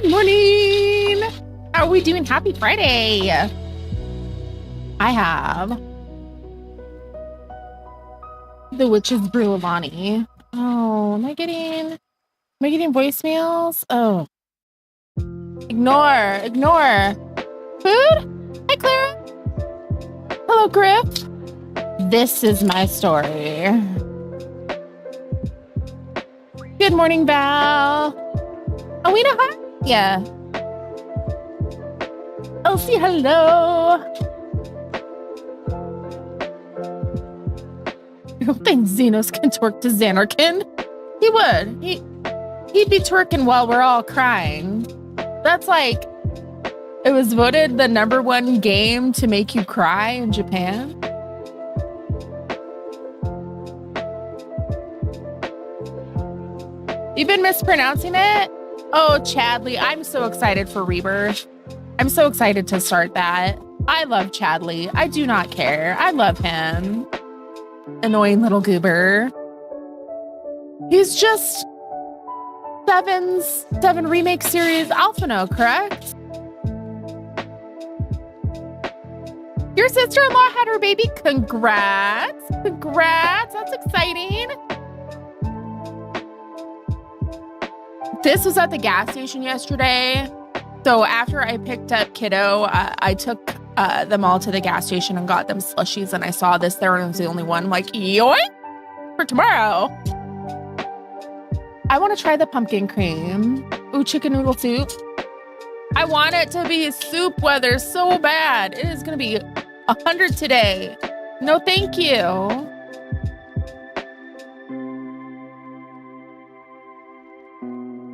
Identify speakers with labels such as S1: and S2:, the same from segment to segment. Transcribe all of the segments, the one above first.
S1: Good morning. How are we doing? Happy Friday. I have the Witch's Brew Alani. Oh, am I getting voicemails? Oh, ignore. Food? Hi, Clara. Hello, Griff. This is my story. Good morning, Val. Alina, hi. Yeah. Elsie, hello. I don't think Xenos can twerk to Xanarkin. He would. He'd be twerking while we're all crying. That's like, it was voted the #1 game to make you cry in Japan. You've been mispronouncing it? Oh, Chadley, I'm so excited for Rebirth. I'm so excited to start that. I love Chadley. I do not care. I love him. Annoying little goober. He's just Seven Remake Series Alphino, correct? Your sister-in-law had her baby. Congrats. Congrats. That's exciting. This was at the gas station yesterday. So after I picked up Kiddo, I took them all to the gas station and got them slushies. And I saw this there and it was the only one. I'm like, yoink, for tomorrow. I want to try the pumpkin cream. Ooh, chicken noodle soup. I want it to be soup weather so bad. It is going to be 100 today. No, thank you.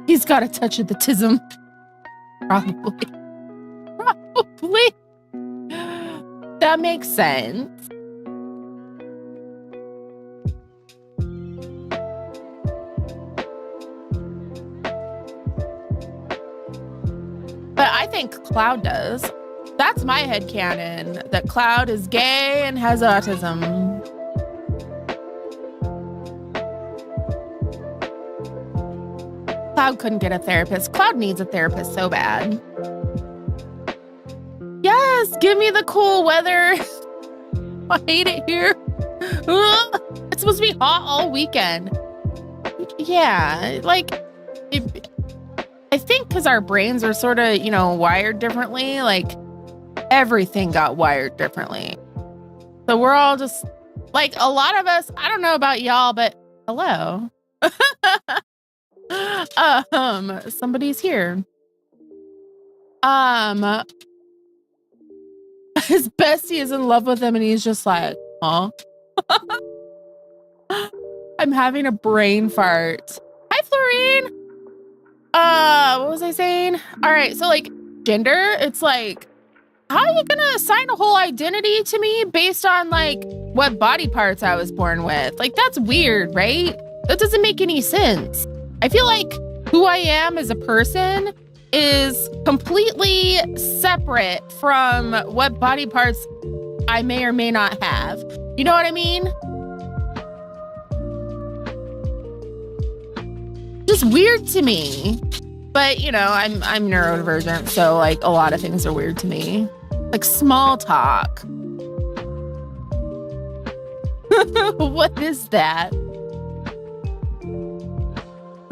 S1: He's got a touch of the tism. Probably. That makes sense. But I think Cloud does. That's my headcanon, that Cloud is gay and has autism. Cloud couldn't get a therapist. Cloud needs a therapist so bad. Yes, give me the cool weather. I hate it here. It's supposed to be hot all weekend. Yeah, like, I think because our brains are sort of, wired differently, like everything got wired differently. So we're all just, like, a lot of us, I don't know about y'all, but hello. Somebody's here. His bestie is in love with him and he's just like, huh? I'm having a brain fart. Hi, Florine. What was I saying? All right, so like gender, it's like, how are you gonna assign a whole identity to me based on like what body parts I was born with? Like, that's weird, right? That doesn't make any sense. I feel like who I am as a person is completely separate from what body parts I may or may not have. You know what I mean? Just weird to me. But, I'm neurodivergent, so like a lot of things are weird to me. Like small talk. What is that?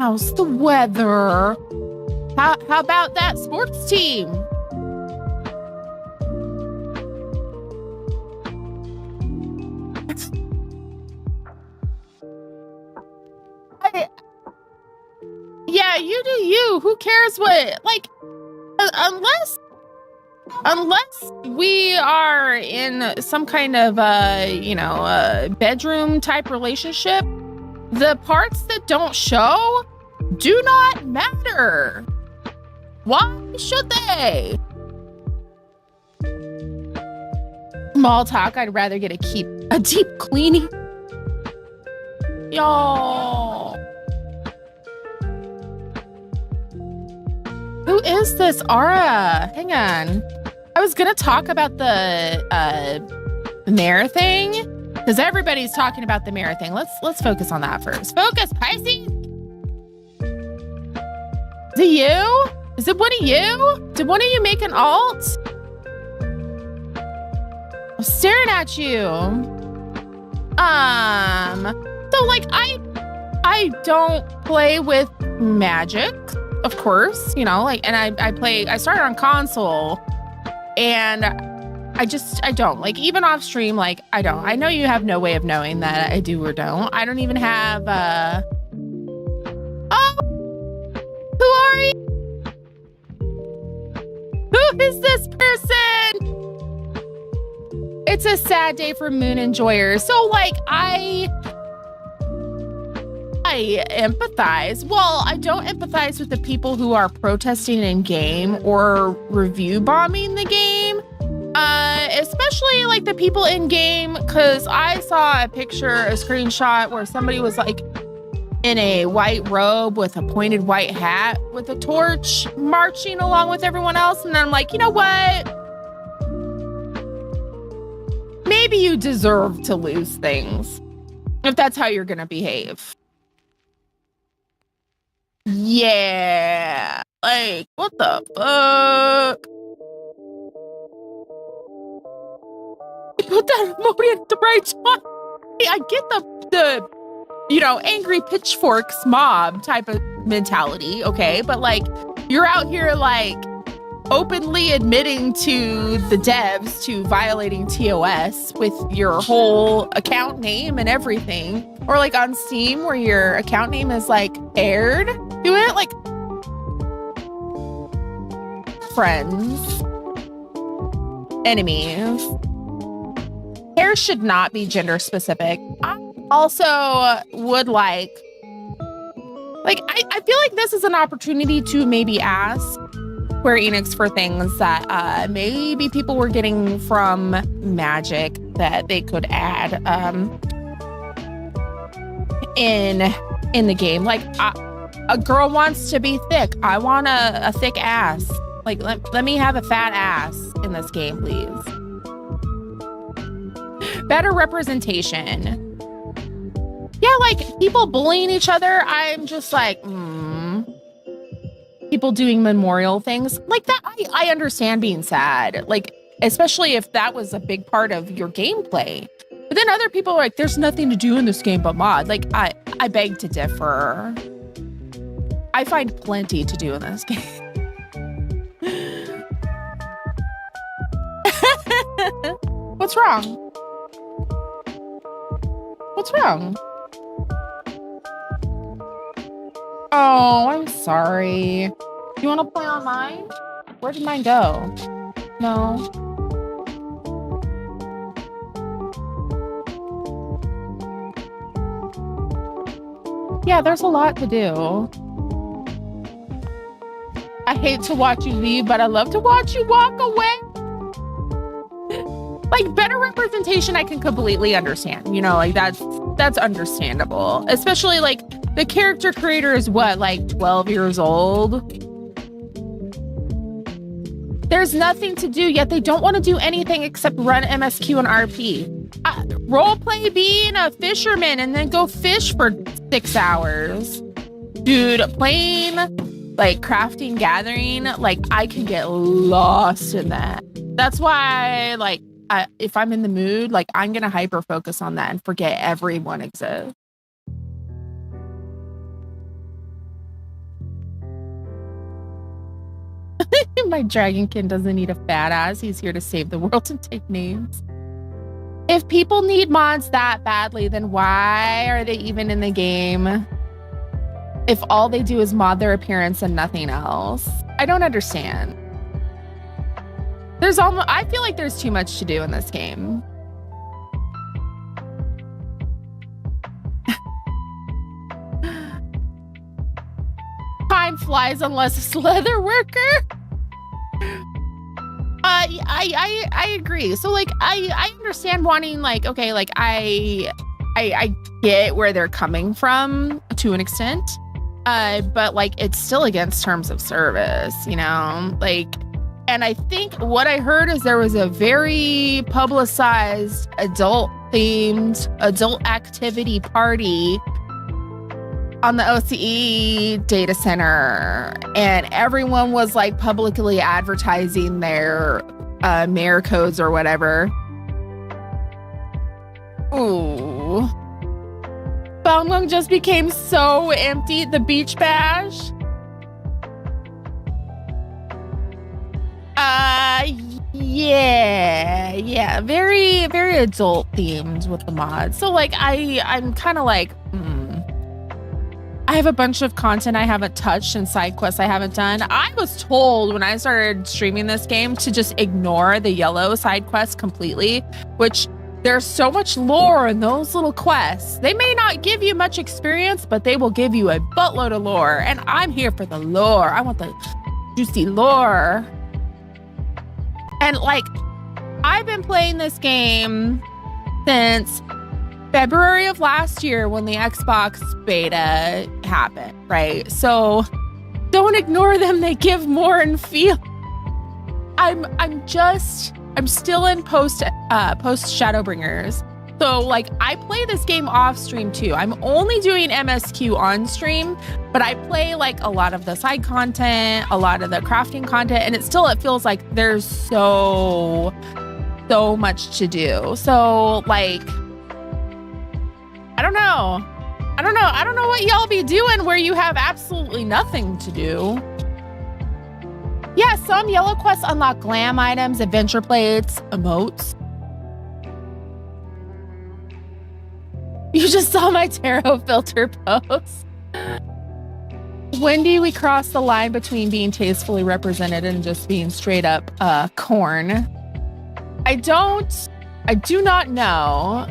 S1: How's the weather? How about that sports team? Yeah, you do you. Who cares what? Like, unless we are in some kind of bedroom type relationship, the parts that don't show do not matter. Why should they? Small talk, I'd rather get a deep cleaning. Y'all. Who is this Aura? Hang on. I was gonna talk about the mare thing because everybody's talking about the mare thing. Let's focus on that first. Focus, Pisces. Is it you? Is Is it one of you? Did one of you make an alt? I'm staring at you. So like I don't play with Magic, of course, you know, like, and I started on console, and I don't, like, even off stream, like, I don't. I know you have no way of knowing that I do or don't. I don't even have, oh, who are you? Who is this person? It's a sad day for Moon Enjoyers. So, like, I empathize. Well, I don't empathize with the people who are protesting in game or review bombing the game. Especially like the people in game, because I saw a screenshot where somebody was like in a white robe with a pointed white hat with a torch marching along with everyone else. And I'm like, you know what? Maybe you deserve to lose things if that's how you're going to behave. Yeah. Like, what the fuck? Put that emoji at the right time. I get the you know, angry pitchforks mob type of mentality, okay? But like, you're out here like openly admitting to the devs to violating TOS with your whole account name and everything. Or like on Steam where your account name is like aired to it, like friends, enemies. Hair should not be gender specific. I also would like I feel like this is an opportunity to maybe ask Square Enix for things that maybe people were getting from Magic that they could add in the game. Like a girl wants to be thick. I want a thick ass. Like let me have a fat ass in this game, please. Better representation. Yeah, like people bullying each other. I'm just like, people doing memorial things like that. I understand being sad, like, especially if that was a big part of your gameplay. But then other people are like, there's nothing to do in this game but mod. Like, I beg to differ. I find plenty to do in this game. What's wrong? What's wrong? Oh, I'm sorry. You want to play on mine? Where did mine go? No. Yeah, there's a lot to do. I hate to watch you leave, but I love to watch you walk away. Like, better representation, I can completely understand. You know, like, that's understandable. Especially, like, the character creator is what, like 12 years old? There's nothing to do, yet they don't want to do anything except run MSQ and RP. Roleplay being a fisherman and then go fish for 6 hours. Dude, playing, like, crafting, gathering, like, I can get lost in that. That's why, like, if I'm in the mood, like, I'm gonna hyper focus on that and forget everyone exists. My dragonkin doesn't need a fat ass. He's here to save the world and take names. If people need mods that badly, then why are they even in the game? If all they do is mod their appearance and nothing else. I don't understand. I feel like there's too much to do in this game. Time flies unless it's leather worker. I agree. So like I understand wanting, like, okay, like I get where they're coming from to an extent. But like it's still against terms of service, you know? Like, and I think what I heard is there was a very publicized adult activity party on the OCE data center, and everyone was like publicly advertising their mayor codes or whatever. Ooh. Balmung just became so empty. The beach bash. Yeah, very, very adult themed with the mods. So like, I'm kind of like, I have a bunch of content I haven't touched and side quests I haven't done. I was told when I started streaming this game to just ignore the yellow side quests completely, which there's so much lore in those little quests. They may not give you much experience, but they will give you a buttload of lore. And I'm here for the lore. I want the juicy lore. And like, I've been playing this game since February of last year when the Xbox beta happened, right? So don't ignore them. They give more and feel. I'm still in post Shadowbringers. So like, I play this game off stream too. I'm only doing MSQ on stream, but I play like a lot of the side content, a lot of the crafting content, and it feels like there's so much to do. So like, I don't know what y'all be doing where you have absolutely nothing to do. Yeah, some yellow quests unlock glam items, adventure plates, emotes. You just saw my tarot filter post. When do we cross the line between being tastefully represented and just being straight up corn? I do not know.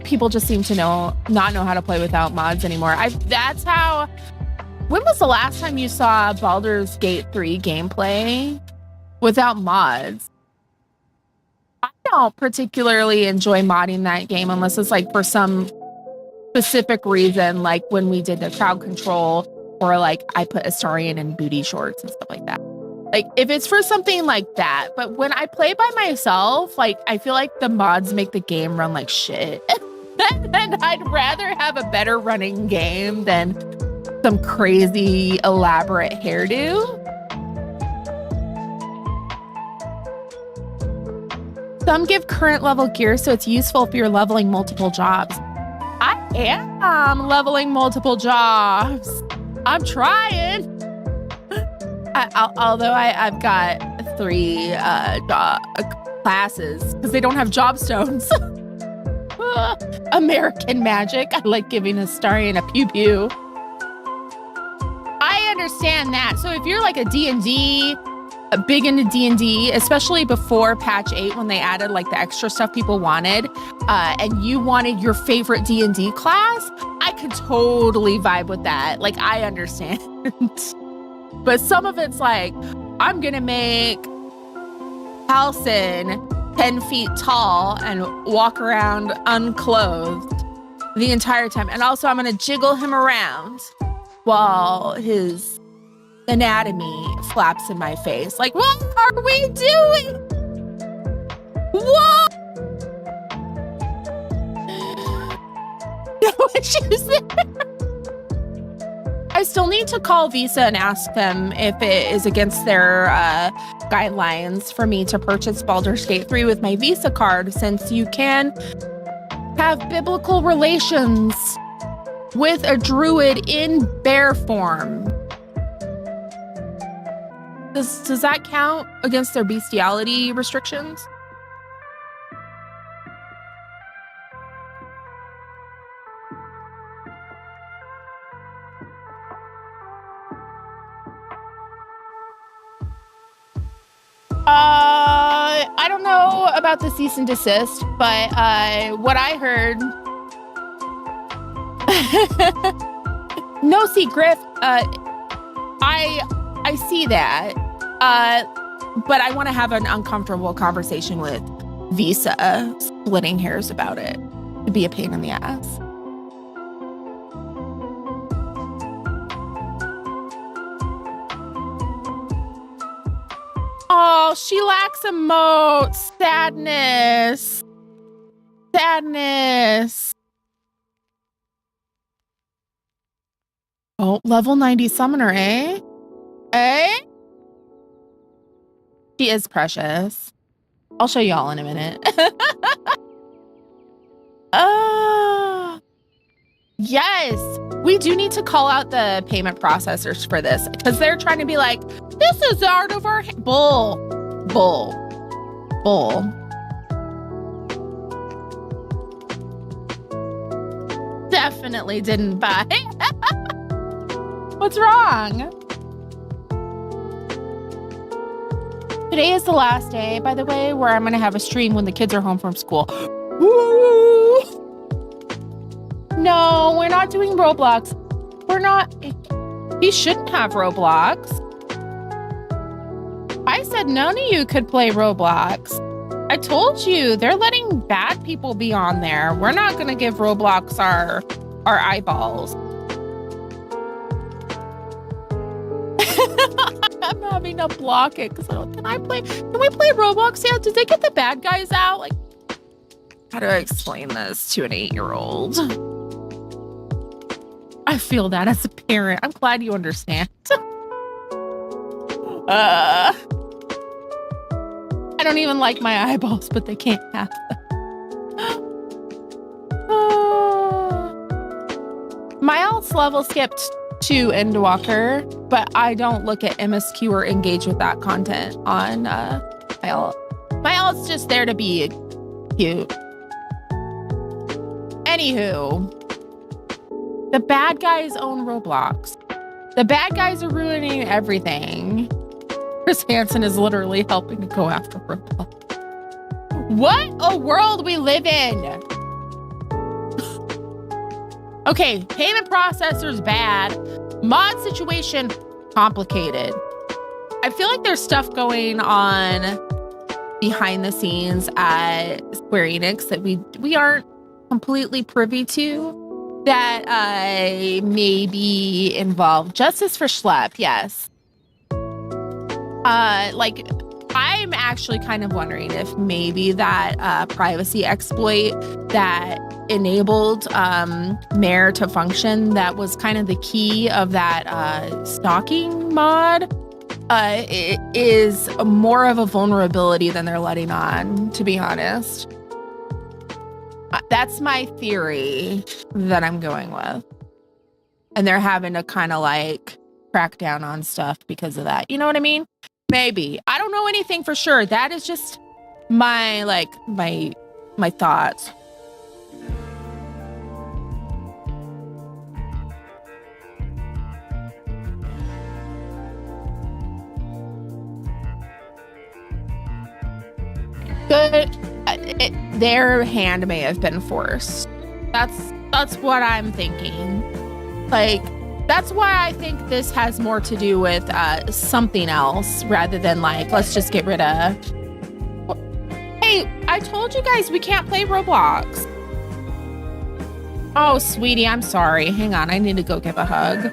S1: People just seem to not know how to play without mods anymore. When was the last time you saw Baldur's Gate 3 gameplay without mods? I don't particularly enjoy modding that game unless it's like for some specific reason, like when we did the crowd control, or like I put Astarion in booty shorts and stuff like that. Like if it's for something like that, but when I play by myself, like I feel like the mods make the game run like shit. And I'd rather have a better running game than some crazy elaborate hairdo. Some give current level gear, so it's useful if you're leveling multiple jobs. I am leveling multiple jobs. I'm trying. Although I've got 3 classes because they don't have job stones. American magic. I like giving Astarion a pew-pew. I understand that. So if you're like a D&D, big into D&D, especially before patch 8 when they added like the extra stuff people wanted, and you wanted your favorite D&D class, I could totally vibe with that. Like, I understand. But some of it's like, I'm gonna make Halcyon 10 feet tall and walk around unclothed the entire time. And also I'm gonna jiggle him around while his anatomy flaps in my face. Like, what are we doing? What? No issues there. I still need to call Visa and ask them if it is against their guidelines for me to purchase Baldur's Gate 3 with my Visa card, since you can have biblical relations with a druid in bear form. Does that count against their bestiality restrictions? I don't know about the cease and desist, but what I heard. No, see, Griff, I see that, but I want to have an uncomfortable conversation with Visa, splitting hairs about it. It'd be a pain in the ass. Oh, she lacks emotes. Sadness. Sadness. Oh, level 90 summoner, eh? Eh? She is precious. I'll show y'all in a minute. Yes, we do need to call out the payment processors for this because they're trying to be like, this is out of our bull. Definitely didn't buy. What's wrong? Today is the last day, by the way, where I'm gonna have a stream when the kids are home from school. Woo! No, we're not doing Roblox. We're not. He shouldn't have Roblox. I said none of you could play Roblox. I told you, they're letting bad people be on there. We're not going to give Roblox our eyeballs. I'm having to block it because can we play Roblox yet? Did they get the bad guys out? Like, how do I explain this to an 8-year-old? I feel that as a parent. I'm glad you understand. I don't even like my eyeballs, but they can't have them. My else level skipped to Endwalker, but I don't look at MSQ or engage with that content on my ult. My ult's just there to be cute. Anywho, the bad guys own Roblox. The bad guys are ruining everything. Chris Hansen is literally helping to go after Roblox. What a world we live in. Okay, payment processors bad. Mod situation complicated. I feel like there's stuff going on behind the scenes at Square Enix that we aren't completely privy to that may be involved. Justice for Schlep, yes. Like, I'm actually kind of wondering if maybe that privacy exploit that enabled Mare to function, that was kind of the key of that stalking mod, it is more of a vulnerability than they're letting on, to be honest. That's my theory that I'm going with. And they're having to kind of like crack down on stuff because of that. You know what I mean? Maybe. I don't know anything for sure. That is just my thoughts. Good. Their hand may have been forced. That's what I'm thinking. Like, that's why I think this has more to do with something else rather than like, let's just get rid of. Hey, I told you guys we can't play Roblox. Oh, sweetie, I'm sorry. Hang on, I need to go give a hug.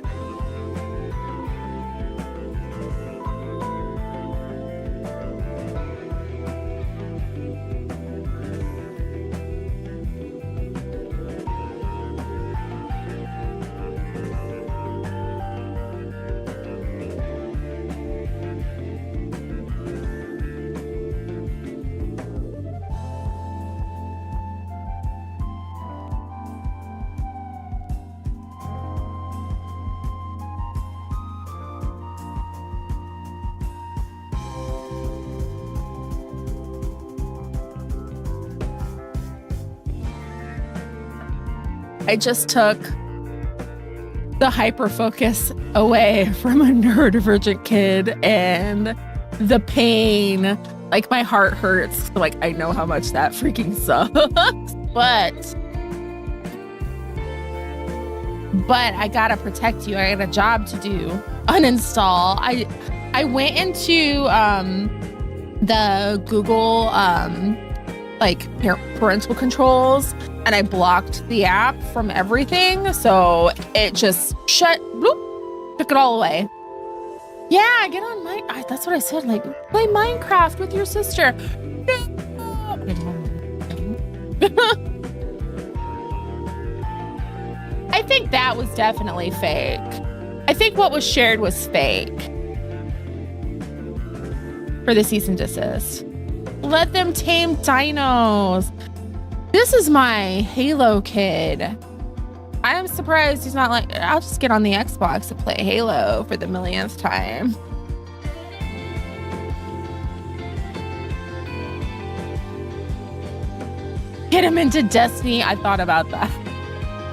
S1: I just took the hyper focus away from a neurodivergent kid and the pain. Like, my heart hurts. Like, I know how much that freaking sucks. But I gotta protect you. I got a job to do. Uninstall. I went into the Google like parental controls, and I blocked the app from everything, so it just shut, bloop, took it all away. Yeah, get on that's what I said, like, play Minecraft with your sister. I think that was definitely fake. I think what was shared was fake for the cease and desist. Let them tame dinos. This is my Halo kid. I am surprised he's not like, I'll just get on the Xbox to play Halo for the millionth time. Get him into Destiny. I thought about that.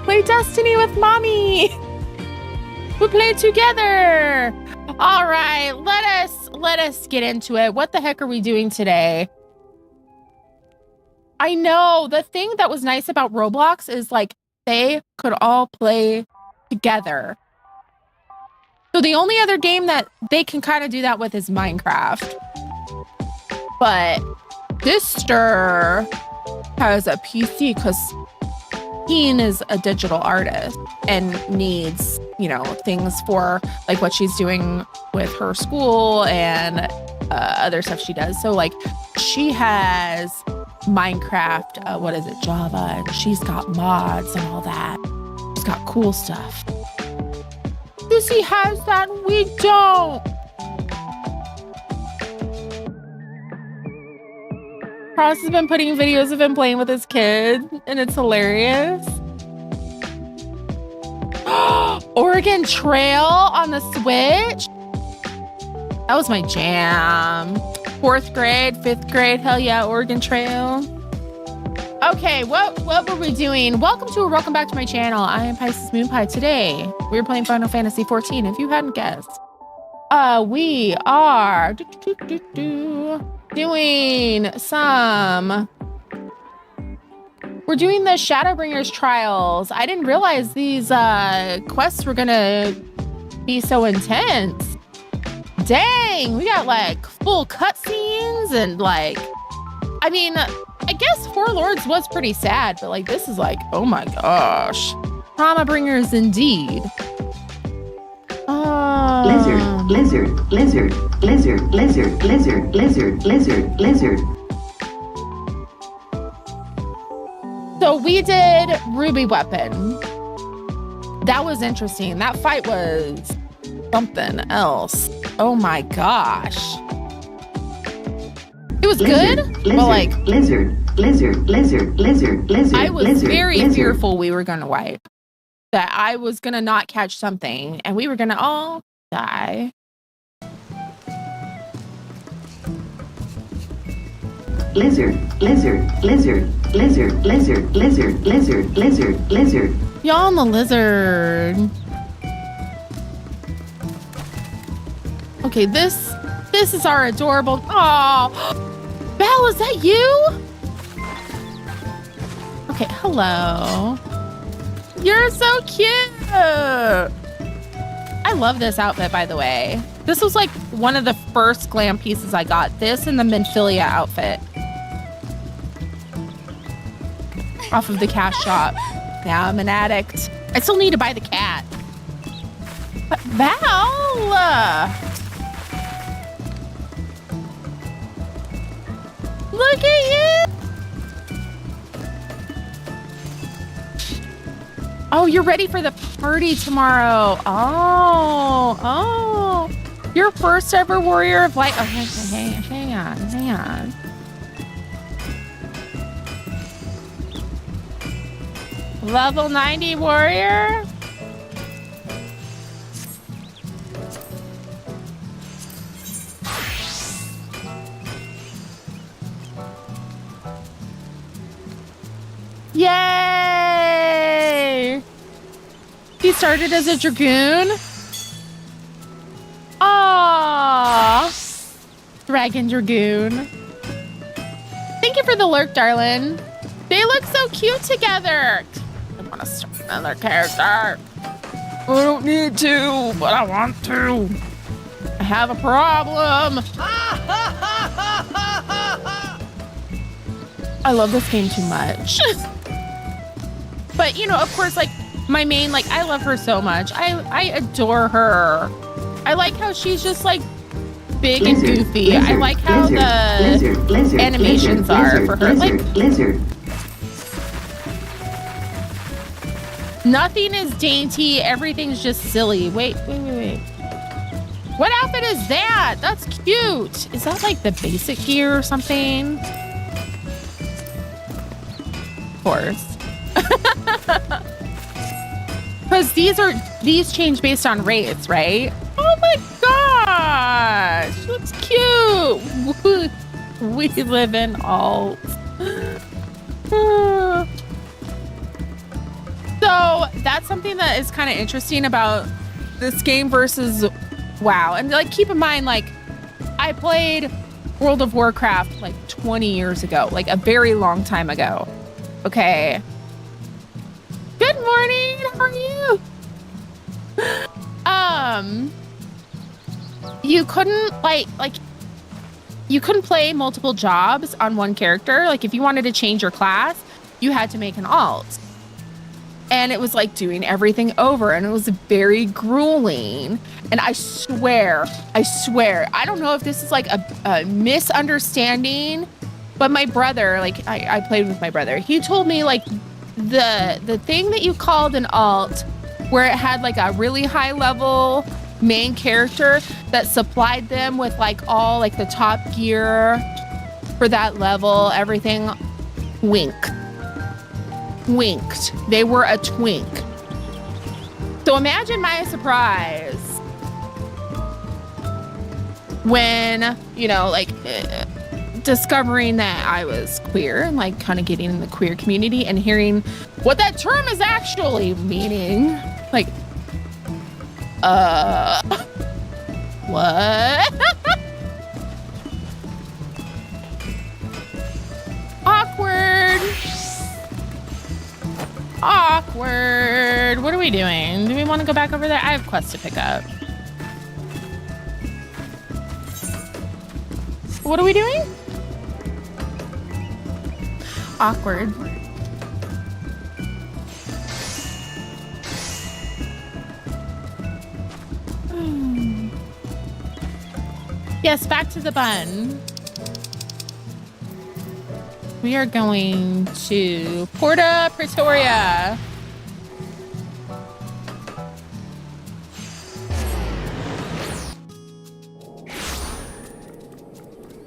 S1: Play Destiny with mommy. We play together. All right, let us get into it. What the heck are we doing today? I know the thing that was nice about Roblox is like they could all play together. So the only other game that they can kind of do that with is Minecraft. But this Stir has a PC because Keen is a digital artist and needs, you know, things for like what she's doing with her school and other stuff she does. So like she has Minecraft, what is it, Java, and she's got mods and all that. She's got cool stuff. Lucy has that, we don't. Cross has been putting videos of him playing with his kid, and it's hilarious. Oregon Trail on the Switch. That was my jam. 4th grade, 5th grade, hell yeah, Oregon Trail. Okay, what were we doing? Welcome back to my channel. I am Pisces Moon Pie. Today, we're playing Final Fantasy 14, if you hadn't guessed. We are doing some... We're doing the Shadowbringers trials. I didn't realize these quests were gonna be so intense. Dang, we got like full cutscenes and like, I mean, I guess Four Lords was pretty sad, but like this is like, oh my gosh. Trauma bringers indeed.
S2: Lizard, lizard, lizard, lizard, lizard, lizard, lizard, lizard, lizard.
S1: So we did Ruby Weapon. That was interesting. That fight was something else. Oh my gosh. It was
S2: Lizard,
S1: good,
S2: lizard,
S1: but like
S2: lizard, lizard, lizard, lizard, lizard.
S1: I was
S2: lizard,
S1: very
S2: lizard.
S1: fearful we were gonna wipe. That I was gonna not catch something and we were gonna all die.
S2: Lizard, lizard, lizard, lizard, lizard, lizard, lizard, lizard, lizard.
S1: Y'all on the lizard. Okay, this is our adorable. Oh, Belle, is that you? Okay, hello. You're so cute. I love this outfit, by the way. This was like one of the first glam pieces I got. This and the Minfilia outfit. Off of the cash shop. Now I'm an addict. I still need to buy the cat. But Val! Look at you! Oh, you're ready for the party tomorrow. Oh. Your first ever warrior of light. Oh, hang on. Level 90 warrior. Yay! He started as a dragoon. Aww. Dragon dragoon. Thank you for the lurk, darling. They look so cute together. I want to start another character. I don't need to, but I want to. I have a problem. I love this game too much. But, you know, of course, like, my main, like, I love her so much. I adore her. I like how she's just, like, big and goofy. I like how the animations are for her. Like, Nothing is dainty. Everything's just silly. Wait. What outfit is that? That's cute. Is that like the basic gear or something? Of course. Because these change based on rates, right? Oh my gosh, that's cute. We live in alt. So that's something that is kind of interesting about this game versus WoW. And like, keep in mind, like, I played World of Warcraft like 20 years ago, like a very long time ago. Okay. Good morning. How are you? You couldn't you couldn't play multiple jobs on one character. Like if you wanted to change your class, you had to make an alt. And it was like doing everything over, and it was very grueling. And I swear, I don't know if this is like a misunderstanding, but my brother, like I played with my brother. He told me like the thing that you called an alt, where it had like a really high level main character that supplied them with like all like the top gear for that level, everything, winked. They were a twink. So imagine my surprise when, you know, like discovering that I was queer and like kind of getting in the queer community and hearing what that term is actually meaning. Like, what? Awkward. What are we doing? Do we want to go back over there? I have quests to pick up. What are we doing? Awkward. Yes, back to the bun. We are going to Porta Pretoria.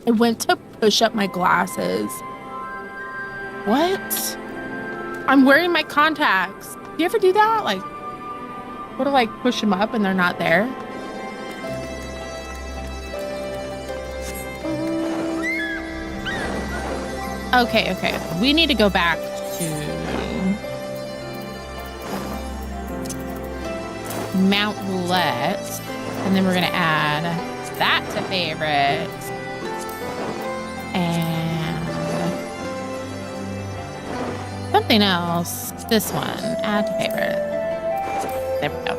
S1: I went to push up my glasses. What? I'm wearing my contacts. Do you ever do that? Like, go to like push them up and they're not there? Okay. We need to go back to Mount Roulette. And then we're going to add that to favorites. And something else. This one. Add to favorites. There we go.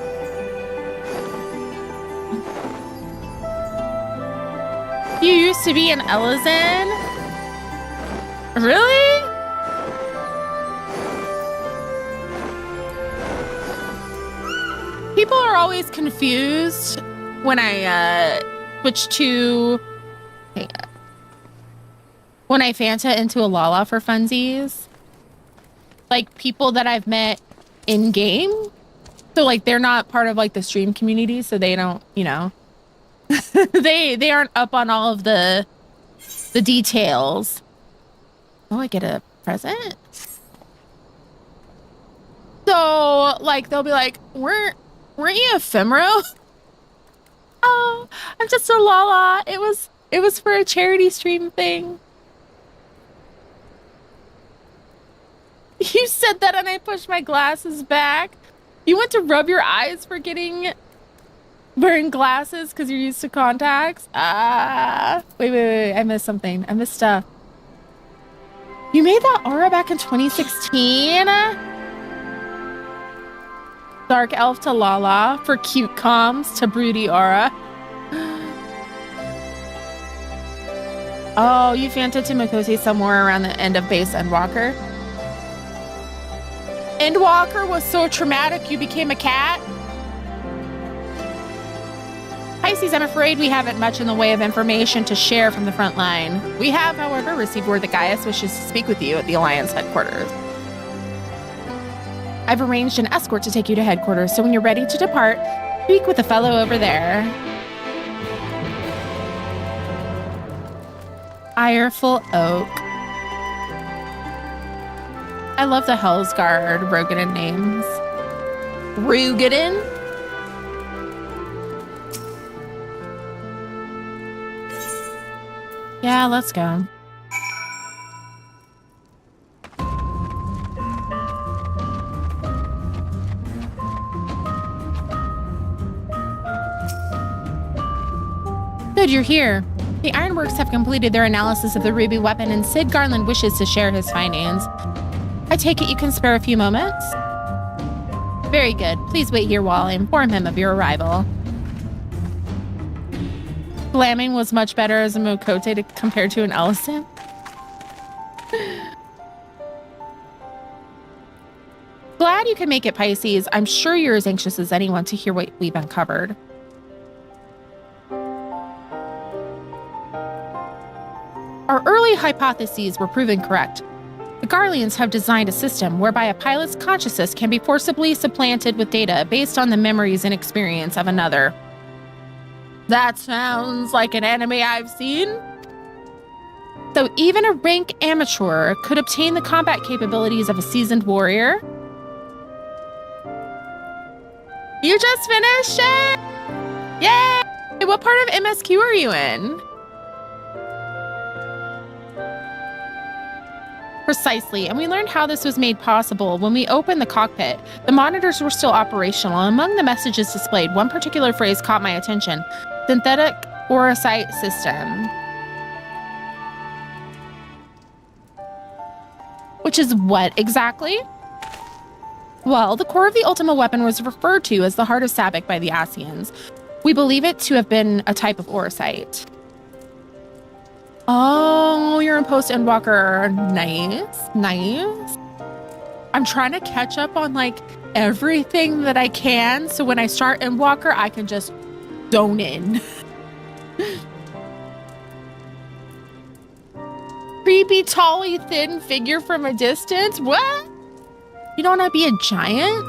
S1: You used to be an Elysian? Really? People are always confused when I switch to when I Fanta into a Lala for funsies. Like people that I've met in game. So like they're not part of like the stream community, so they don't, you know. they aren't up on all of the details. Oh, I get a present? So, like, they'll be like, weren't you ephemera? Oh, I'm just a Lala. It was for a charity stream thing. You said that and I pushed my glasses back. You went to rub your eyes for wearing glasses because you're used to contacts? Wait. I missed something. I missed stuff. You made that aura back in 2016? Dark elf to Lala for cute comms to broody aura. Oh, you Fanta to Mikosi somewhere around the end of base Endwalker. Endwalker was so traumatic you became a cat? Pisces, I'm afraid we haven't much in the way of information to share from the front line. We have, however, received word that Gaius wishes to speak with you at the Alliance headquarters. I've arranged an escort to take you to headquarters, so when you're ready to depart, speak with the fellow over there. Ireful Oak. I love the Hellsguard Rogadin names. Rogadin? Yeah, let's go. Good, you're here. The Ironworks have completed their analysis of the ruby weapon, and Sid Garland wishes to share his findings. I take it you can spare a few moments? Very good. Please wait here while I inform him of your arrival. Slamming was much better as a Mokote compared to an Ellison. Glad you can make it, Pisces. I'm sure you're as anxious as anyone to hear what we've uncovered. Our early hypotheses were proven correct. The Garleans have designed a system whereby a pilot's consciousness can be forcibly supplanted with data based on the memories and experience of another. That sounds like an enemy I've seen. So even a rank amateur could obtain the combat capabilities of a seasoned warrior. You just finished it? Yay! What part of MSQ are you in? Precisely, and we learned how this was made possible when we opened the cockpit. The monitors were still operational, and among the messages displayed, one particular phrase caught my attention: synthetic orosite system. Which is what exactly? Well, the core of the Ultima weapon was referred to as the Heart of Sabbac by the Asians. We believe it to have been a type of orosite. Oh, you're in Post Endwalker. Nice. I'm trying to catch up on like everything that I can, so when I start Endwalker, I can just zone in. Creepy, tally, thin figure from a distance? What? You don't want to be a giant?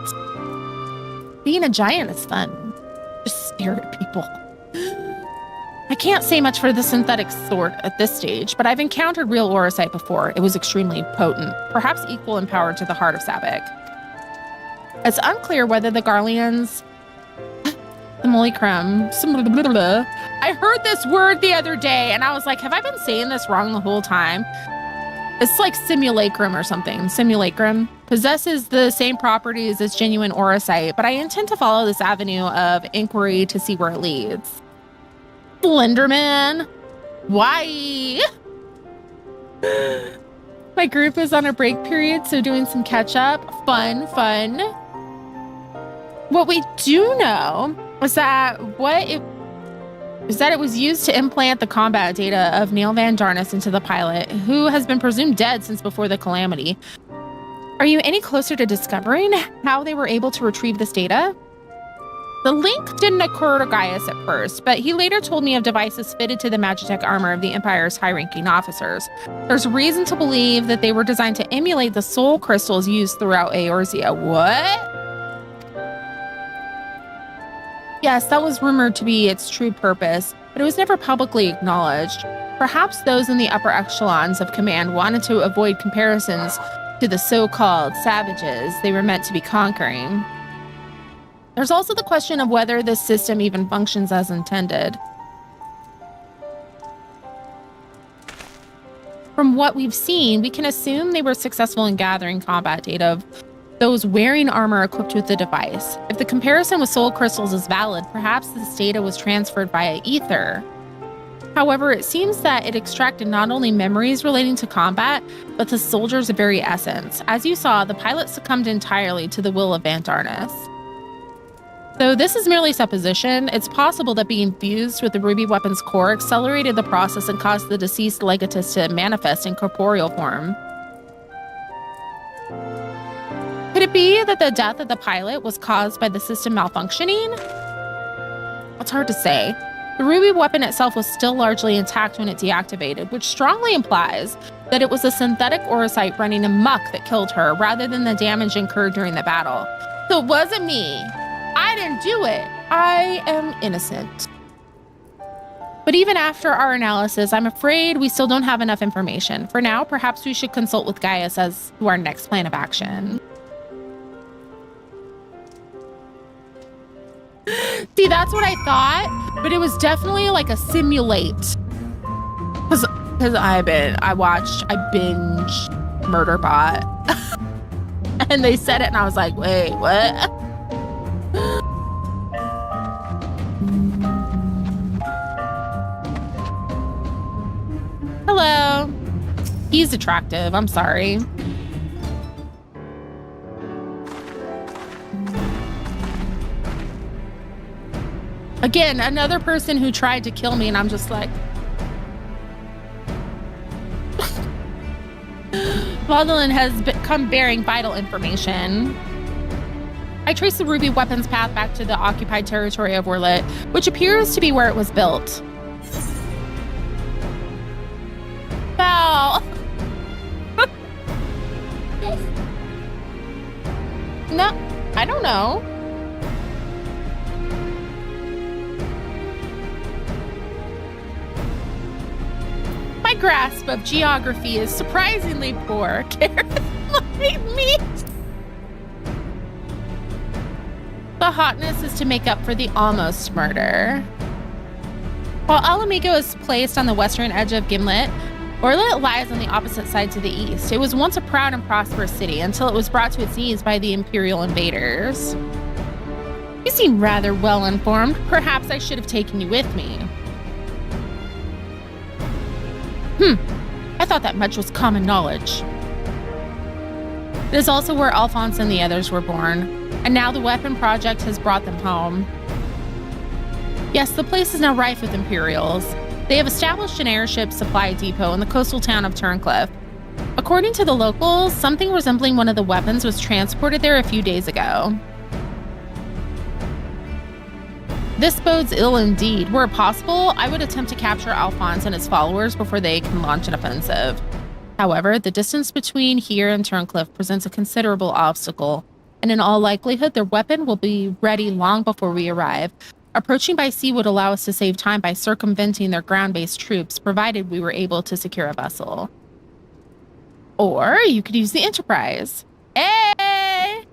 S1: Being a giant is fun. Just stare at people. I can't say much for the synthetic sort at this stage, but I've encountered real orosite before. It was extremely potent, perhaps equal in power to the Heart of Sabbac. It's unclear whether the Garleans... Simulacrum... I heard this word the other day, and I was like, have I been saying this wrong the whole time? It's like simulacrum or something. Simulacrum possesses the same properties as genuine orosite, but I intend to follow this avenue of inquiry to see where it leads. Slenderman. Why? My group is on a break period, so doing some catch up. Fun. What we do know is that it was used to implant the combat data of Neil Van Darnus into the pilot, who has been presumed dead since before the calamity. Are you any closer to discovering how they were able to retrieve this data? The link didn't occur to Gaius at first, but he later told me of devices fitted to the Magitech armor of the Empire's high-ranking officers. There's reason to believe that they were designed to emulate the soul crystals used throughout Eorzea. What? Yes, that was rumored to be its true purpose, but it was never publicly acknowledged. Perhaps those in the upper echelons of command wanted to avoid comparisons to the so-called savages they were meant to be conquering. There's also the question of whether this system even functions as intended. From what we've seen, we can assume they were successful in gathering combat data of those wearing armor equipped with the device. If the comparison with soul crystals is valid, perhaps this data was transferred via ether. However, it seems that it extracted not only memories relating to combat, but the soldier's very essence. As you saw, the pilot succumbed entirely to the will of Van Darnus. Though this is merely supposition, it's possible that being fused with the ruby weapon's core accelerated the process and caused the deceased legatus to manifest in corporeal form. Could it be that the death of the pilot was caused by the system malfunctioning? It's hard to say. The ruby weapon itself was still largely intact when it deactivated, which strongly implies that it was a synthetic orocyte running amok that killed her, rather than the damage incurred during the battle. So it wasn't me. I didn't do it. I am innocent. But even after our analysis, I'm afraid we still don't have enough information. For now, perhaps we should consult with Gaius as to our next plan of action. See, that's what I thought, but it was definitely like a simulate. Because I binged Murderbot. And they said it and I was like, wait, what? Hello. He's attractive, I'm sorry. Again, another person who tried to kill me, and I'm just like... Vaudelin has come bearing vital information. I traced the ruby weapon's path back to the occupied territory of Werlyt, which appears to be where it was built. Val! No, I don't know. My grasp of geography is surprisingly poor. Like me. The hotness is to make up for the almost murder. While Alamigo is placed on the western edge of Gimlet, Werlyt lies on the opposite side to the east. It was once a proud and prosperous city until it was brought to its knees by the Imperial invaders. You seem rather well informed. Perhaps I should have taken you with me. I thought that much was common knowledge. It is also where Alphonse and the others were born, and now the weapon project has brought them home. Yes, the place is now rife with Imperials. They have established an airship supply depot in the coastal town of Turncliffe. According to the locals, something resembling one of the weapons was transported there a few days ago. This bodes ill indeed. Were it possible, I would attempt to capture Alphonse and his followers before they can launch an offensive. However, the distance between here and Turncliffe presents a considerable obstacle, and in all likelihood, their weapon will be ready long before we arrive. Approaching by sea would allow us to save time by circumventing their ground-based troops, provided we were able to secure a vessel. Or you could use the Enterprise. Hey!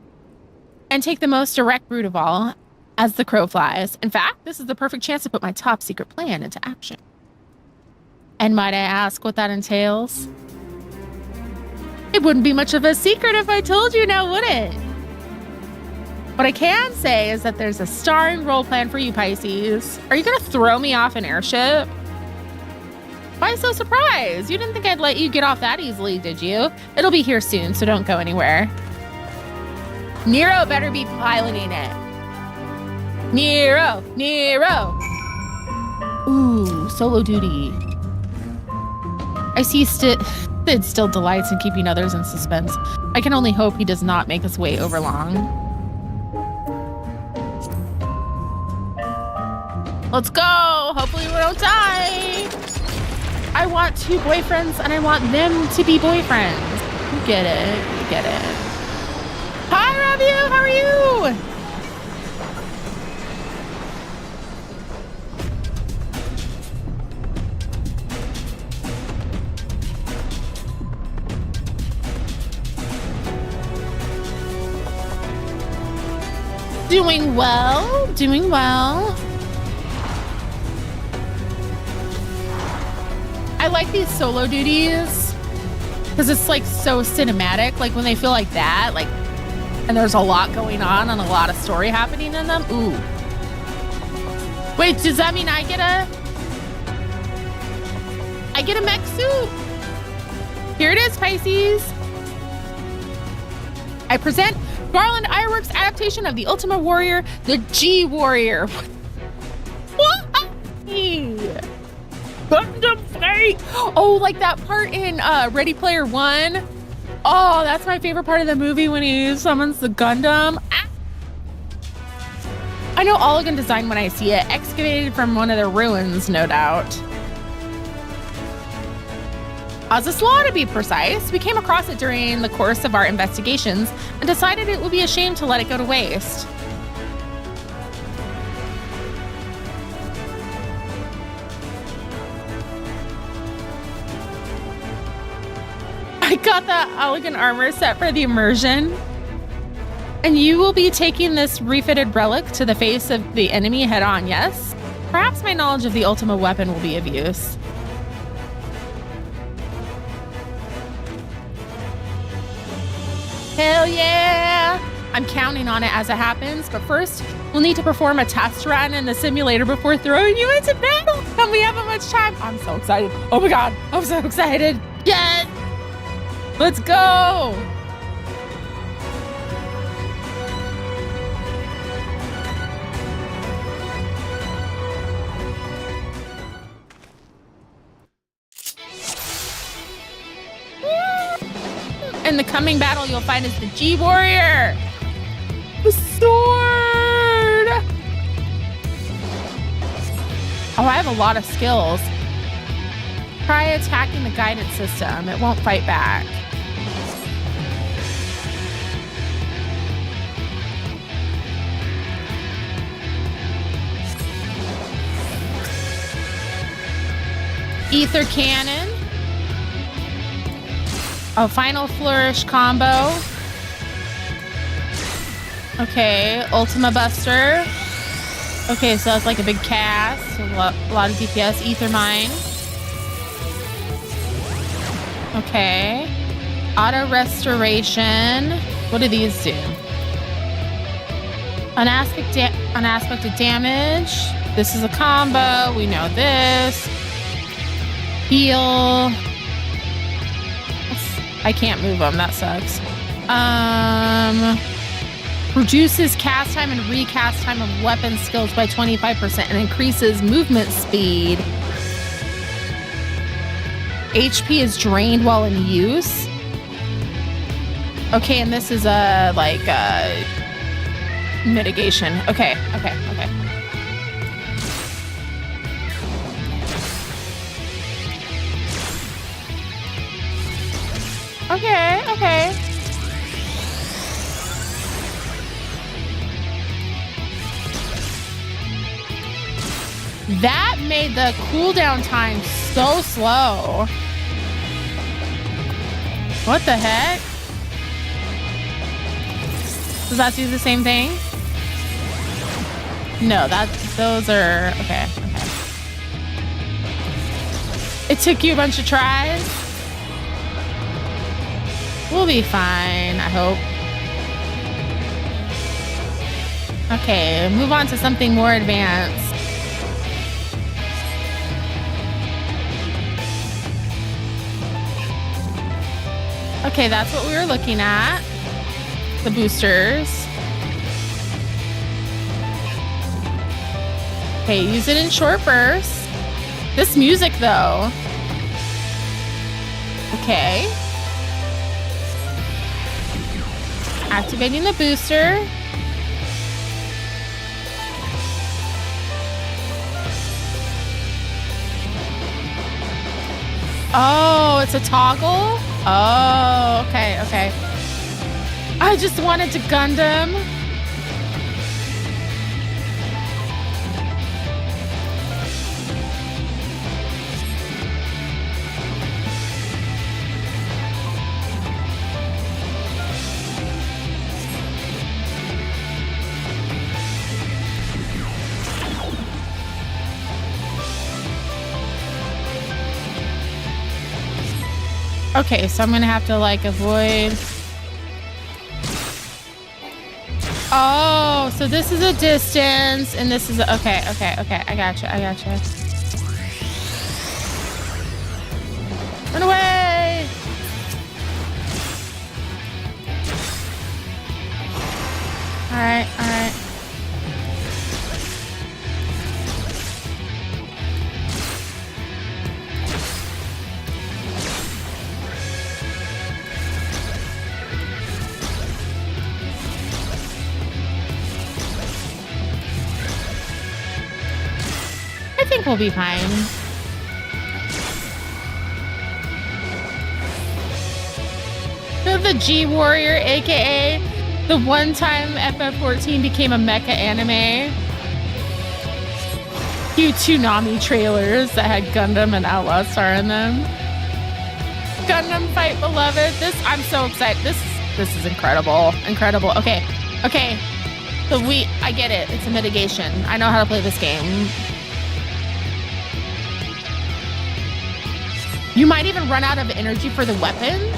S1: And take the most direct route of all, as the crow flies. In fact, this is the perfect chance to put my top secret plan into action. And might I ask what that entails? It wouldn't be much of a secret if I told you now, would it? What I can say is that there's a starring role plan for you, Pisces. Are you gonna throw me off an airship? Why so surprised? You didn't think I'd let you get off that easily, did you? It'll be here soon, so don't go anywhere. Nero better be piloting it. Nero! Nero! Ooh, solo duty. I see Sid still delights in keeping others in suspense. I can only hope he does not make his way over long. Let's go! Hopefully we don't die! I want 2 boyfriends and I want them to be boyfriends. You get it. You get it. Hi, Ravu! How are you? Doing well, doing well. I like these solo duties because it's like so cinematic. Like when they feel like that, like, and there's a lot going on and a lot of story happening in them. Ooh. Wait, does that mean I get a mech suit? Here it is, Pisces. I present Garland Ironworks adaptation of the Ultima Warrior, the G Warrior. What? Gundam fight! Oh, like that part in Ready Player One. Oh, that's my favorite part of the movie when he summons the Gundam. Ah! I know Oligan design when I see it, excavated from one of the ruins, no doubt. Azaslaw, to be precise. We came across it during the course of our investigations and decided it would be a shame to let it go to waste. I got the Oligan armor set for the immersion. And you will be taking this refitted relic to the face of the enemy head on, yes? Perhaps my knowledge of the Ultima weapon will be of use. Hell yeah! I'm counting on it as it happens, but first, we'll need to perform a test run in the simulator before throwing you into battle, and we haven't much time. I'm so excited. Oh my god, I'm so excited. Yes! Let's go! In the coming battle, you'll find is the G-Warrior. The sword. Oh, I have a lot of skills. Try attacking the guidance system. It won't fight back. Ether Cannon. Oh, Final Flourish combo. Okay, Ultima Buster. Okay, so that's like a big cast. A lot of DPS. Ether Mine. Okay. Auto Restoration. What do these do? Unaspected damage. This is a combo. We know this. Heal. I can't move them. That sucks. Reduces cast time and recast time of weapon skills by 25% and increases movement speed. HP is drained while in use. Okay, and this is a mitigation. Okay. Okay. That made the cooldown time so slow. What the heck? Does that do the same thing? No, those are okay. It took you a bunch of tries. We'll be fine, I hope. Okay, move on to something more advanced. Okay, that's what we were looking at. The boosters. Okay, use it in short bursts. This music, though. Okay. Activating the booster. Oh, it's a toggle? Oh, okay. I just wanted to Gundam. Okay, so I'm gonna have to avoid. Oh, so this is a distance and this is okay. I gotcha. Run away! All right. think we'll be fine. The G Warrior, aka the one time FF14 became a mecha anime. Few Toonami trailers that had Gundam and Outlaw Star in them. Gundam Fight Beloved. I'm so excited. This is incredible. Incredible. Okay. So I get it. It's a mitigation. I know how to play this game. You might even run out of energy for the weapons.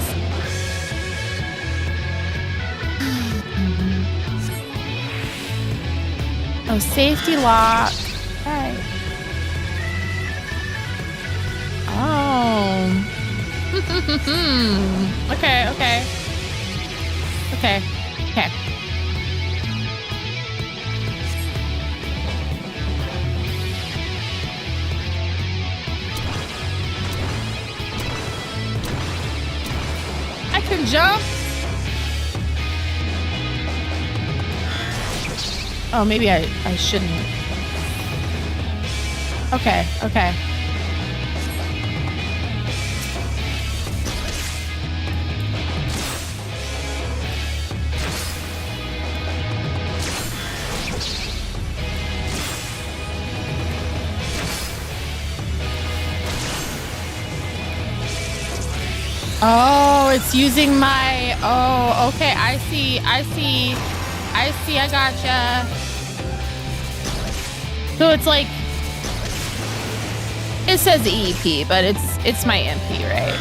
S1: Oh, safety lock. Right. Oh. Okay. I can jump. Oh, maybe I shouldn't. Okay. Oh, it's using my, oh, okay, I see, I gotcha. So it's like, it says EEP, but it's my MP, right?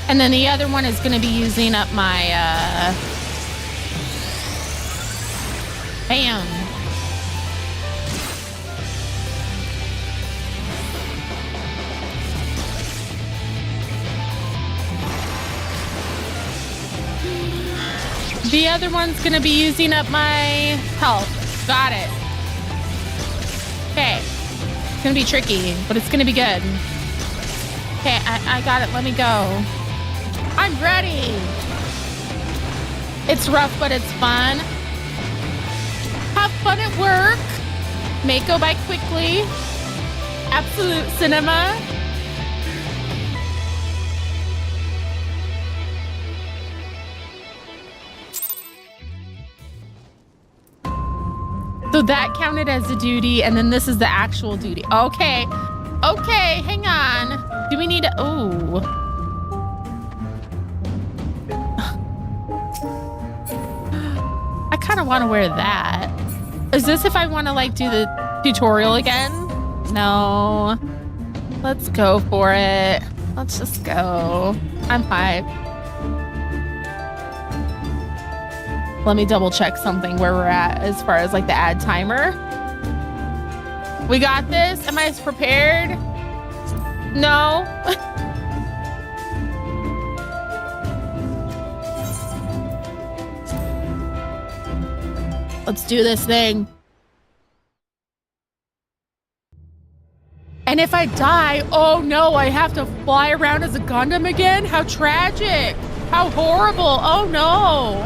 S1: And then the other one is gonna be using up my, bam. The other one's gonna be using up my health. Got it. Okay. It's gonna be tricky, but it's gonna be good. Okay, I got it. Let me go. I'm ready. It's rough, but it's fun. Have fun at work. Make go by quickly. Absolute cinema. So that counted as a duty, and then this is the actual duty. Okay, hang on. Do we need to, ooh. I kind of want to wear that. Is this if I want to like do the tutorial again? No. Let's go for it. Let's just go. I'm hyped. Let me double check something where we're at as far as like the add timer. We got this. Am I prepared? No. Let's do this thing. And if I die, oh no, I have to fly around as a Gundam again? How tragic. How horrible. Oh no.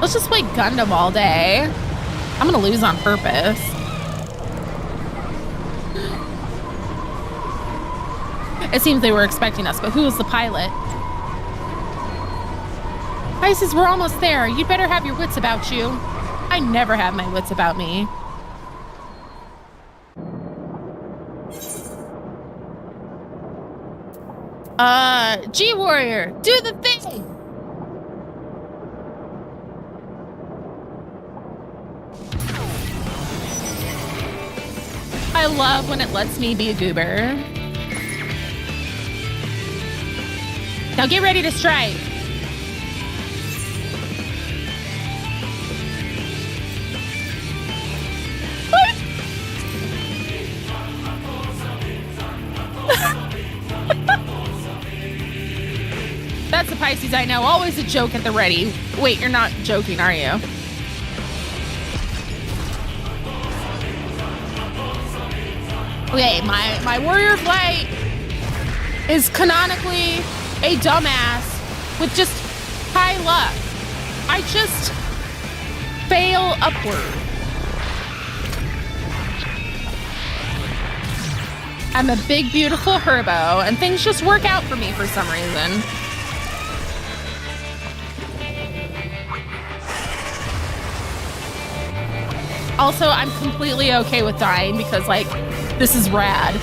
S1: Let's just play Gundam all day. I'm gonna lose on purpose. It seems they were expecting us, but who was the pilot? Pisces, we're almost there. You'd better have your wits about you. I never have my wits about me. G-Warrior, do the thing! I love when it lets me be a goober. Now get ready to strike. That's the Pisces I know. Always a joke at the ready. Wait, you're not joking, are you? Okay, my warrior flight. is canonically a dumbass with just high luck. I just fail upward. I'm a big, beautiful herbo, and things just work out for me for some reason. Also, I'm completely okay with dying because, like, this is rad.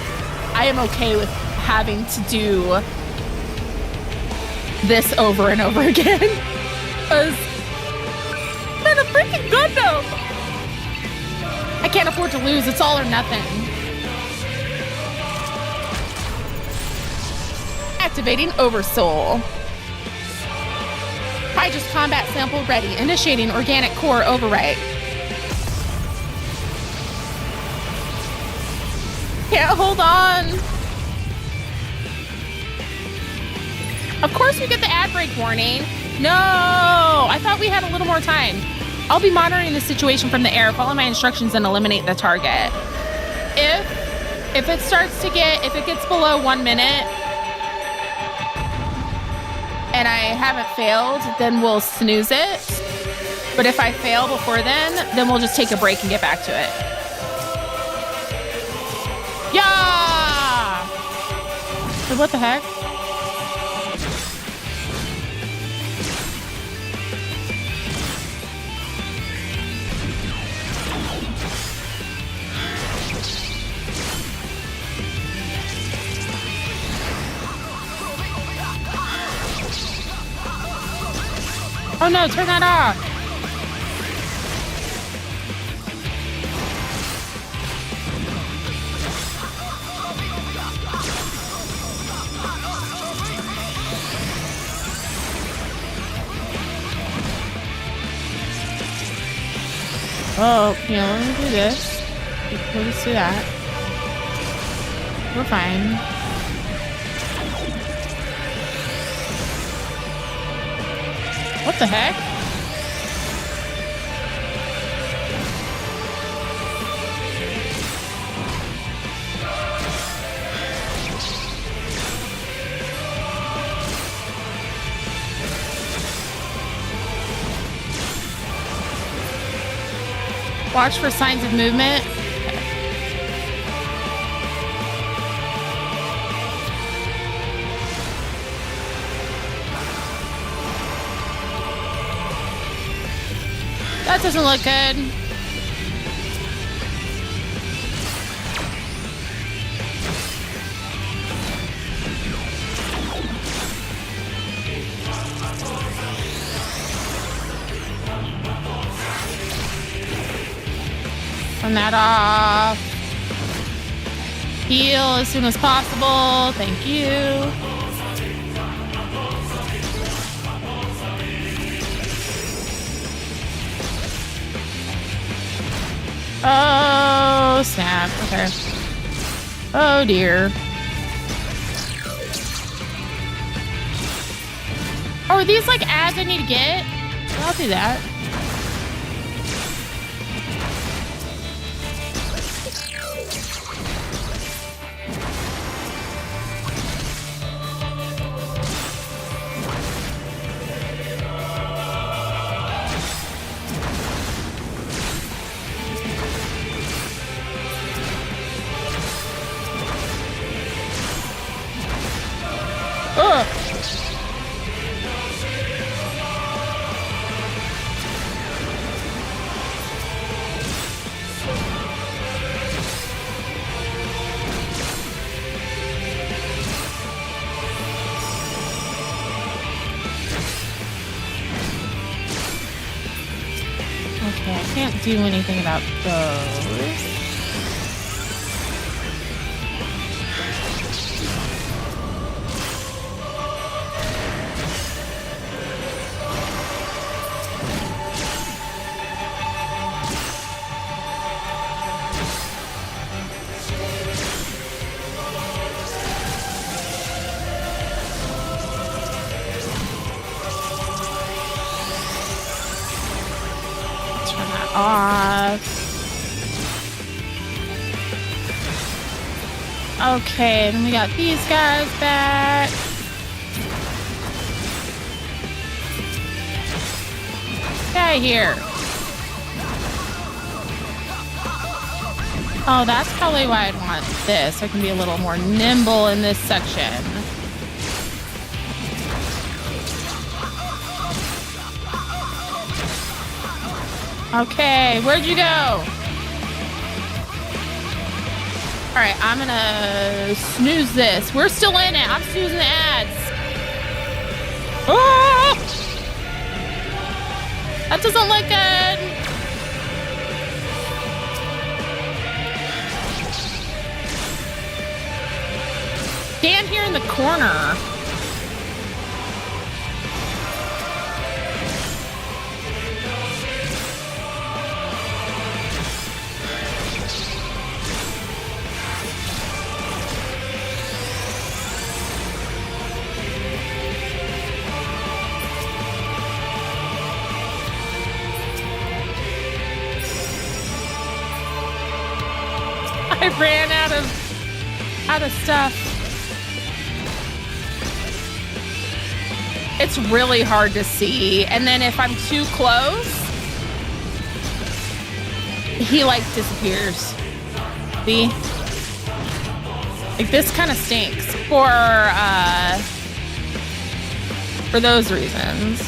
S1: I am okay with having to do this over and over again. Because, man, a freaking Gundam! I can't afford to lose. It's all or nothing. Activating Oversoul. Hydra's combat sample ready. Initiating organic core overwrite. Can't hold on. Of course we get the ad break warning. No, I thought we had a little more time. I'll be monitoring the situation from the air, follow my instructions, and eliminate the target. If it starts to get, if it gets below 1 minute and I haven't failed, then we'll snooze it. But if I fail before then we'll just take a break and get back to it. Yeah! Wait, what the heck? Oh no, turn that off. Oh, yeah, let me do this. We'll just do that. We're fine. What the heck? Watch for signs of movement. That doesn't look good. Turn that off. Heal as soon as possible. Thank you. Oh, snap. Okay. Oh, dear. Oh, are these like ads I need to get? I'll do that. Do anything about those. Off. Okay, then we got these guys back. Get here. Oh, that's probably why I'd want this. So I can be a little more nimble in this section. Okay, where'd you go? All right, I'm gonna snooze this. We're still in it. I'm snoozing the ads. Oh! That doesn't look good. Stand here in the corner. I ran out of stuff. It's really hard to see. And then if I'm too close, he like disappears. See? Like this kind of stinks for those reasons.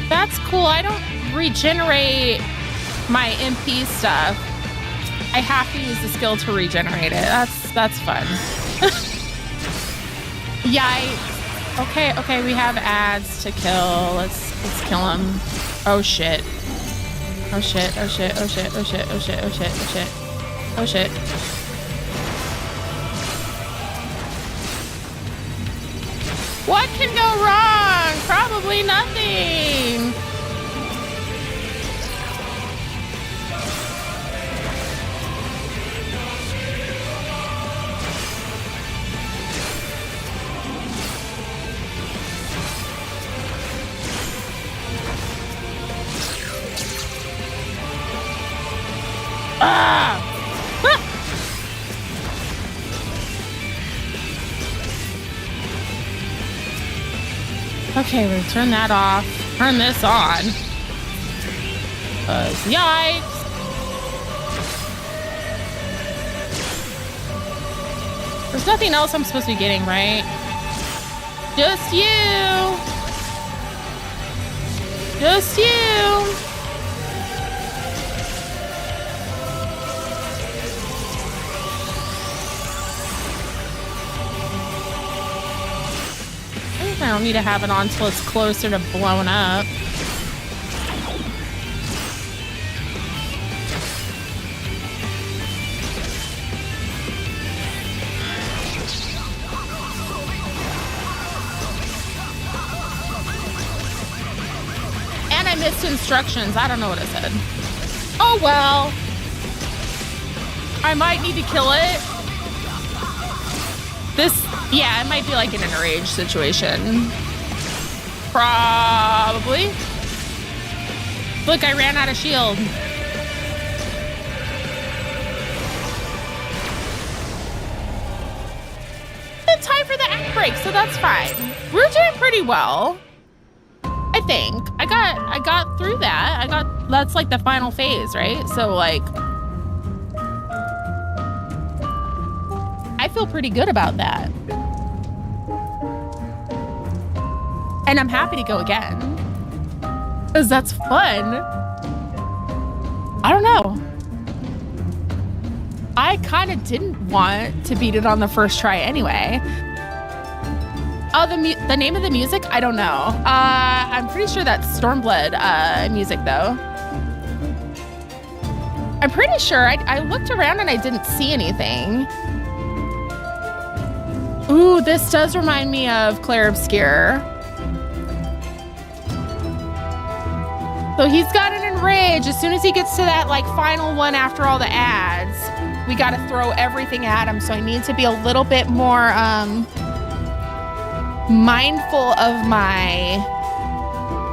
S1: That's cool. I don't regenerate my MP stuff. I have to use the skill to regenerate it. That's fun. Yikes. Okay, we have ads to kill. Let's kill them. Oh shit. Oh shit. What can go wrong? Probably nothing. Ah! Okay, we'll turn that off. Turn this on. Yikes! There's nothing else I'm supposed to be getting, right? Just you! Just you! I don't need to have it on until it's closer to blowing up. And I missed instructions. I don't know what it said. Oh well. I might need to kill it. Yeah, it might be like an enraged situation. Probably. Look, I ran out of shield. It's time for the act break, so that's fine. We're doing pretty well. I think. I got through that. That's like the final phase, right? So like I feel pretty good about that. And I'm happy to go again. Because that's fun. I don't know. I kind of didn't want to beat it on the first try anyway. Oh, the name of the music? I don't know. I'm pretty sure that's Stormblood music, though. I'm pretty sure. I looked around and I didn't see anything. Ooh, this does remind me of Claire Obscure. So he's got an enrage. As soon as he gets to that like final one after all the ads, we got to throw everything at him. So I need to be a little bit more mindful of my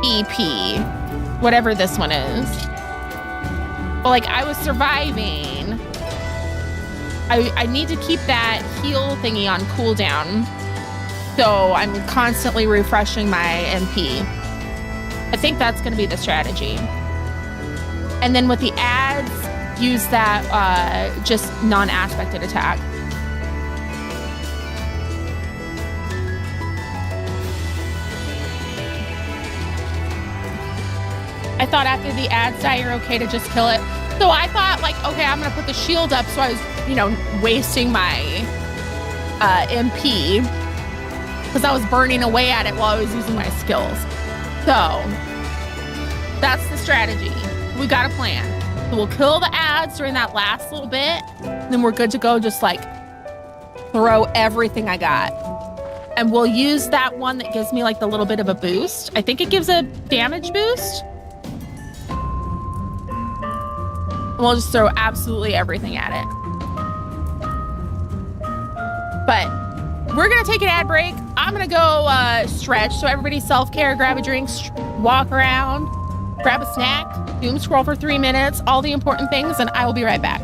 S1: EP, whatever this one is. But like I was surviving. I need to keep that heal thingy on cooldown. So I'm constantly refreshing my MP. I think that's gonna be the strategy. And then with the ads, use that just non-aspected attack. I thought after the ads die, you're okay to just kill it. So I thought like, okay, I'm gonna put the shield up so I was, you know, wasting my MP because I was burning away at it while I was using my skills. So that's the strategy. We got a plan. So we'll kill the ads during that last little bit, then we're good to go. Just like throw everything I got. And we'll use that one that gives me like the little bit of a boost. I think it gives a damage boost. We'll just throw absolutely everything at it. But we're gonna take an ad break. I'm gonna go stretch. So everybody self-care, grab a drink, walk around, grab a snack, doom scroll for 3 minutes, all the important things, and I will be right back.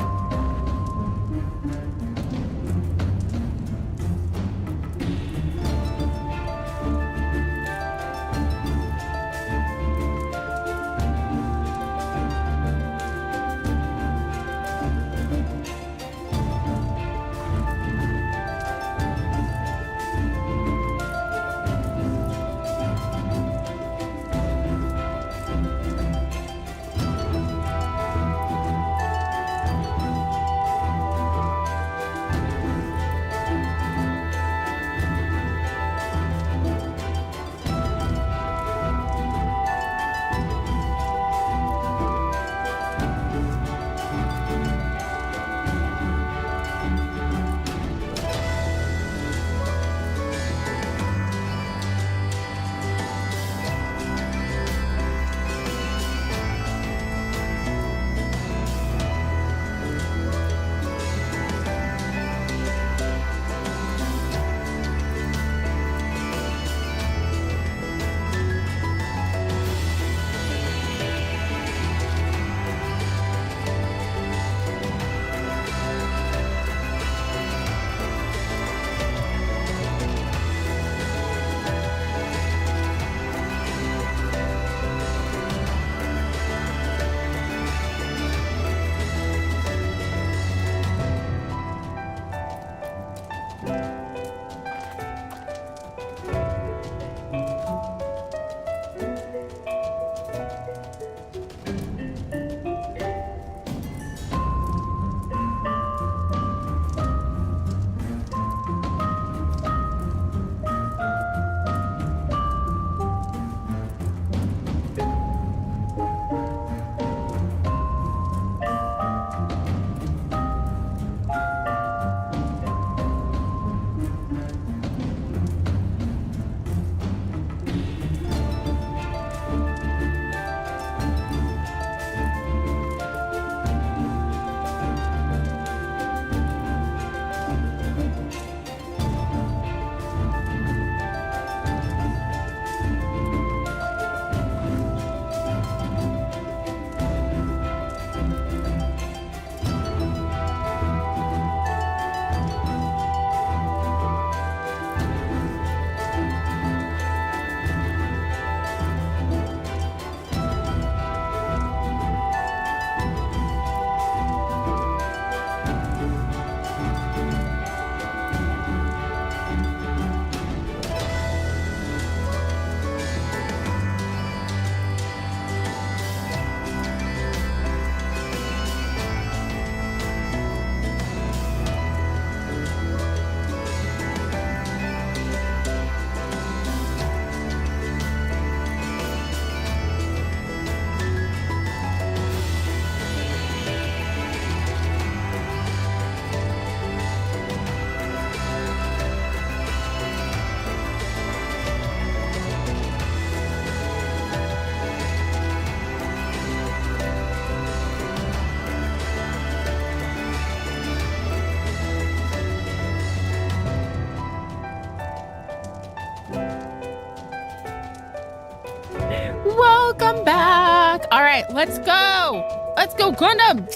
S1: Welcome back. All right, let's go. Let's go, Gundam.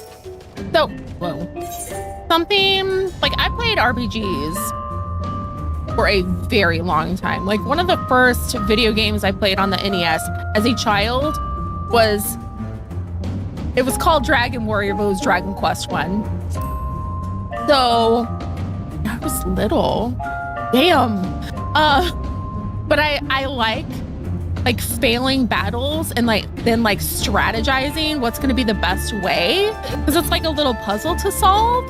S1: So, whoa. Something, like I played RPGs for a very long time. Like one of the first video games I played on the NES as a child was called Dragon Warrior, but it was Dragon Quest 1. So I was little. Damn. But I like failing battles and then strategizing what's gonna be the best way. Because it's like a little puzzle to solve.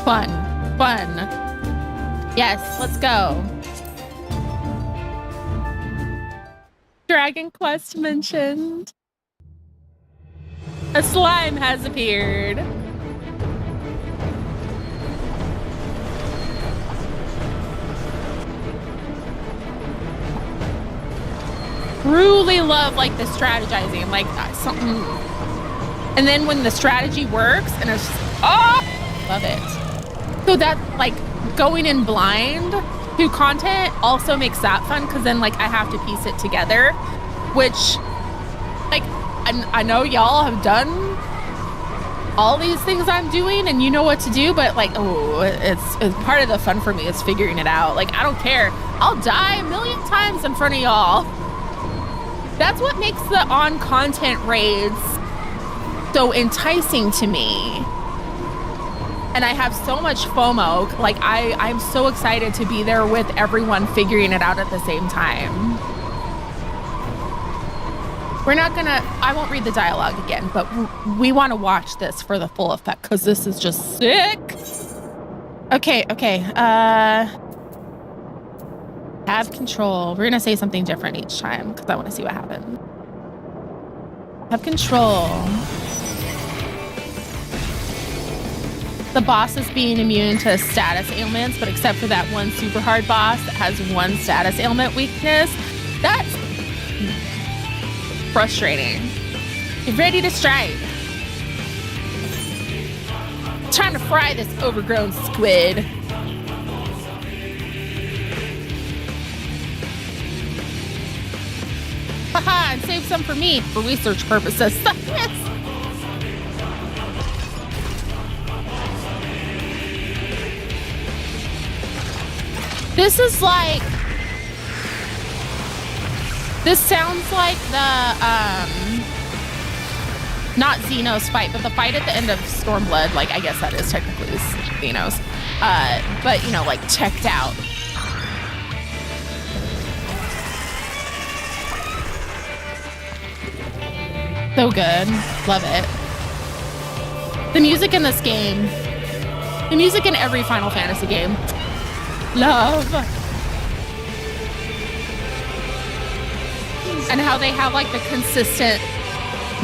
S1: Fun. Yes, let's go. Dragon Quest mentioned. A slime has appeared. Truly love the strategizing, something. And then when the strategy works and it's just, love it. So that going in blind to content also makes that fun because then I have to piece it together, which I know y'all have done all these things I'm doing and you know what to do, but it's part of the fun for me is figuring it out. I don't care. I'll die a million times in front of y'all. That's what makes the on-content raids so enticing to me. And I have so much FOMO. I'm so excited to be there with everyone figuring it out at the same time. I won't read the dialogue again, but we want to watch this for the full effect because this is just sick. Okay. Have control. We're going to say something different each time because I want to see what happens. Have control. The boss is being immune to status ailments, but except for that one super hard boss that has one status ailment weakness. That's frustrating. Get ready to strike. Time to fry this overgrown squid. Haha, and save some for me for research purposes. Yes. This is this sounds like the, not Xenos fight, but the fight at the end of Stormblood. I guess that is technically Xenos. But, teched out. So good. Love it. The music in this game. The music in every Final Fantasy game. Love. And how they have the consistent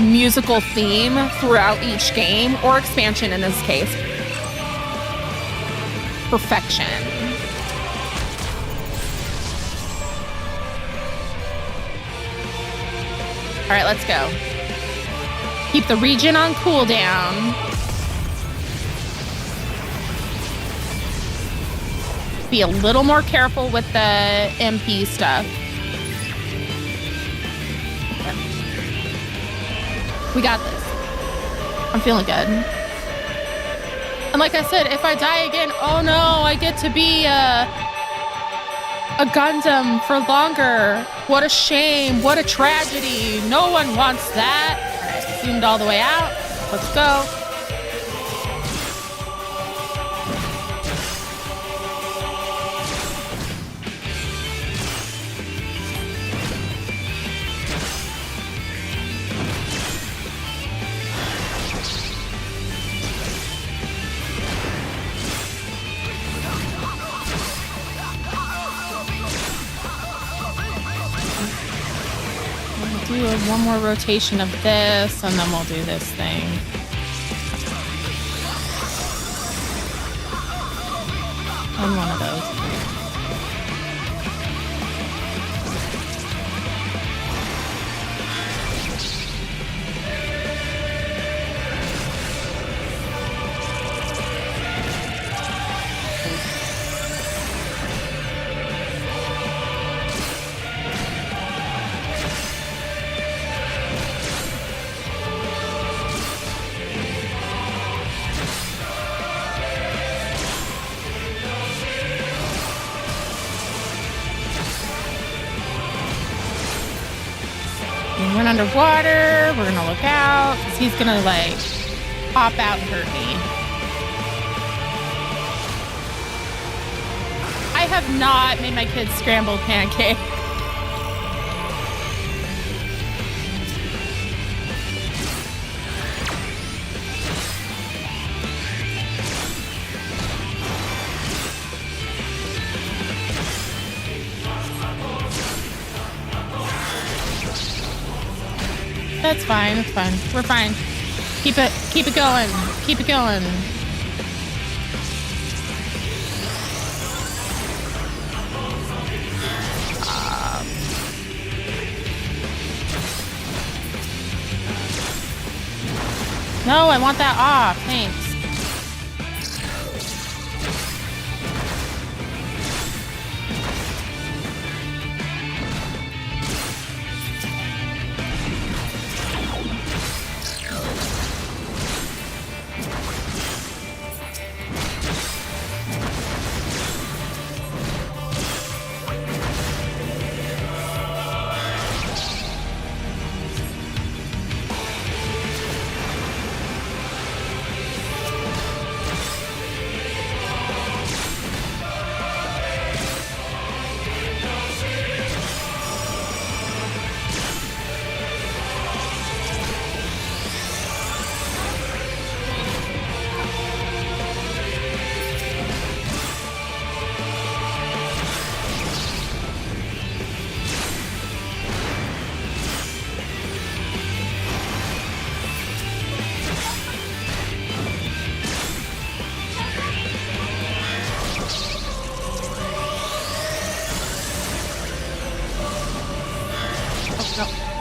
S1: musical theme throughout each game or expansion in this case. Perfection. All right, let's go. Keep the region on cooldown. Be a little more careful with the MP stuff. Okay. We got this. I'm feeling good. And like I said, if I die again, oh no, I get to be a Gundam for longer. What a shame. What a tragedy. No one wants that. Zoomed all the way out. Let's go. Do one more rotation of this, and then we'll do this thing. And one of those. He went underwater. We're gonna look out because he's gonna like pop out and hurt me. I have not made my kids scrambled pancake. That's fine. It's fine. We're fine. Keep it going. Keep it going. No, I want that off. Thanks.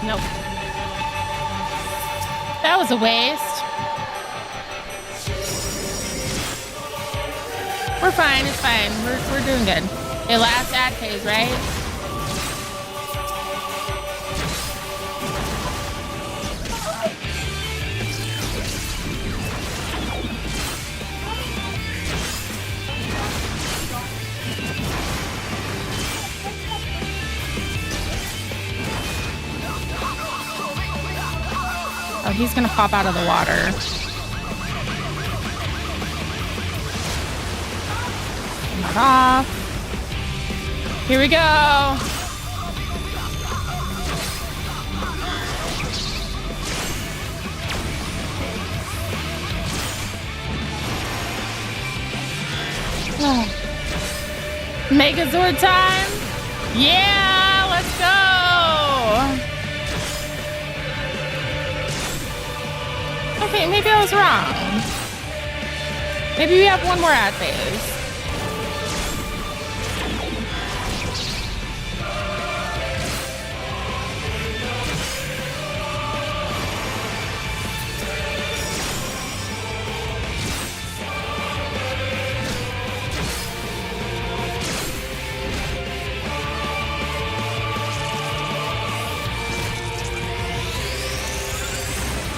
S1: Nope. That was a waste. We're fine. It's fine. We're doing good. Okay, last ad phase, right? Oh, he's gonna pop out of the water. Not off. Here we go. Megazord time. Yeah, let's go. Okay, maybe I was wrong. Maybe we have one more ad phase.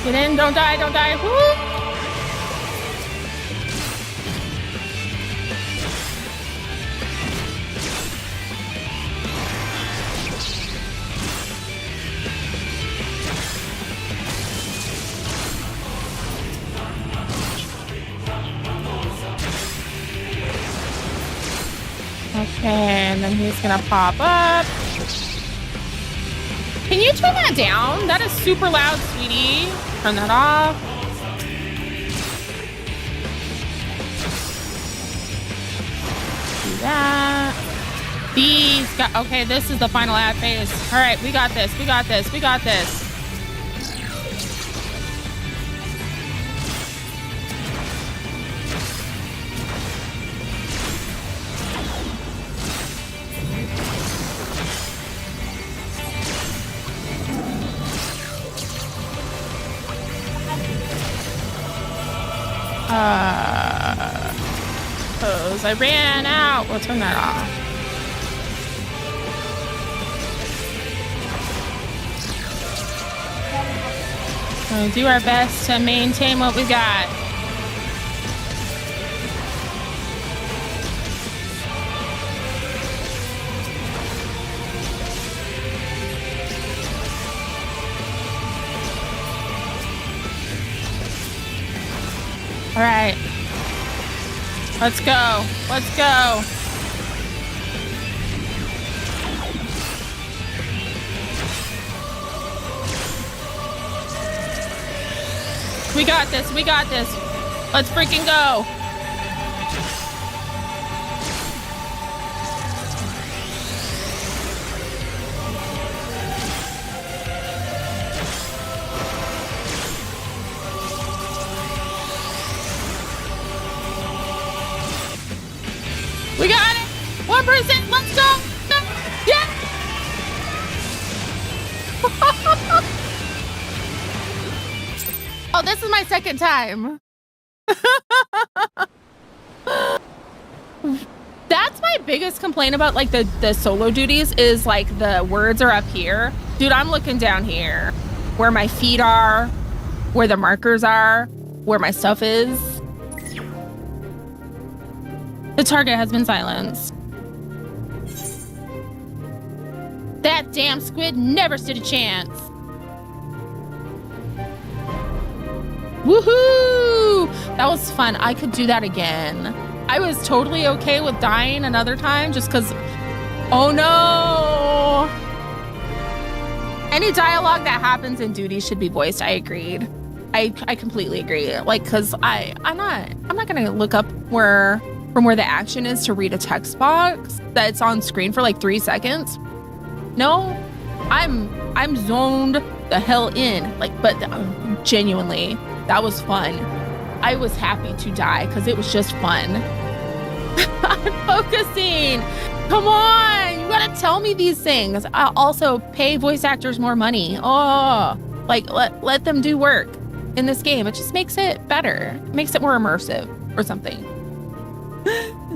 S1: Get in, don't die, don't die. Woo! Okay, and then he's gonna pop up. Can you turn that down? That is super loud, sweetie. Turn that off. Do that. These got, okay, this is the final ad phase. All right, we got this, we got this, we got this. Close. I ran out. We'll turn that off. We'll do our best to maintain what we got. All right. Let's go. Let's go. We got this. We got this. Let's freaking go. We got it. 1%. Let's go. Yeah. Oh, this is my second time. That's my biggest complaint about like the solo duties is like the words are up here. Dude, I'm looking down here where my feet are, where the markers are, where my stuff is. The target has been silenced. That damn squid never stood a chance. Woohoo! That was fun. I could do that again. I was totally okay with dying another time just because, oh no! Any dialogue that happens in duty should be voiced. I agreed. I completely agree. Like, cause I'm not gonna look up from where the action is to read a text box that's on screen for like 3 seconds. No, I'm zoned the hell in. Like, but genuinely, that was fun. I was happy to die because it was just fun. I'm focusing. Come on, you gotta tell me these things. I also pay voice actors more money. Oh, like let them do work in this game. It just makes it better. It makes it more immersive or something.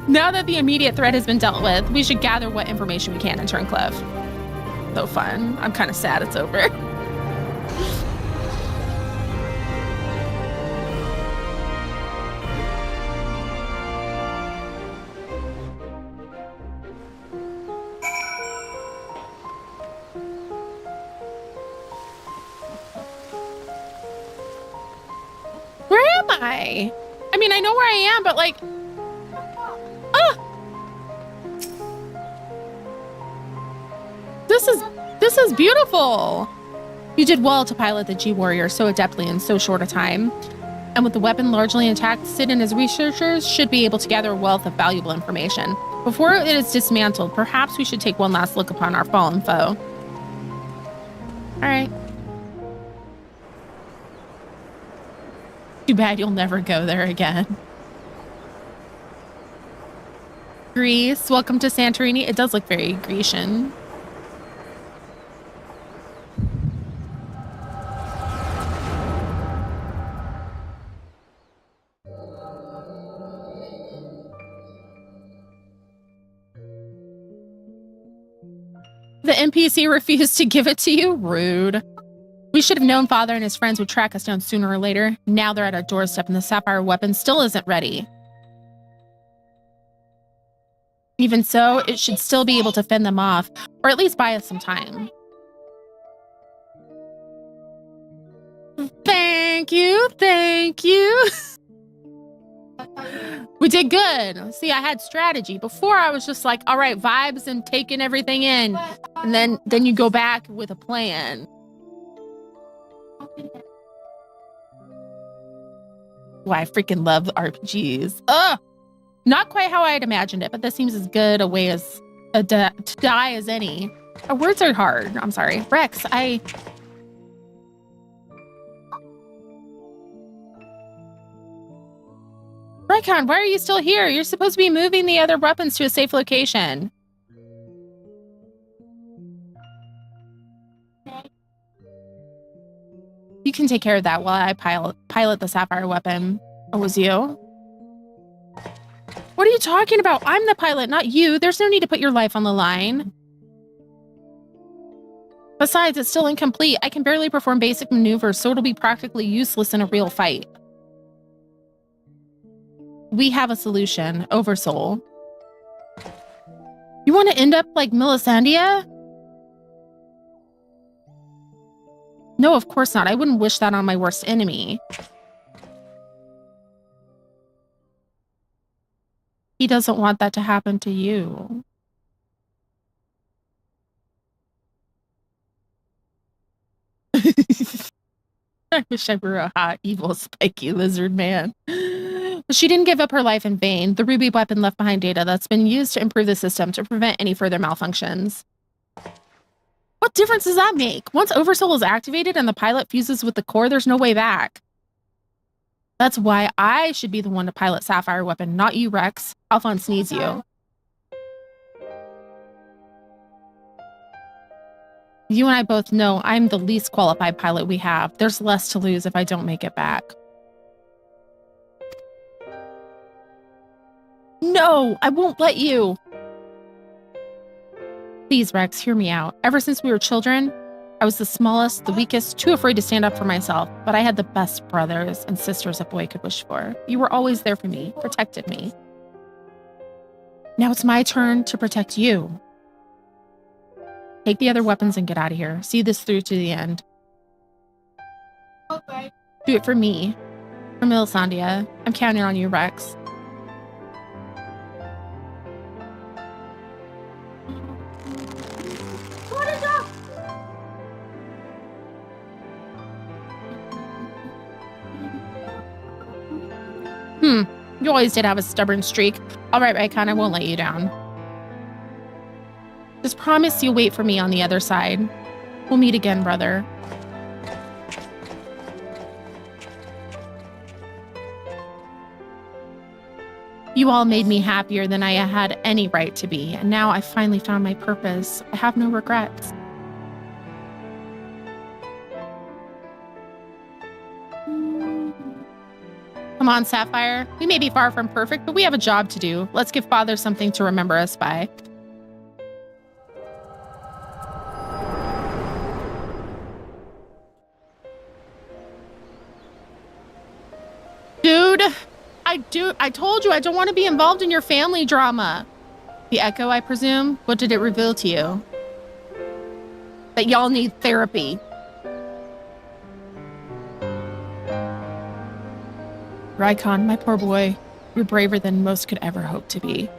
S1: Now that the immediate threat has been dealt with, we should gather what information we can in Turncliffe. So fun. I'm kind of sad it's over. Where am I? I mean, I know where I am, but like, This is beautiful. You did well to pilot the G-Warrior so adeptly in so short a time. And with the weapon largely intact, Sid and his researchers should be able to gather a wealth of valuable information. Before it is dismantled, perhaps we should take one last look upon our fallen foe. All right. Too bad you'll never go there again. Greece, welcome to Santorini. It does look very Grecian. The NPC refused to give it to you? Rude. We should have known Father and his friends would track us down sooner or later. Now they're at our doorstep and the sapphire weapon still isn't ready. Even so, it should still be able to fend them off, or at least buy us some time. Thank you, thank you. We did good. See, I had strategy. Before I was just like, all right, vibes and taking everything in. And then you go back with a plan. Why, I freaking love RPGs. Ugh! Not quite how I had imagined it, but this seems as good a way as to die as any. Words are hard. I'm sorry. Rex, Rykon, why are you still here? You're supposed to be moving the other weapons to a safe location. You can take care of that while I pilot the sapphire weapon. Oh, it was you? What are you talking about? I'm the pilot, not you. There's no need to put your life on the line. Besides, it's still incomplete. I can barely perform basic maneuvers, so it'll be practically useless in a real fight. We have a solution. Oversoul. You want to end up like Melisandre? No, of course not. I wouldn't wish that on my worst enemy. He doesn't want that to happen to you. I wish I were a hot, evil, spiky lizard man. But she didn't give up her life in vain. The ruby weapon left behind data that's been used to improve the system to prevent any further malfunctions. What difference does that make? Once Oversoul is activated and the pilot fuses with the core, there's no way back. That's why I should be the one to pilot Sapphire weapon, not you, Rex. Alphonse needs you. You and I both know I'm the least qualified pilot we have. There's less to lose if I don't make it back. No, I won't let you. Please, Rex, hear me out. Ever since we were children, I was the smallest, the weakest, too afraid to stand up for myself. But I had the best brothers and sisters a boy could wish for. You were always there for me, protected me. Now it's my turn to protect you. Take the other weapons and get out of here. See this through to the end. Okay. Do it for me. For Melisandre. I'm counting on you, Rex. What is up? You always did have a stubborn streak. All right, Raikon, I won't let you down. Just promise you'll wait for me on the other side. We'll meet again, brother. You all made me happier than I had any right to be, and now I finally found my purpose. I have no regrets. Come on, Sapphire. We may be far from perfect, but we have a job to do. Let's give Father something to remember us by. Dude, I told you I don't want to be involved in your family drama. The echo, I presume? What did it reveal to you? That y'all need therapy. Raikon, my poor boy, you're braver than most could ever hope to be.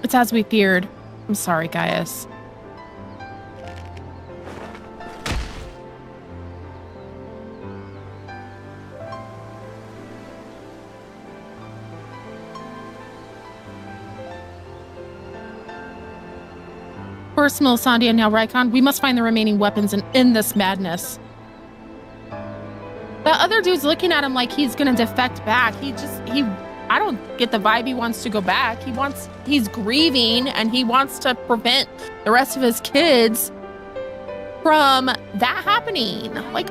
S1: It's as we feared. I'm sorry, Gaius. First, Melisandre and now Raikon, we must find the remaining weapons and end this madness. That other dude's looking at him like he's gonna defect back. I don't get the vibe he wants to go back. He's grieving and he wants to prevent the rest of his kids from that happening. Like,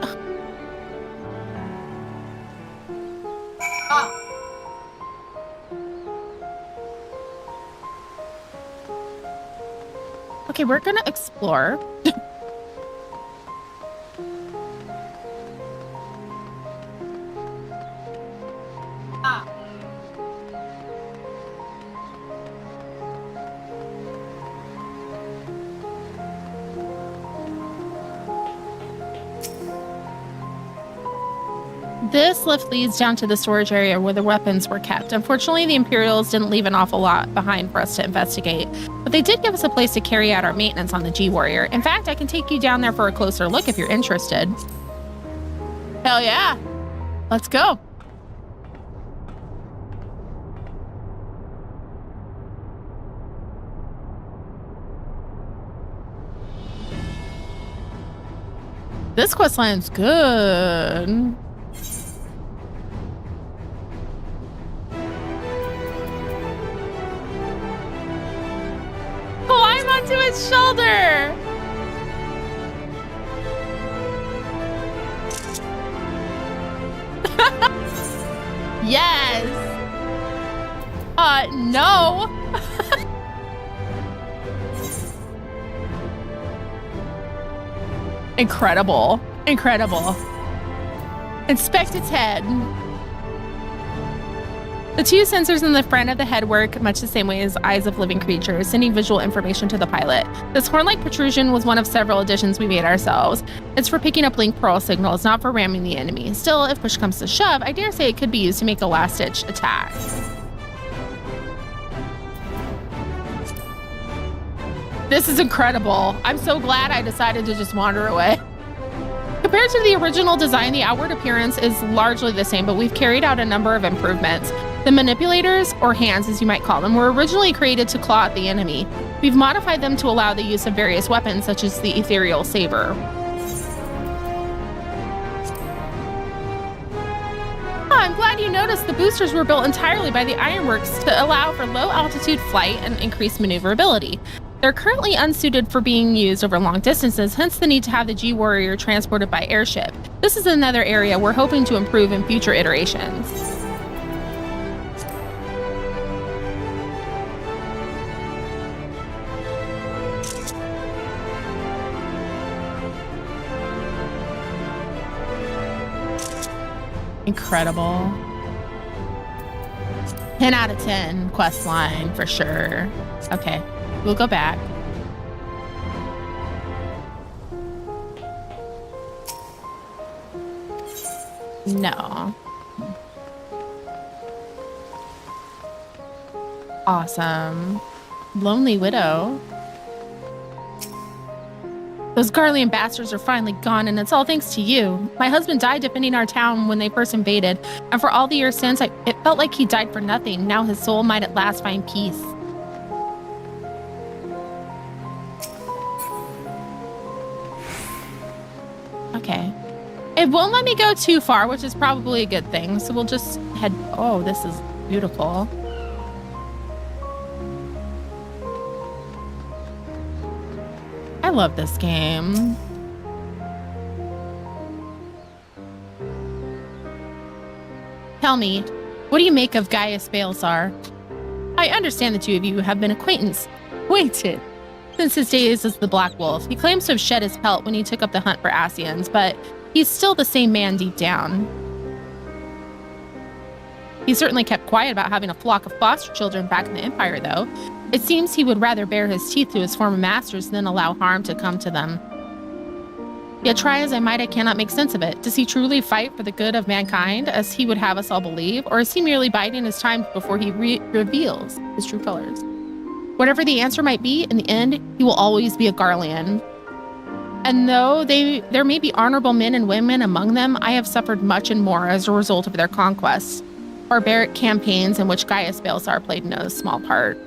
S1: okay, we're gonna explore. This lift leads down to the storage area where the weapons were kept. Unfortunately, the Imperials didn't leave an awful lot behind for us to investigate, but they did give us a place to carry out our maintenance on the G-Warrior. In fact, I can take you down there for a closer look if you're interested. Hell yeah. Let's go. This questline's good. Climb onto its shoulder. Yes. No. Incredible. Incredible. Inspect its head. The two sensors in the front of the head work much the same way as eyes of living creatures, sending visual information to the pilot. This horn-like protrusion was one of several additions we made ourselves. It's for picking up link pearl signals, not for ramming the enemy. Still, if push comes to shove, I dare say it could be used to make a last-ditch attack. This is incredible. I'm so glad I decided to just wander away. Compared to the original design, the outward appearance is largely the same, but we've carried out a number of improvements. The manipulators, or hands as you might call them, were originally created to claw at the enemy. We've modified them to allow the use of various weapons, such as the ethereal saber. I'm glad you noticed the boosters were built entirely by the Ironworks to allow for low-altitude flight and increased maneuverability. They're currently unsuited for being used over long distances, hence the need to have the G-Warrior transported by airship. This is another area we're hoping to improve in future iterations. Incredible. 10 out of 10 quest line for sure. Okay. We'll go back. No. Awesome. Lonely Widow. Those Garlean bastards are finally gone, and it's all thanks to you. My husband died defending our town when they first invaded, and for all the years since, it felt like he died for nothing. Now his soul might at last find peace. Okay. It won't let me go too far, which is probably a good thing. So we'll just head... Oh, this is beautiful. I love this game. Tell me, what do you make of Gaius Balsar? I understand the two of you have been acquainted since his days as the Black Wolf. He claims to have shed his pelt when he took up the hunt for Ascians, but he's still the same man deep down. He certainly kept quiet about having a flock of foster children back in the Empire, though. It seems he would rather bare his teeth to his former masters than allow harm to come to them. Yet try as I might, I cannot make sense of it. Does he truly fight for the good of mankind, as he would have us all believe, or is he merely biding his time before he reveals his true colors? Whatever the answer might be, in the end, he will always be a Garlean. And though there may be honorable men and women among them, I have suffered much and more as a result of their conquests, barbaric campaigns in which Gaius Balsar played no small part.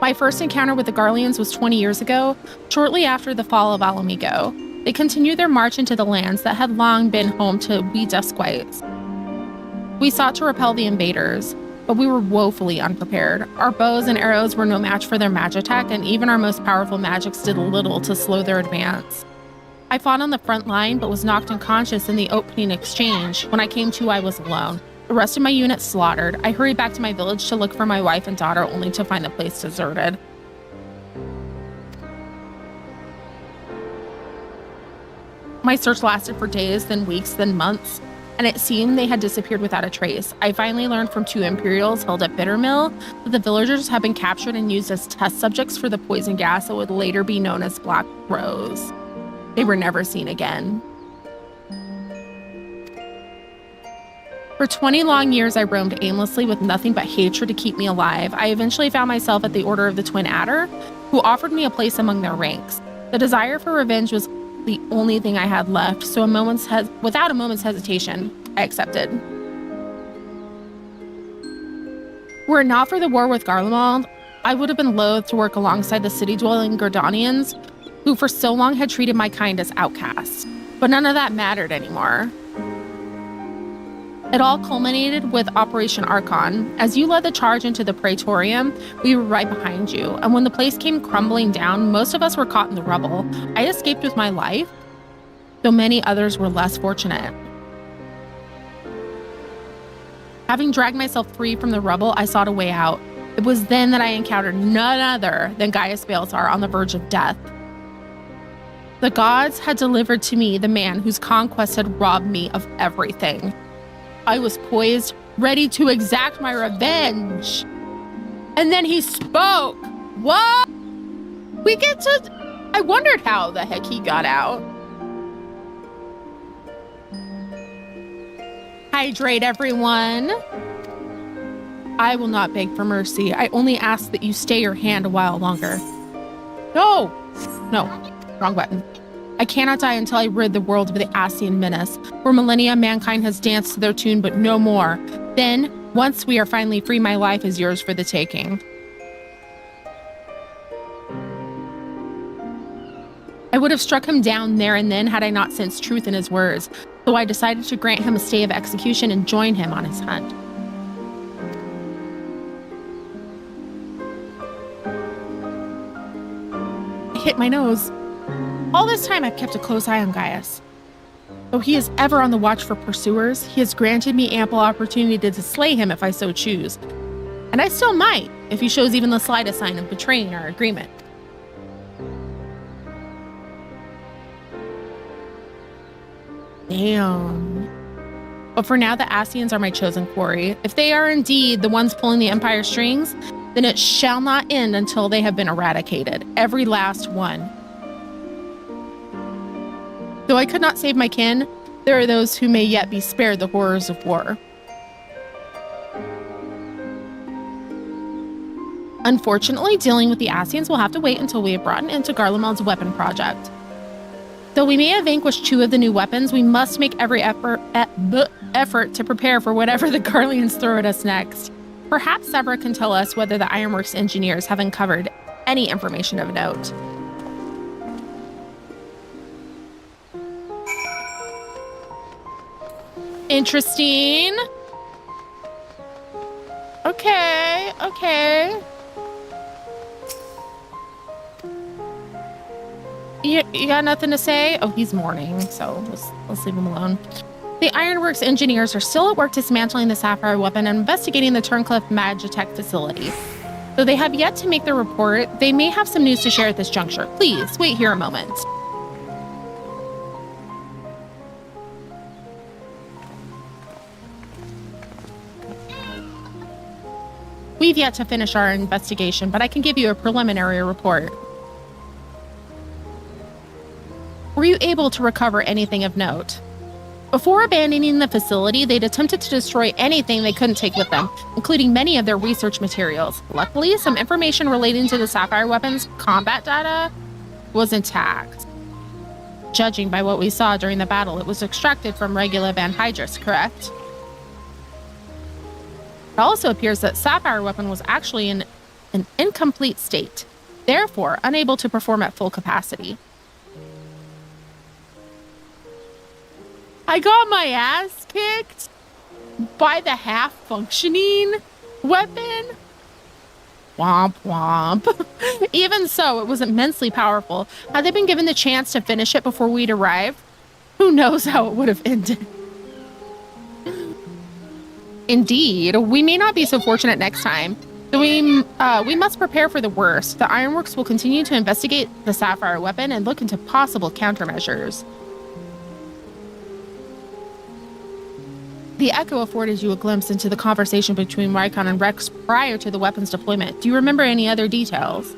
S1: My first encounter with the Garleans was 20 years ago, shortly after the fall of Alamigo. They continued their march into the lands that had long been home to we Duskwights. We sought to repel the invaders, but we were woefully unprepared. Our bows and arrows were no match for their magitech, and even our most powerful magics did little to slow their advance. I fought on the front line, but was knocked unconscious in the opening exchange. When I came to, I was alone. The rest of my unit slaughtered. I hurried back to my village to look for my wife and daughter, only to find the place deserted. My search lasted for days, then weeks, then months, and it seemed they had disappeared without a trace. I finally learned from two Imperials held at Bittermill that the villagers had been captured and used as test subjects for the poison gas that would later be known as Black Rose. They were never seen again. For 20 long years, I roamed aimlessly with nothing but hatred to keep me alive. I eventually found myself at the Order of the Twin Adder, who offered me a place among their ranks. The desire for revenge was the only thing I had left, so without a moment's hesitation, I accepted. Were it not for the war with Garlemald, I would have been loath to work alongside the city-dwelling Gordonians, who for so long had treated my kind as outcasts. But none of that mattered anymore. It all culminated with Operation Archon. As you led the charge into the Praetorium, we were right behind you, and when the place came crumbling down, most of us were caught in the rubble. I escaped with my life, though many others were less fortunate. Having dragged myself free from the rubble, I sought a way out. It was then that I encountered none other than Gaius Balsar on the verge of death. The gods had delivered to me the man whose conquest had robbed me of everything. I was poised, ready to exact my revenge. And then he spoke. What? We get to... I wondered how the heck he got out. Hydrate, everyone. I will not beg for mercy. I only ask that you stay your hand a while longer. No, wrong button. I cannot die until I rid the world of the Ascian menace. For millennia, mankind has danced to their tune, but no more. Then, once we are finally free, my life is yours for the taking. I would have struck him down there and then had I not sensed truth in his words, so I decided to grant him a stay of execution and join him on his hunt. I hit my nose. All this time I've kept a close eye on Gaius. Though he is ever on the watch for pursuers, he has granted me ample opportunity to slay him if I so choose. And I still might, if he shows even the slightest sign of betraying our agreement. Damn. But for now, the Ascians are my chosen quarry. If they are indeed the ones pulling the Empire's strings, then it shall not end until they have been eradicated. Every last one. Though I could not save my kin, there are those who may yet be spared the horrors of war. Unfortunately, dealing with the Ascians will have to wait until we have brought an end to Garlemald's weapon project. Though we may have vanquished 2 of the new weapons, we must make every effort to prepare for whatever the Garleans throw at us next. Perhaps Severa can tell us whether the Ironworks engineers have uncovered any information of note. Interesting. Okay. You got nothing to say? Oh, he's mourning, so let's leave him alone. The Ironworks engineers are still at work dismantling the Sapphire weapon and investigating the Turncliffe Magitech facility. Though they have yet to make their report, they may have some news to share at this juncture. Please, wait here a moment. We've yet to finish our investigation, but I can give you a preliminary report. Were you able to recover anything of note? Before abandoning the facility, they'd attempted to destroy anything they couldn't take with them, including many of their research materials. Luckily, some information relating to the Sapphire weapon's combat data was intact. Judging by what we saw during the battle, it was extracted from Regula Van Hydrus, correct? It also appears that Sapphire weapon was actually in an incomplete state, therefore unable to perform at full capacity. I got my ass kicked by the half-functioning weapon. Womp womp. Even so, it was immensely powerful. Had they been given the chance to finish it before we'd arrived, who knows how it would have ended. Indeed, we may not be so fortunate next time. So we must prepare for the worst. The Ironworks will continue to investigate the Sapphire weapon and look into possible countermeasures. The echo afforded you a glimpse into the conversation between Rykon and Rex prior to the weapon's deployment. Do you remember any other details?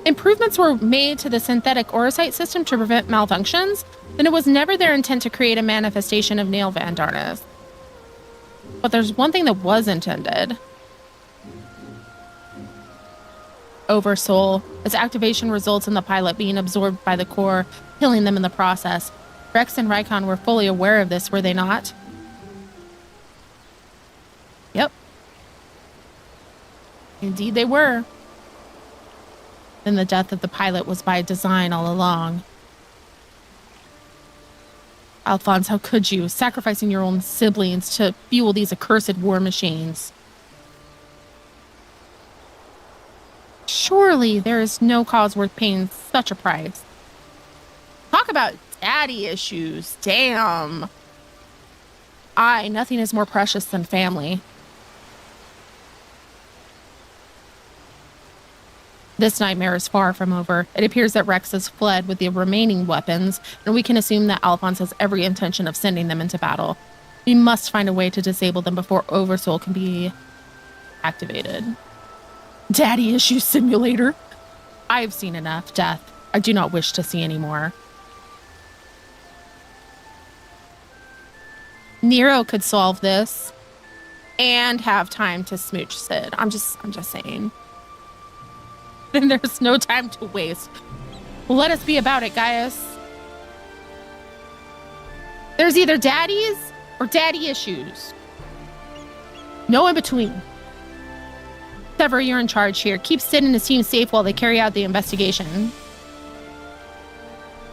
S1: Improvements were made to the synthetic Orosite system to prevent malfunctions, then it was never their intent to create a manifestation of Nail Van Darnus. But there's one thing that was intended. Oversoul. Its activation results in the pilot being absorbed by the core, killing them in the process. Rex and Rykon were fully aware of this, were they not? Yep. Indeed they were. Then the death of the pilot was by design all along. Alphonse, how could you, sacrificing your own siblings to fuel these accursed war machines? Surely there is no cause worth paying such a price. Talk about daddy issues. Damn. Nothing is more precious than family. This nightmare is far from over. It appears that Rex has fled with the remaining weapons, and we can assume that Alphonse has every intention of sending them into battle. We must find a way to disable them before Oversoul can be activated. Daddy issue simulator. I have seen enough death. I do not wish to see any more. Nero could solve this and have time to smooch Sid. I'm just saying. Then there's no time to waste. Let us be about it, Gaius. There's either daddies or daddy issues. No in between. Sever, you're in charge here. Keep Sid and his team safe while they carry out the investigation.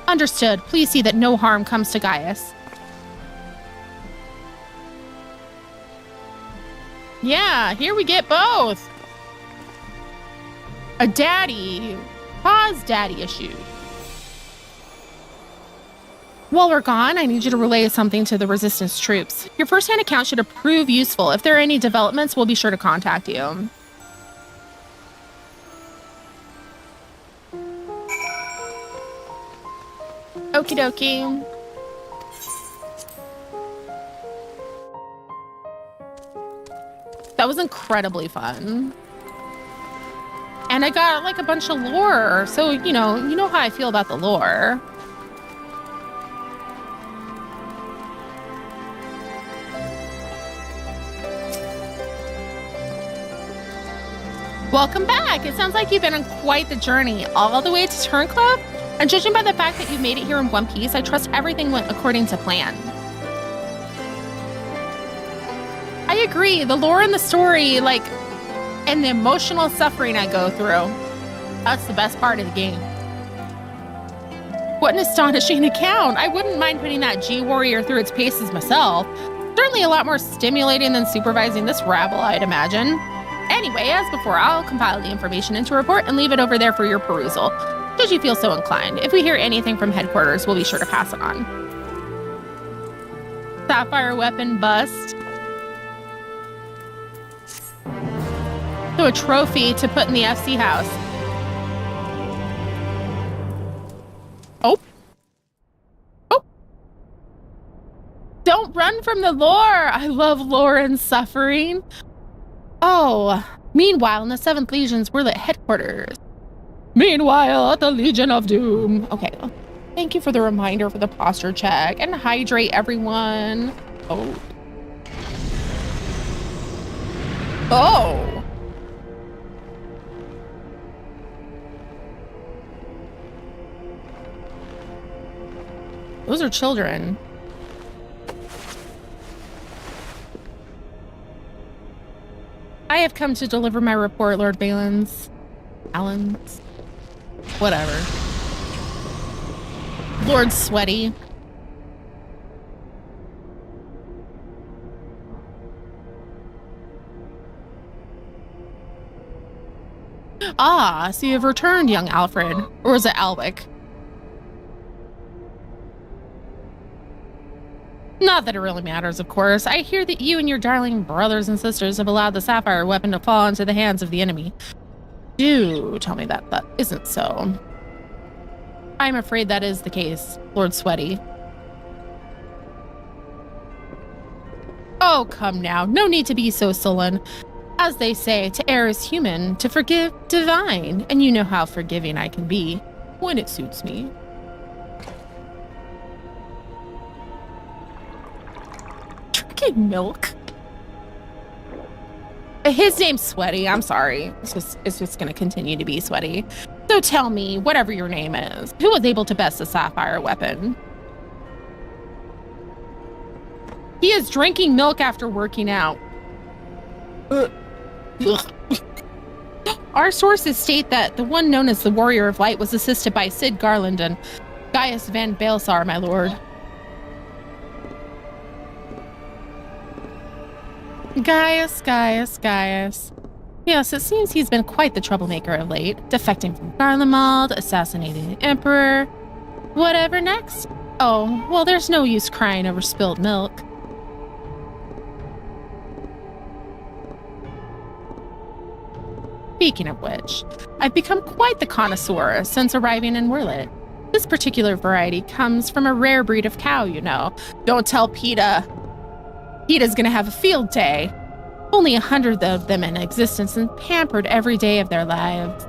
S1: Understood. Please see that no harm comes to Gaius. Yeah, here we get both. A daddy. Pause daddy issue. While we're gone, I need you to relay something to the resistance troops. Your first-hand account should prove useful. If there are any developments, we'll be sure to contact you. Okie dokie. That was incredibly fun. And I got like a bunch of lore. So, you know how I feel about the lore. Welcome back. It sounds like you've been on quite the journey, all the way to Turn Club. And judging by the fact that you made it here in one piece, I trust everything went according to plan. I agree. The lore and the story, and the emotional suffering I go through, that's the best part of the game. What an astonishing account. I wouldn't mind putting that G-Warrior through its paces myself. Certainly a lot more stimulating than supervising this rabble, I'd imagine. Anyway, as before, I'll compile the information into a report and leave it over there for your perusal, should you feel so inclined. If we hear anything from headquarters, we'll be sure to pass it on. Sapphire weapon bust. So a trophy to put in the FC house. Oh. Oh. Don't run from the lore. I love lore and suffering. Oh. Meanwhile, in the 7th Legion's Werlyt headquarters. Meanwhile, at the Legion of Doom. Okay. Thank you for the reminder for the posture check. And hydrate, everyone. Oh. Oh. Those are children. I have come to deliver my report, Lord Balins. Allens. Whatever. Lord Sweaty. Ah, so you have returned, young Alfred. Or is it Alwick? Not that it really matters, of course. I hear that you and your darling brothers and sisters have allowed the sapphire weapon to fall into the hands of the enemy. Do tell me that that isn't so. I'm afraid that is the case, Lord Sweaty. Oh, come now. No need to be so sullen. As they say, to err is human, to forgive divine, and you know how forgiving I can be when it suits me. Drinking milk? His name's Sweaty. I'm sorry. It's just going to continue to be Sweaty. So tell me, whatever your name is, who was able to best the sapphire weapon? He is drinking milk after working out. Our sources state that the one known as the Warrior of Light was assisted by Sid Garland and Gaius van Baelsar, my lord. Gaius. Yes, it seems he's been quite the troublemaker of late, defecting from Garlemald, assassinating the Emperor. Whatever next? Oh, well, there's no use crying over spilled milk. Speaking of which, I've become quite the connoisseur since arriving in Werlyt. This particular variety comes from a rare breed of cow, you know. Don't tell PETA. PETA's gonna have a field day. Only 100 of them in existence and pampered every day of their lives.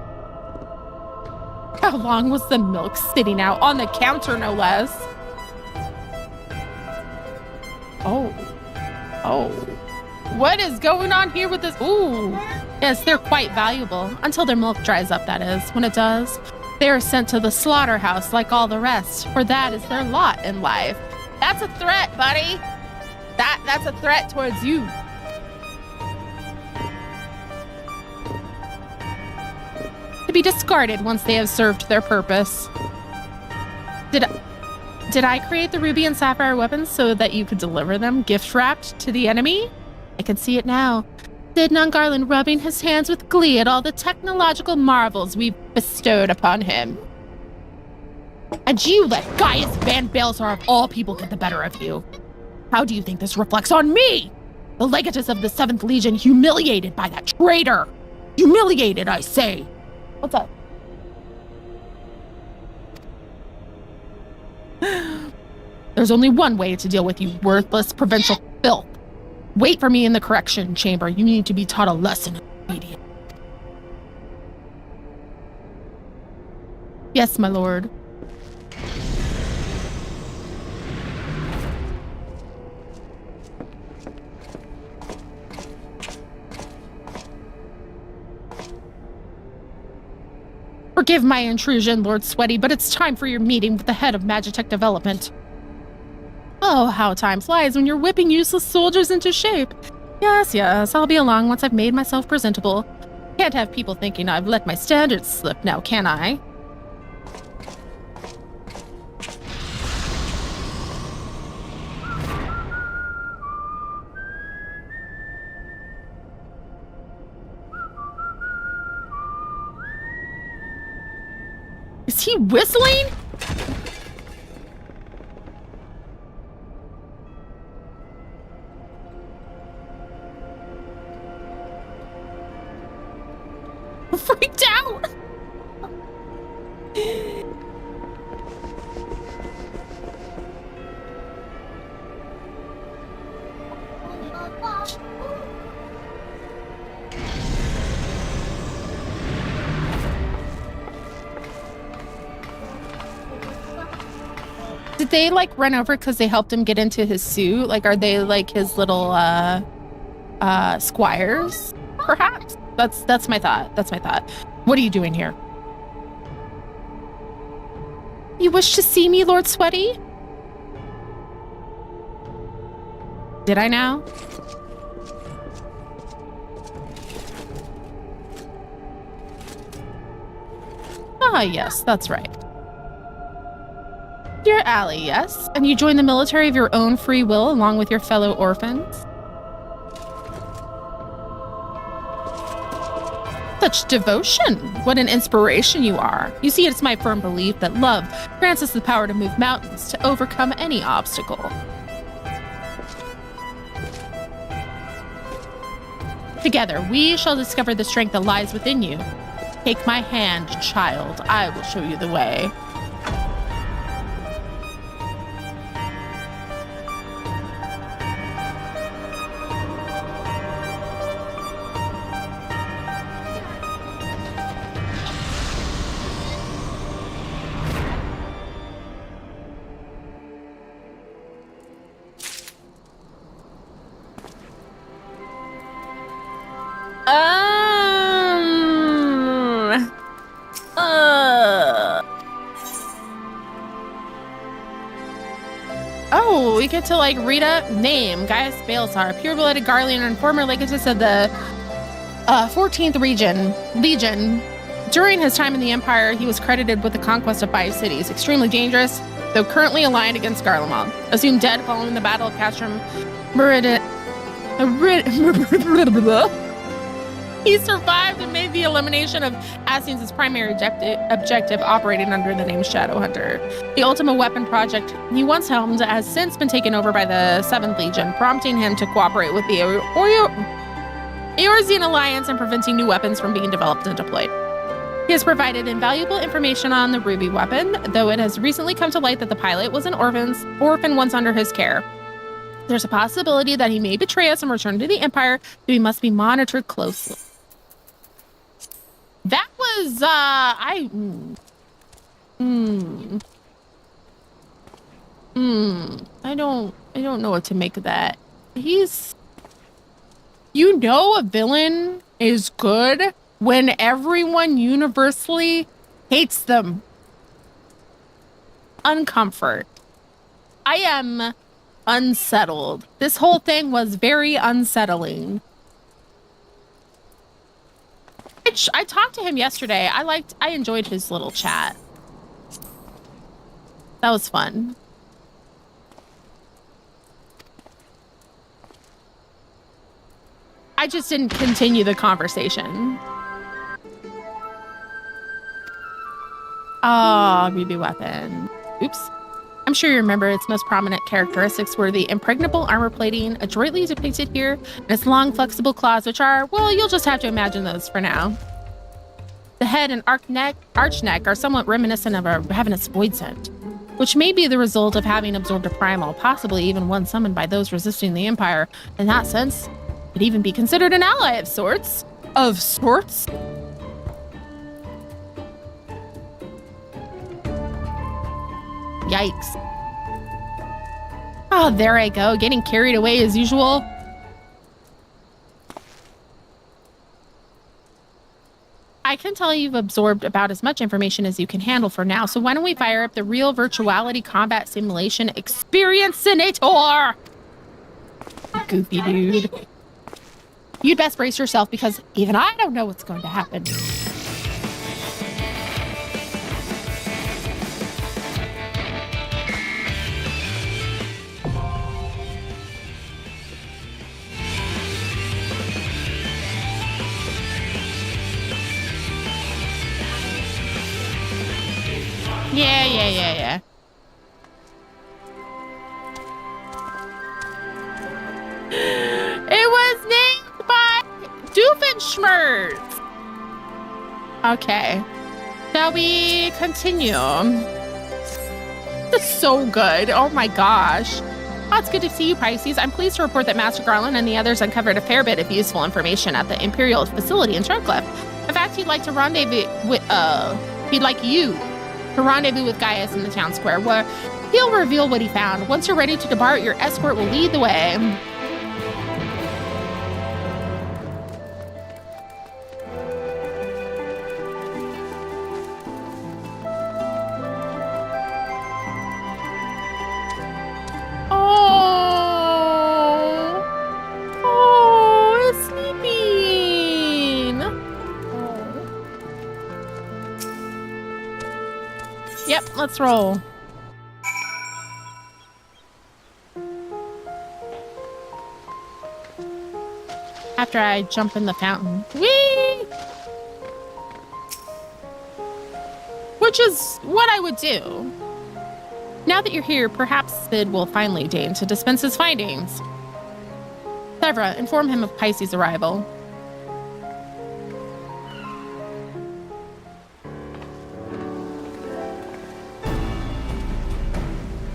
S1: How long was the milk sitting out on the counter, no less? Oh. What is going on here with this? Ooh. Yes, they're quite valuable. Until their milk dries up, that is. When it does, they are sent to the slaughterhouse like all the rest, for that is their lot in life. That's a threat, buddy. That's a threat towards you. To be discarded once they have served their purpose. Did I create the ruby and sapphire weapons so that you could deliver them gift-wrapped to the enemy? I can see it now. Sidnon Garland rubbing his hands with glee at all the technological marvels we've bestowed upon him. And you let Gaius Van Baelsar of all people get the better of you. How do you think this reflects on me? The legatus of the 7th Legion humiliated by that traitor. Humiliated, I say. What's up? There's only one way to deal with you worthless provincial filth. Wait for me in the correction chamber. You need to be taught a lesson of obedience. Yes, my lord. Forgive my intrusion, Lord Sweaty, but it's time for your meeting with the head of Magitech Development. Oh, how time flies when you're whipping useless soldiers into shape. Yes, I'll be along once I've made myself presentable. Can't have people thinking I've let my standards slip now, can I? Is he whistling? Freaked out. Did they like run over because they helped him get into his suit? Like, are they like his little squires, perhaps? That's my thought. That's my thought. What are you doing here? You wish to see me, Lord Sweaty? Did I now? Ah, yes, that's right. Dear Allie, yes? And you join the military of your own free will along with your fellow orphans? Such devotion! What an inspiration you are. You see, it's my firm belief that love grants us the power to move mountains, to overcome any obstacle. Together, we shall discover the strength that lies within you. Take my hand, child. I will show you the way. Oh, we get to like read a name. Gaius Baelsar, pure-blooded Garlean and former legatus of the 14th Legion. During his time in the Empire, he was credited with the conquest of 5 cities. Extremely dangerous, though currently aligned against Garlemald. Assumed dead following the Battle of Castrum Meridian. He survived and made the elimination of Ascians' primary objective, operating under the name Shadowhunter. The Ultima Weapon project he once helmed has since been taken over by the 7th Legion, prompting him to cooperate with the Eorzean Alliance and preventing new weapons from being developed and deployed. He has provided invaluable information on the ruby weapon, though it has recently come to light that the pilot was an orphan once under his care. There's a possibility that he may betray us and return to the Empire, so he must be monitored closely. That was, I don't know what to make of that. You know a villain is good when everyone universally hates them. Uncomfort. I am unsettled. This whole thing was very unsettling. I talked to him yesterday. I enjoyed his little chat. That was fun. I just didn't continue the conversation. Ah, ruby weapon. Oops. I'm sure you remember its most prominent characteristics were the impregnable armor plating, adroitly depicted here, and its long, flexible claws, which are, well, you'll just have to imagine those for now. The head and arch neck are somewhat reminiscent of a ravenous void scent, which may be the result of having absorbed a primal, possibly even one summoned by those resisting the Empire. In that sense, could even be considered an ally of sorts. Of sorts? Yikes. Oh, there I go, getting carried away as usual. I can tell you've absorbed about as much information as you can handle for now, so why don't we fire up the real virtuality combat simulation Experiencinator? Goofy dude. You'd best brace yourself because even I don't know what's going to happen. Yeah. It was named by Doofenshmirtz. Okay. Shall we continue? This is so good. Oh my gosh. Oh, it's good to see you, Pisces. I'm pleased to report that Master Garland and the others uncovered a fair bit of useful information at the Imperial facility in Sharkcliffe. In fact, he'd like you to rendezvous with Gaius in the town square, where he'll reveal what he found. Once you're ready to depart, your escort will lead the way. Oh, it's sleeping. Yep, let's roll. After I jump in the fountain. Whee! Which is what I would do. Now that you're here, perhaps Sid will finally deign to dispense his findings. Sevra, inform him of Pisces' arrival.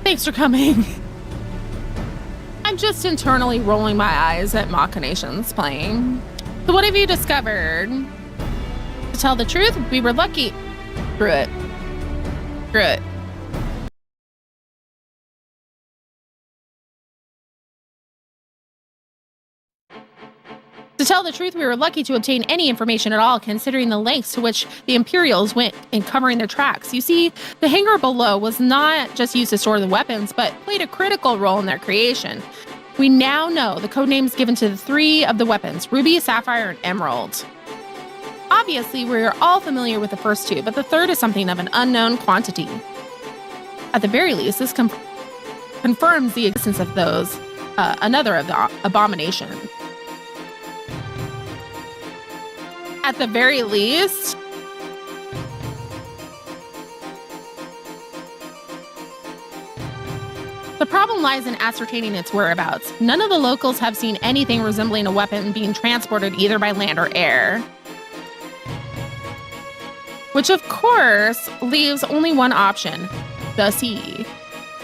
S1: Thanks for coming. I'm just internally rolling my eyes at machinations playing. So what have you discovered? To tell the truth, we were lucky. Screw it. To tell the truth, we were lucky to obtain any information at all, considering the lengths to which the Imperials went in covering their tracks. You see, the hangar below was not just used to store the weapons, but played a critical role in their creation. We now know the codenames given to the three of the weapons, Ruby, Sapphire, and Emerald. Obviously, we're all familiar with the first two, but the third is something of an unknown quantity. At the very least, this confirms the existence of those, another of the abomination. At the very least, the problem lies in ascertaining its whereabouts. None of the locals have seen anything resembling a weapon being transported either by land or air. which of course leaves only one option, the sea.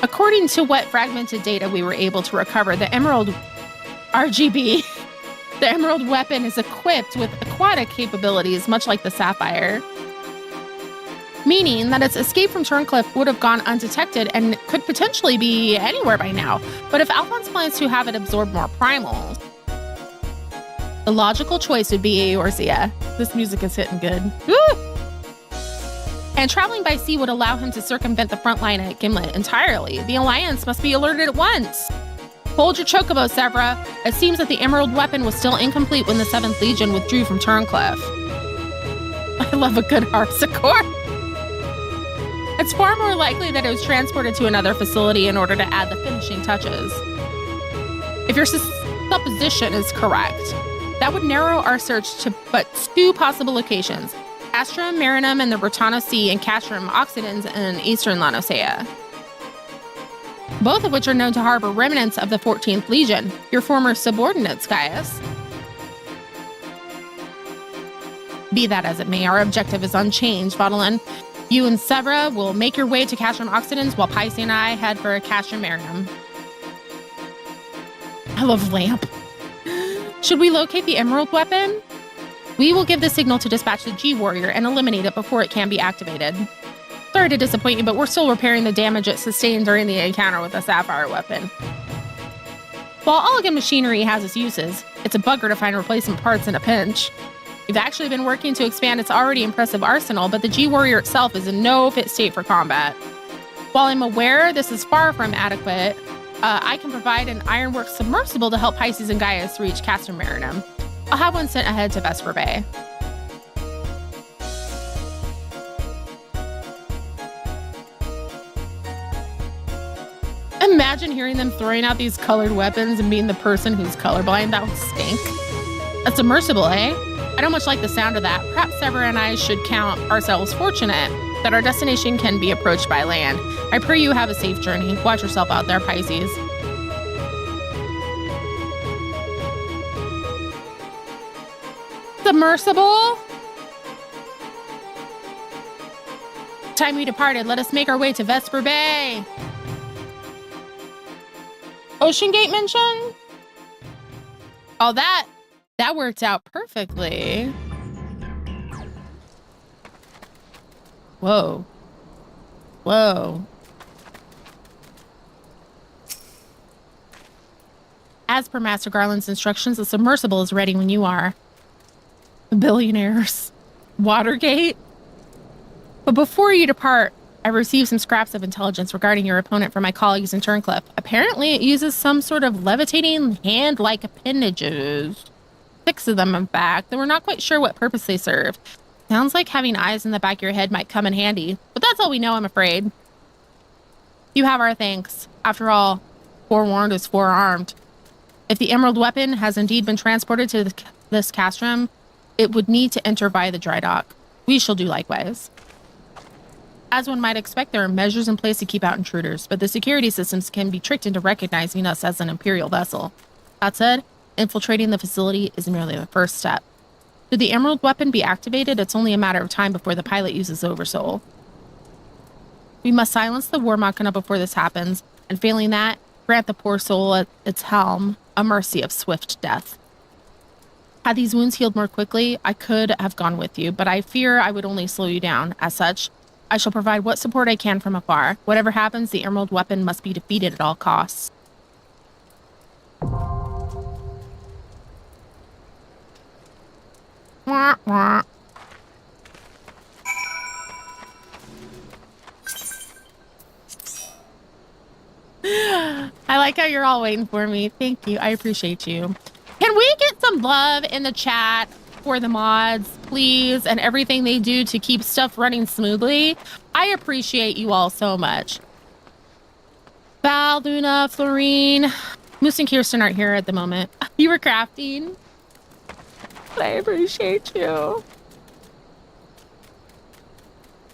S1: According to what fragmented data we were able to recover, the Emerald RGB, the Emerald weapon is equipped with aquatic capabilities, much like the Sapphire, meaning that its escape from Turncliffe would have gone undetected and could potentially be anywhere by now. But if Alphonse plans to have it absorb more primals, the logical choice would be Eorzea. This music is hitting good. Woo! And traveling by sea would allow him to circumvent the front line at Gimlet entirely. The Alliance must be alerted at once. Hold your chocobo, Severa. It seems that the Emerald weapon was still incomplete when the 7th Legion withdrew from Turncliffe. I love a good harpsichord. It's far more likely that it was transported to another facility in order to add the finishing touches. If your supposition is correct, that would narrow our search to but 2 possible locations: Castrum Marinum in the Bertano Sea and Castrum Occidens in eastern Lanosea, both of which are known to harbor remnants of the 14th Legion, your former subordinates, Gaius. Be that as it may, our objective is unchanged, Vaudelin. You and Severa will make your way to Castrum Occidens while Pisces and I head for Castrum Marinum. I love Lamp. Should we locate the Emerald weapon? We will give the signal to dispatch the G-Warrior and eliminate it before it can be activated. Sorry to disappoint you, but we're still repairing the damage it sustained during the encounter with the Sapphire weapon. While Oligan machinery has its uses, it's a bugger to find replacement parts in a pinch. We've actually been working to expand its already impressive arsenal, but the G-Warrior itself is in no fit state for combat. While I'm aware this is far from adequate, I can provide an Ironworks submersible to help Pisces and Gaius reach Castrum Marinum. I'll have one sent ahead to Vesper Bay. Imagine hearing them throwing out these colored weapons and being the person who's colorblind. That would stink. A submersible, eh? I don't much like the sound of that. Perhaps Severa and I should count ourselves fortunate that our destination can be approached by land. I pray you have a safe journey. Watch yourself out there, Pisces. Submersible? Time we departed, let us make our way to Vesper Bay. Ocean Gate mention? Oh, that worked out perfectly. Whoa. Whoa. As per Master Garland's instructions, the submersible is ready when you are. Billionaires. Watergate? But before you depart, I received some scraps of intelligence regarding your opponent from my colleagues in Turncliffe. Apparently, it uses some sort of levitating hand-like appendages. 6 of them, in fact, and we're not quite sure what purpose they serve. Sounds like having eyes in the back of your head might come in handy, but that's all we know, I'm afraid. You have our thanks. After all, forewarned is forearmed. If the Emerald weapon has indeed been transported to this castrum, it would need to enter via the dry dock. We shall do likewise. As one might expect, there are measures in place to keep out intruders, but the security systems can be tricked into recognizing us as an Imperial vessel. That said, infiltrating the facility is merely the first step. Should the Emerald weapon be activated, it's only a matter of time before the pilot uses Oversoul. We must silence the War Machina before this happens, and failing that, grant the poor soul at its helm a mercy of swift death. Had these wounds healed more quickly, I could have gone with you, but I fear I would only slow you down. As such, I shall provide what support I can from afar. Whatever happens, the Emerald weapon must be defeated at all costs. Wah, wah. I like how you're all waiting for me. Thank you. I appreciate you. Can we get some love in the chat for the mods, please, and everything they do to keep stuff running smoothly? I appreciate you all so much. Val, Luna, Florine, Moose and Kirsten aren't here at the moment. You were crafting. I appreciate you.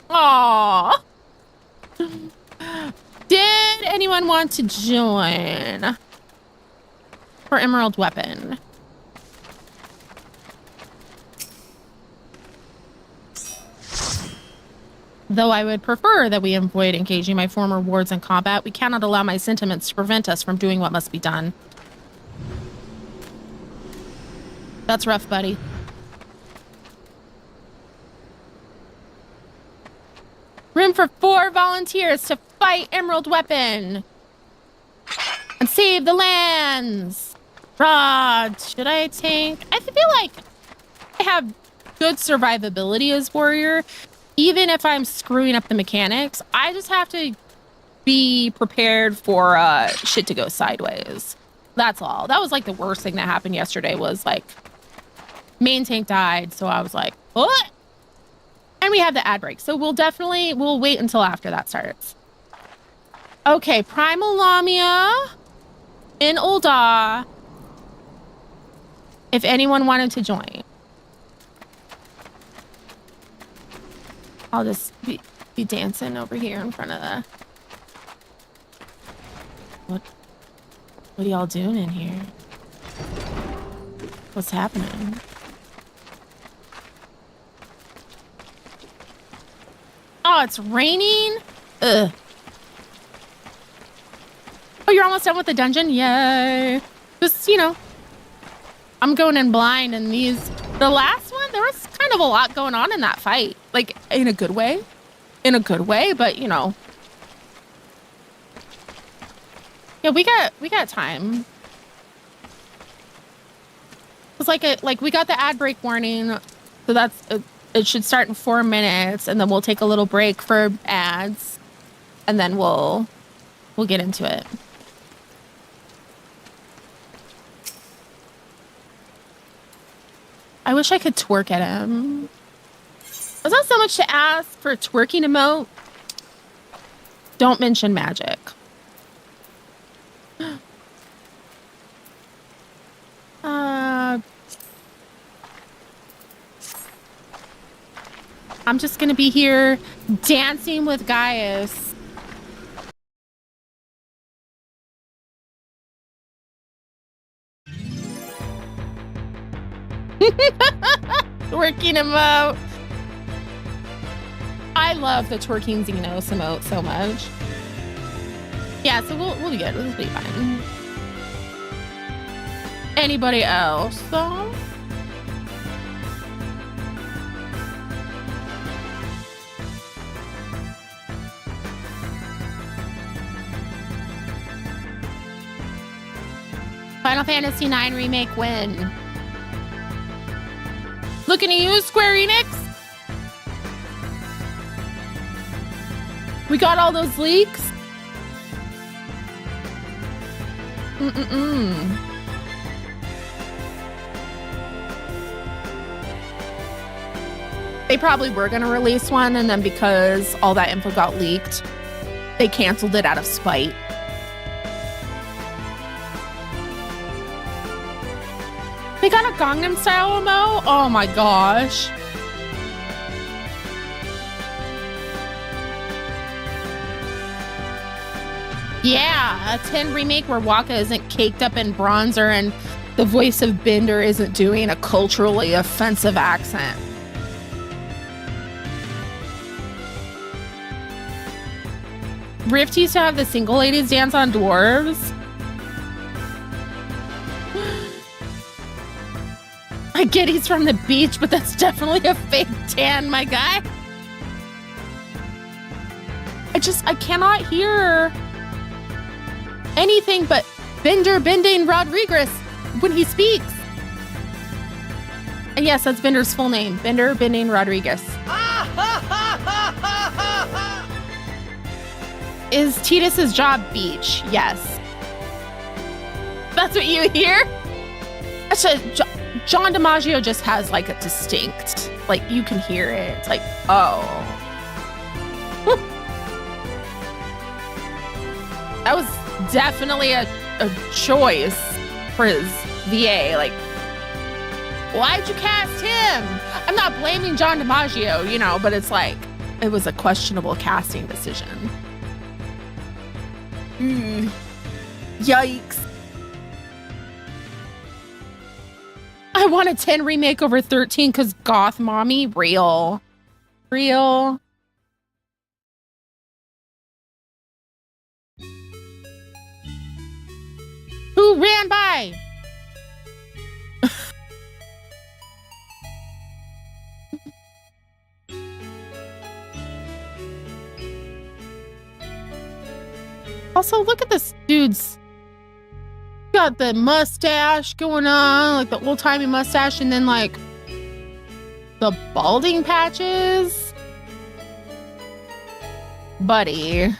S1: Aww. Did anyone want to join for Emerald Weapon? Though I would prefer that we avoid engaging my former wards in combat, we cannot allow my sentiments to prevent us from doing what must be done. That's rough, buddy. Room for 4 volunteers to fight Emerald Weapon and save the lands. Rod, should I tank? I feel like I have good survivability as warrior. Even if I'm screwing up the mechanics, I just have to be prepared for shit to go sideways. That's all. That was like the worst thing that happened yesterday was like main tank died. So I was like, what? And we have the ad break. So we'll wait until after that starts. Okay, Primal Lamia in Ul'dah. If anyone wanted to join. I'll just be dancing over here in front of the... What are y'all doing in here? What's happening? Oh, it's raining? Ugh. Oh, you're almost done with the dungeon? Yay. Just, you know, I'm going in blind and the last one, there was kind of a lot going on in that fight. Like, in a good way. In a good way, but, you know. Yeah, we got time. It's like we got the ad break warning. So that's, it should start in 4 minutes and then we'll take a little break for ads and then we'll get into it. I wish I could twerk at him. Was that so much to ask for a twerking emote? Don't mention magic. I'm just gonna be here dancing with Gaius. Twerking emote. I love the twerking Xenos emote so much. Yeah, so we'll be good. We'll be fine. Anybody else though? Final Fantasy IX Remake win. Looking at you, Square Enix. We got all those leaks. They probably were going to release one, and then because all that info got leaked, they canceled it out of spite. They got a Gangnam Style emote? Oh my gosh. Yeah, a 10 remake where Waka isn't caked up in bronzer and the voice of Bender isn't doing a culturally offensive accent. Rift used to have the single ladies dance on dwarves. I get he's from the beach, but that's definitely a fake tan, my guy. I cannot hear anything but Bender Bending Rodriguez when he speaks. And yes, that's Bender's full name, Bender Bending Rodriguez. Is Titus's job beach? Yes. That's what you hear? John DiMaggio just has like a distinct, like you can hear it. It's like, oh. That was definitely a choice for his VA. Like, why'd you cast him? I'm not blaming John DiMaggio, you know, but it's like, it was a questionable casting decision. Yikes. I want a 10 remake over 13 because goth mommy, real. Who ran by? Also, look at this dude's got the mustache going on, like the old-timey mustache, and then like the balding patches. Buddy.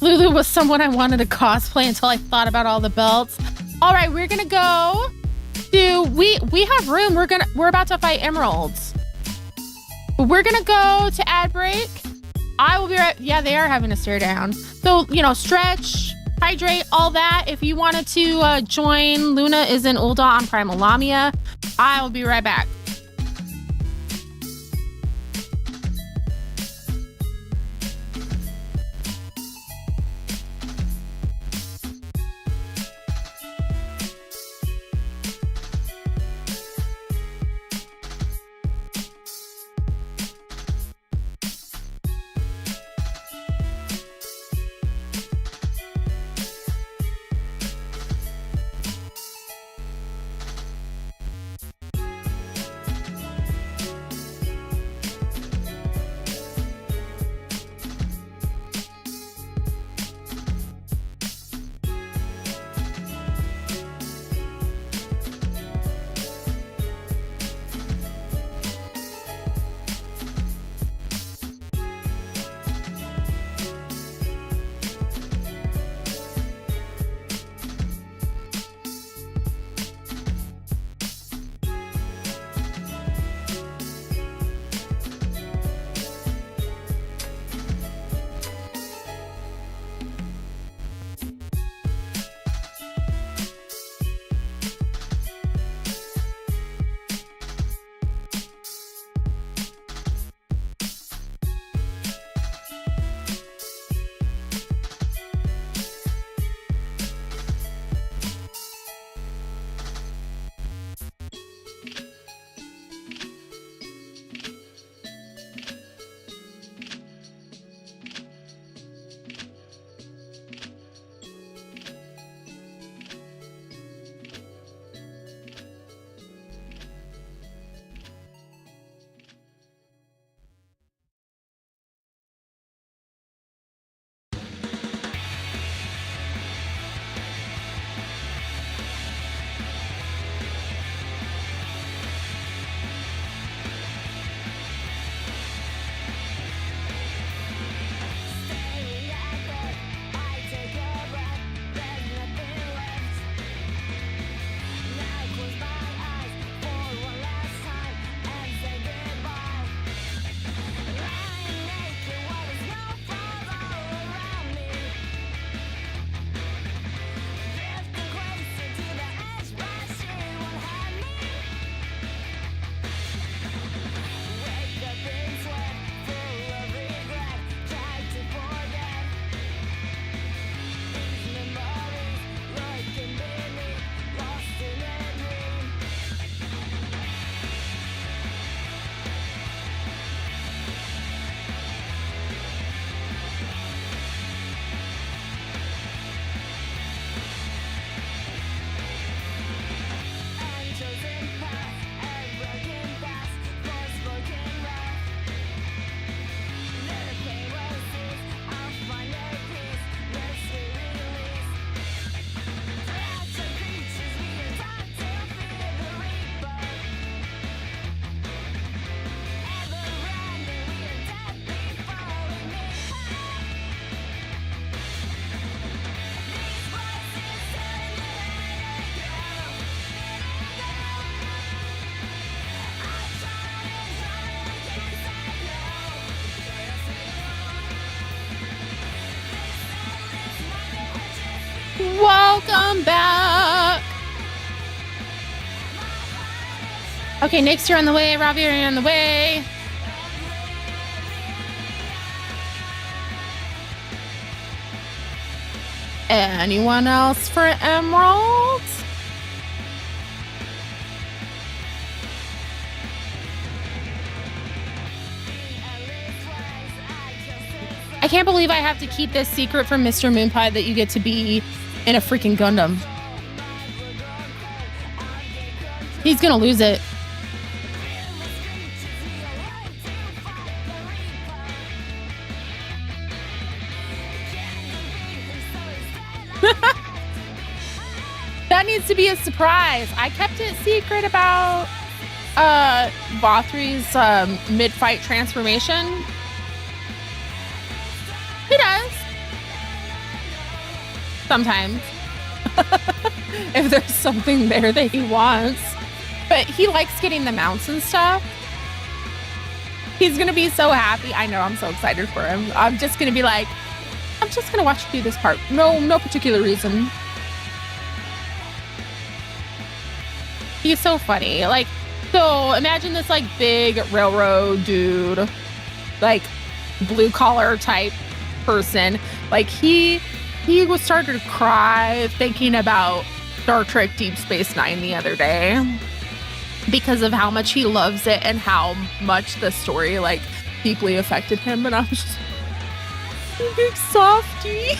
S1: Lulu was someone I wanted to cosplay until I thought about all the belts. All right, we're gonna go to, we have room. We're about to fight emeralds. We're gonna go to ad break. I will be right. Yeah, they are having a stare down. So, you know, stretch, hydrate, all that. If you wanted to join, Luna is in Ulda on Primal Lamia. I will be right back. Welcome back. Okay, Nick's, you're on the way. Robbie, you're on the way. Anyone else for emeralds? I can't believe I have to keep this secret from Mr. Moonpie that you get to be in a freaking Gundam. He's gonna lose it. That needs to be a surprise. I kept it secret about Bothry's mid-fight transformation. He does. Sometimes. If there's something there that he wants. But he likes getting the mounts and stuff. He's gonna be so happy. I know, I'm so excited for him. I'm just gonna be like, I'm just gonna watch you do this part. No particular reason. He's so funny. Like, so imagine this like big railroad dude, like blue collar type person. Like he was starting to cry thinking about Star Trek Deep Space Nine the other day because of how much he loves it and how much the story like deeply affected him. And I was just, you big softy.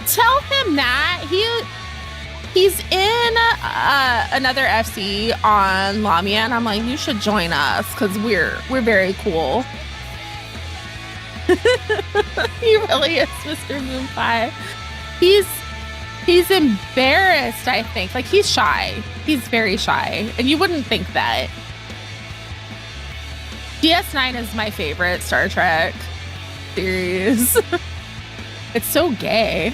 S1: Tell him that he's in another FC on Lamia, and I'm like, you should join us because we're very cool. He really is Mr. Moonpie. He's embarrassed, I think. Like, he's shy. He's very shy, and you wouldn't think that. DS9 is my favorite Star Trek series. It's so gay.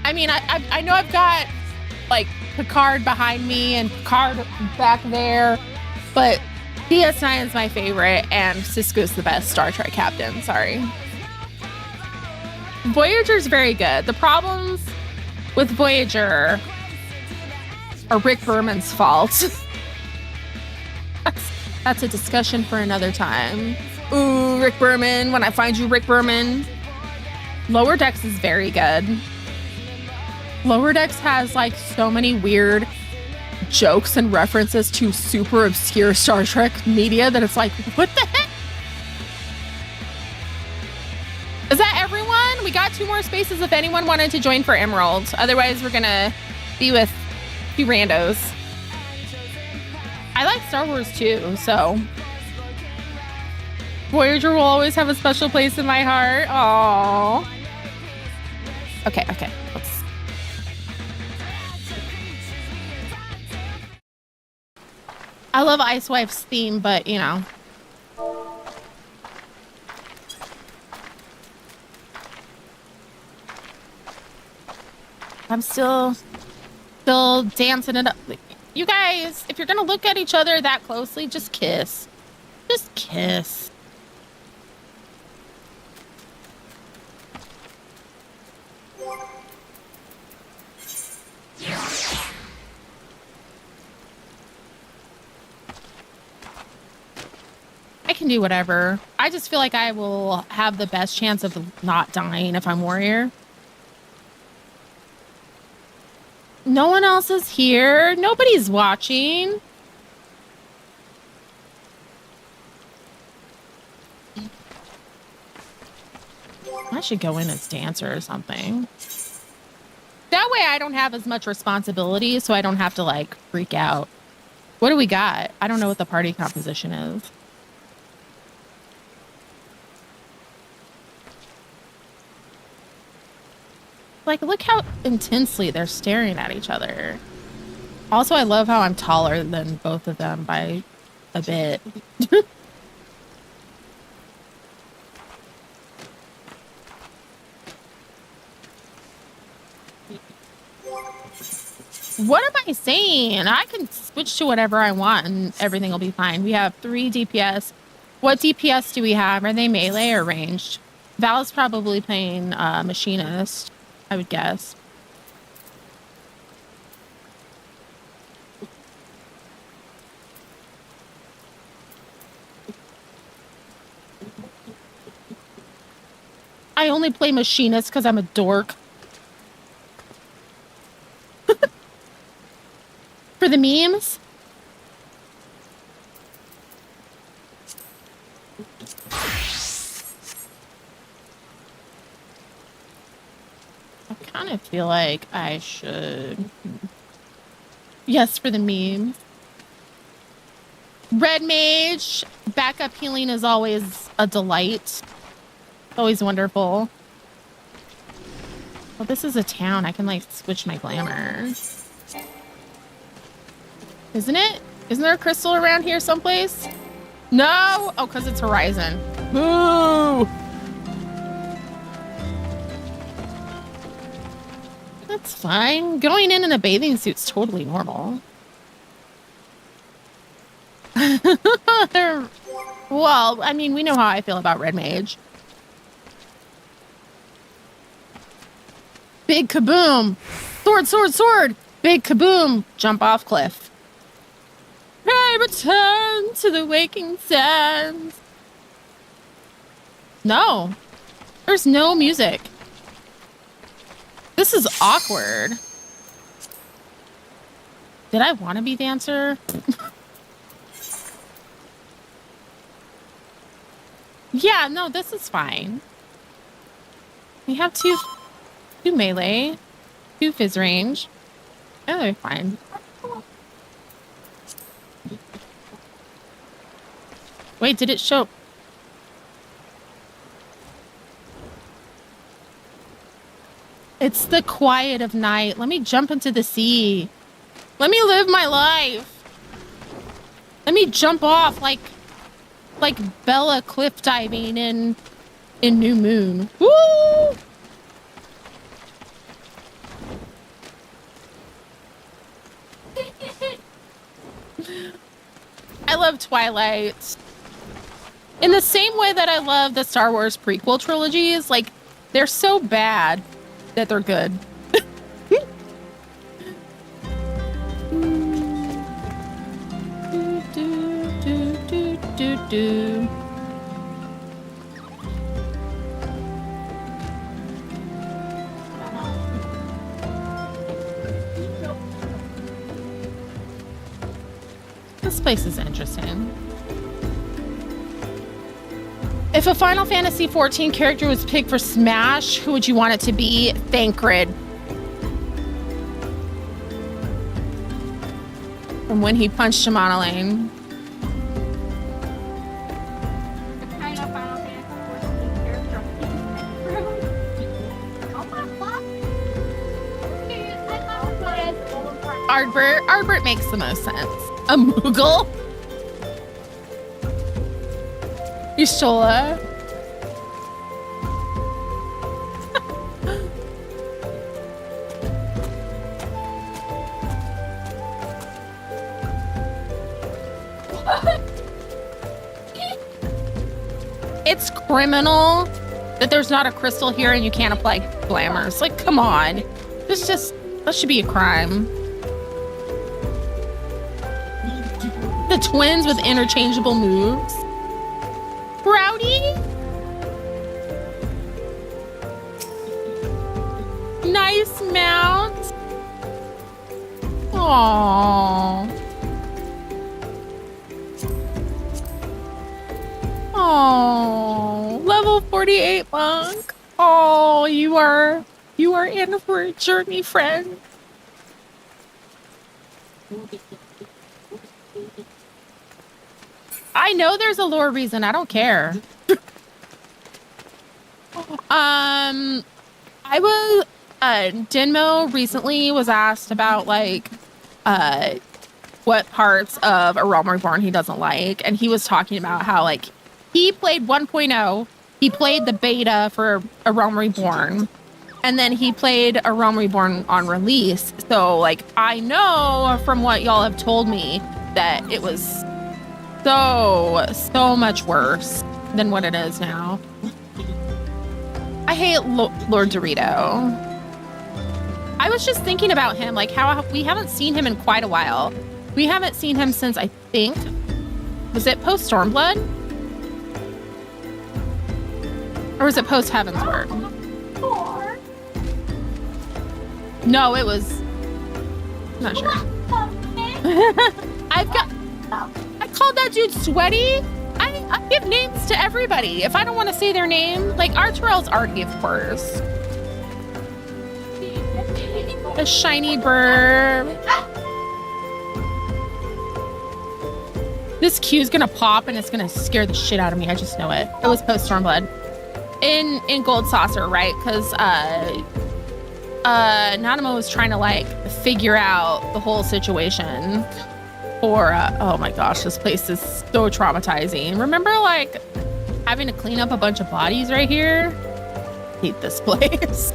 S1: I mean, I know I've got like Picard behind me and Picard back there, but DS9 is my favorite and Sisko's the best Star Trek captain. Sorry. Voyager's very good. The problems with Voyager are Rick Berman's fault. That's a discussion for another time. Ooh, Rick Berman. When I find you, Rick Berman. Lower Decks is very good. Lower Decks has like so many weird jokes and references to super obscure Star Trek media that it's like, what the heck? Is that everyone? We got 2 more spaces if anyone wanted to join for Emerald. Otherwise, we're gonna be with 2 randos. I like Star Wars too, so Voyager will always have a special place in my heart. Aww. Okay. Let's. I love Ice Wife's theme, but you know. I'm still dancing it up. You guys, if you're gonna look at each other that closely, just kiss. Just kiss. I can do whatever. I just feel like I will have the best chance of not dying if I'm warrior. No one else is here. Nobody's watching. I should go in as dancer or something. That way I don't have as much responsibility, so I don't have to like freak out. What do we got? I don't know what the party composition is. Like, look how intensely they're staring at each other. Also, I love how I'm taller than both of them by a bit. What am I saying? I can switch to whatever I want and everything will be fine. We have 3 DPS. What DPS do we have? Are they melee or ranged? Val is probably playing Machinist, I would guess. I only play Machinist because I'm a dork. the memes? I kind of feel like I should. Yes, for the memes. Red Mage, backup healing is always a delight. Always wonderful. Well, this is a town. I can, like, switch my glamour. Isn't it? Isn't there a crystal around here someplace? No! Oh, because it's Horizon. Boo! That's fine. Going in a bathing suit's totally normal. Well, I mean, we know how I feel about Red Mage. Big kaboom! Sword, sword, sword! Big kaboom! Jump off cliff. I return to the waking sands. No. There's no music. This is awkward. Did I want to be dancer? Yeah, no, this is fine. We have two melee, 2 fizz range. Oh, they're fine. Wait, did it show? It's the quiet of night. Let me jump into the sea. Let me live my life. Let me jump off like Bella cliff diving in New Moon. Woo! I love Twilight. In the same way that I love the Star Wars prequel trilogies, like, they're so bad that they're good. do. This place is interesting. If a Final Fantasy XIV character was picked for Smash, who would you want it to be? Thancred. From when he punched him on a lane. Ardbert makes the most sense. A Moogle? Ishola? It's criminal that there's not a crystal here and you can't apply glamours. Like, come on. That should be a crime. The twins with interchangeable moves. Rowdy? Nice mount. Aww. Aww. Level 48 monk. Oh, you are in for a journey, friend. I know there's a lore reason. I don't care. Denmo recently was asked about like what parts of A Realm Reborn he doesn't like, and he was talking about how like he played 1.0, he played the beta for A Realm Reborn, and then he played A Realm Reborn on release. So like I know from what y'all have told me that it was so much worse than what it is now. I hate Lord Dorito. I was just thinking about him, like how we haven't seen him in quite a while. We haven't seen him since, I think, was it post Stormblood? Or was it post Heavensward? No, it was, I'm not sure. I called that dude sweaty. I give names to everybody. If I don't want to say their name, like Arturel's Artie, of course. A shiny bird. This Q's gonna pop and it's gonna scare the shit out of me. I just know it. It was post Stormblood. In Gold Saucer, right? Because Nanamo was trying to like figure out the whole situation for oh my gosh, this place is so traumatizing. Remember like having to clean up a bunch of bodies right here? I hate this place.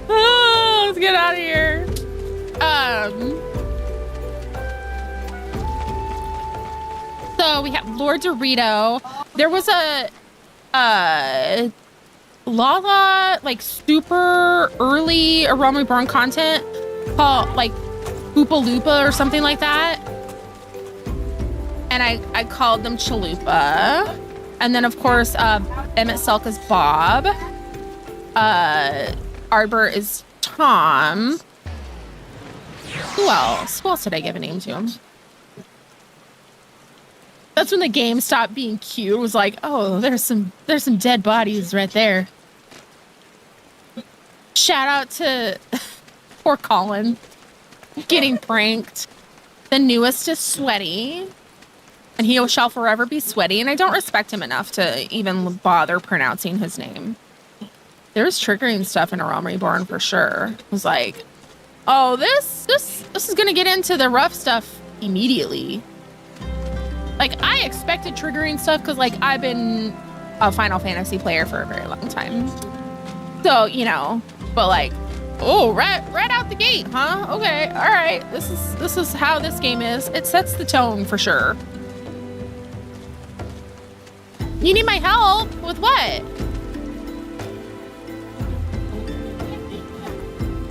S1: Oh, let's get out of here. So we have Lord Dorito. There was a Lala like super early Realm Reborn content called like Oopa Loopa or something like that. And I called them Chalupa. And then of course Emmett Selk is Bob. Arbor is Tom. Who else? Who else did I give a name to? That's when the game stopped being cute. It was like, oh, there's some dead bodies right there. Shout out to poor Colin getting pranked. The newest is Sweaty, and he shall forever be Sweaty. And I don't respect him enough to even bother pronouncing his name. There's triggering stuff in A Realm Reborn for sure. It was like, oh, this is gonna get into the rough stuff immediately. Like, I expected triggering stuff because, like, I've been a Final Fantasy player for a very long time. So, you know, but like, oh, right out the gate, huh? Okay, all right. This is how this game is. It sets the tone for sure. You need my help with what?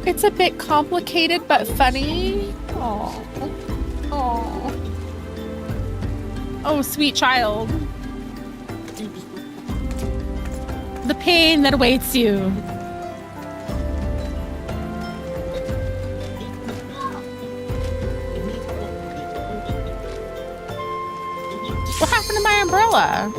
S1: It's a bit complicated but funny. Oh, oh. Oh, sweet child. The pain that awaits you. What happened to my umbrella?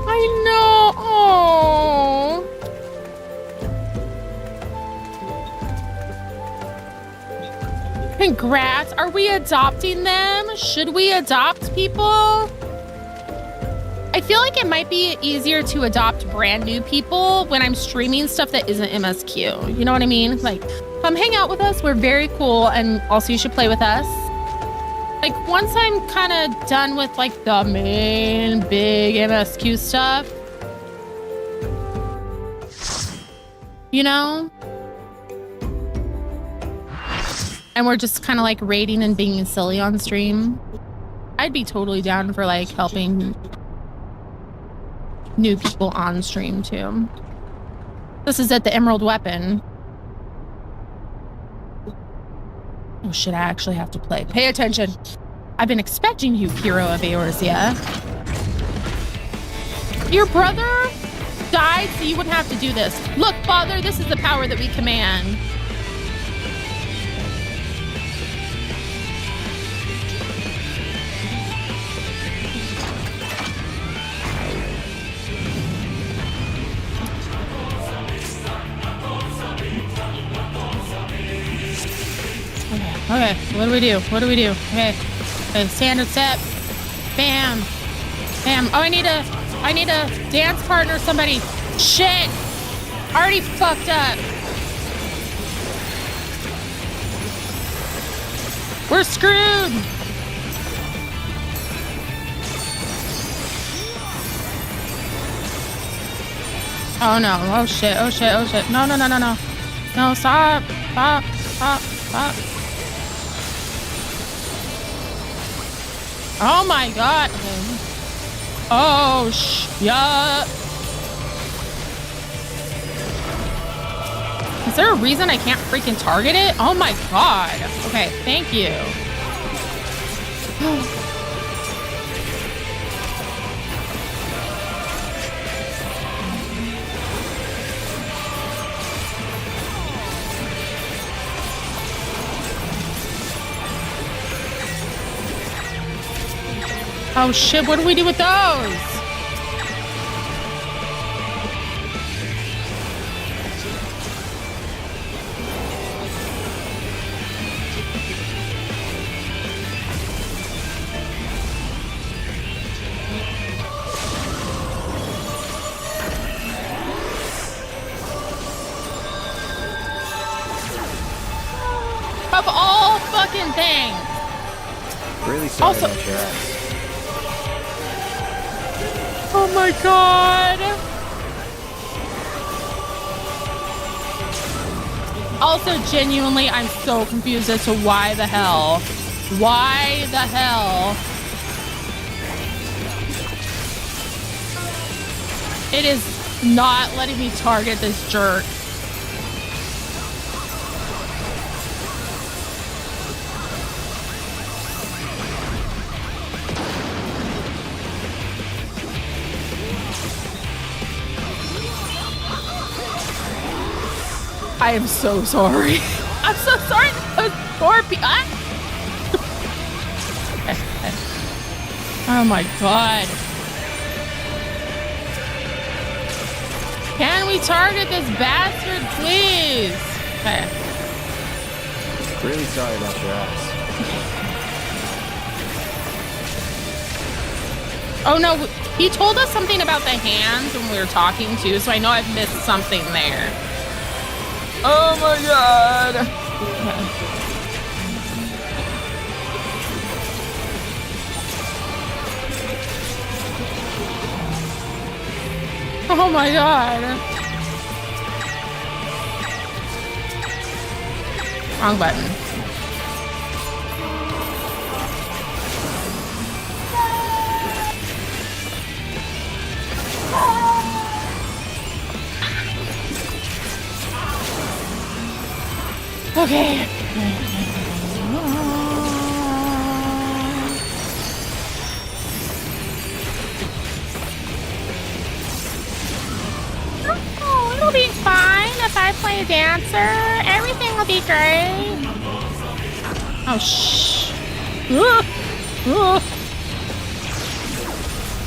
S1: I know. Oh. Congrats. Are we adopting them? Should we adopt people? I feel like it might be easier to adopt brand new people when I'm streaming stuff that isn't MSQ. You know what I mean? Like, come hang out with us. We're very cool. And also you should play with us. Like, once I'm kind of done with like the main big MSQ stuff, you know? And we're just kind of like raiding and being silly on stream, I'd be totally down for like helping new people on stream too. This is at the Emerald Weapon. Oh shit, I actually have to play. Pay attention. I've been expecting you, hero of Eorzea. Your brother died so you wouldn't have to do this. Look, Father, this is the power that we command. Okay, what do we do? What do we do? Okay, standard step. Bam. Bam. Oh, I need a dance partner, somebody. Shit. Already fucked up. We're screwed. Oh no. Oh shit. Oh shit. Oh shit. No, no, no, no, no. No, stop. Stop. Stop. Stop. Oh my god. Oh, yeah. Is there a reason I can't freaking target it? Oh my god. Okay, thank you. Oh shit, what do we do with those? Of all fucking things.
S3: Really sorry
S1: Also,
S3: about your ass.
S1: oh my god. Also, genuinely, I'm so confused as to why the hell. Why the hell? It is not letting me target this jerk. I am so sorry. I'm so sorry. Those poor people. Oh my god. Can we target this bastard, please? Okay.
S3: Really sorry about your ass.
S1: Oh no, he told us something about the hands when we were talking too, so I know I've missed something there. Oh my god. Oh my god. Wrong button. Okay. Oh, it'll be fine if I play dancer. Everything will be great. Oh, shh.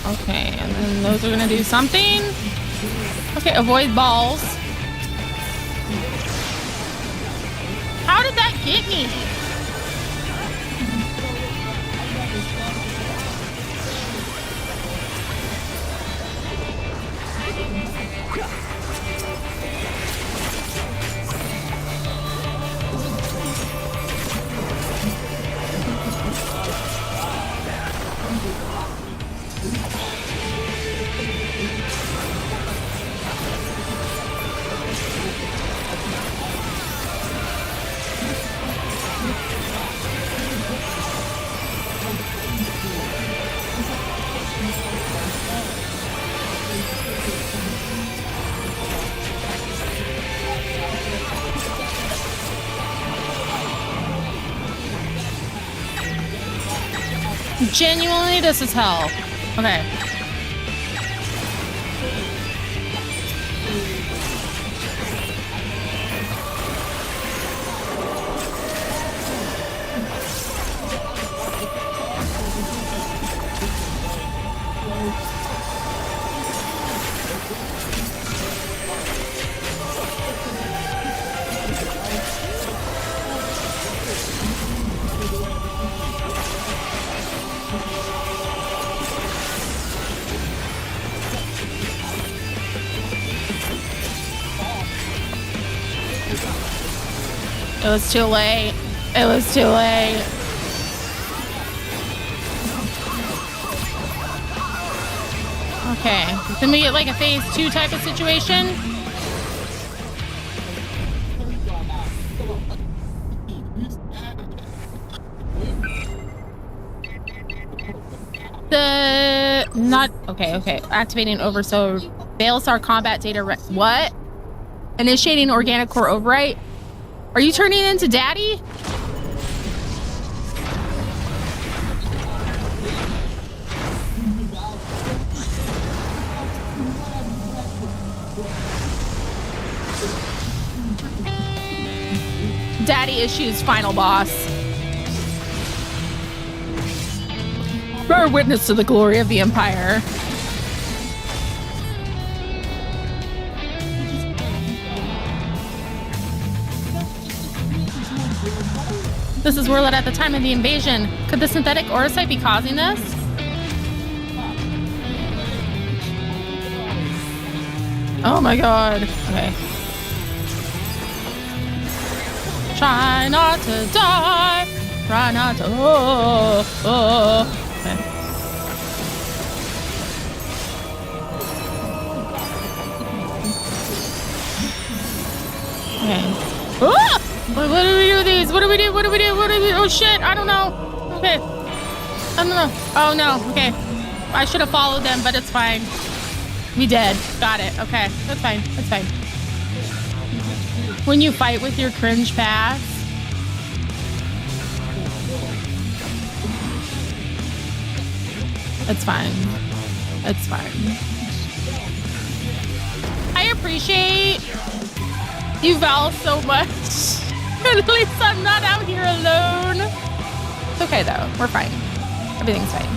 S1: Okay, and then those are gonna do something. Okay, avoid balls. How did that get me? Genuinely, this is hell. Okay. It was too late. It was too late. Okay. Then we get like a phase 2 type of situation. Okay. Activating overso Bailstar combat data. What? Initiating organic core overwrite. Are you turning into daddy? Daddy issues final boss. Bear witness to the glory of the Empire. This is Werlyt at the time of the invasion. Could the synthetic Orosite be causing this? Oh my god. Okay. Try not to die. Try not to. Okay. Okay. Ah! What do we do with these? What do we do? What do we do? What do we do? Oh shit, I don't know. Okay. I don't know. Oh no, okay. I should have followed them, but it's fine. We did. Got it. Okay. That's fine. That's fine. When you fight with your cringe pass. It's fine. It's fine. I appreciate you, Val, so much. At least I'm not out here alone. It's okay, though. We're fine. Everything's fine.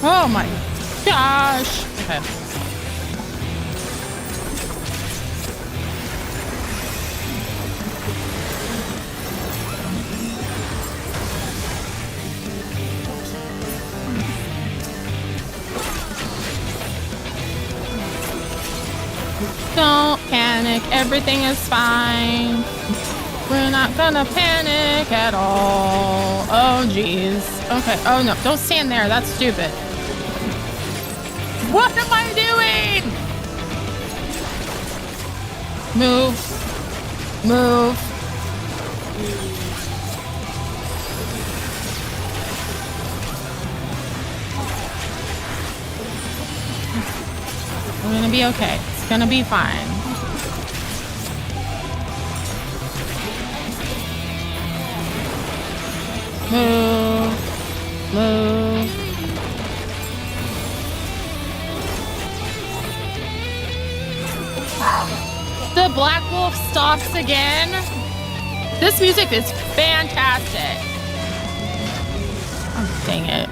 S1: Oh my gosh. Okay. Don't panic, everything is fine. We're not gonna panic at all. Oh geez. Okay, oh no, don't stand there, that's stupid. What am I doing? Move. Move. We're gonna be okay. It's gonna be fine. Move. Move. The Black Wolf stalks again. This music is fantastic. Oh, dang it.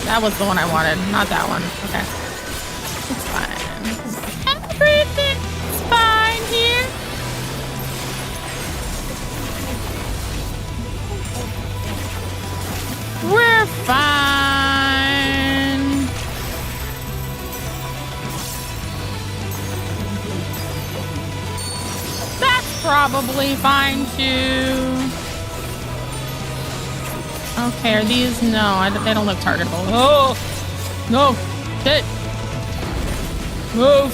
S1: That was the one I wanted, not that one. Okay. It's fine. Everything's fine here. We're fine. That's probably fine too. Okay, are these? No, they don't look targetable. Oh! No! Hit! Move!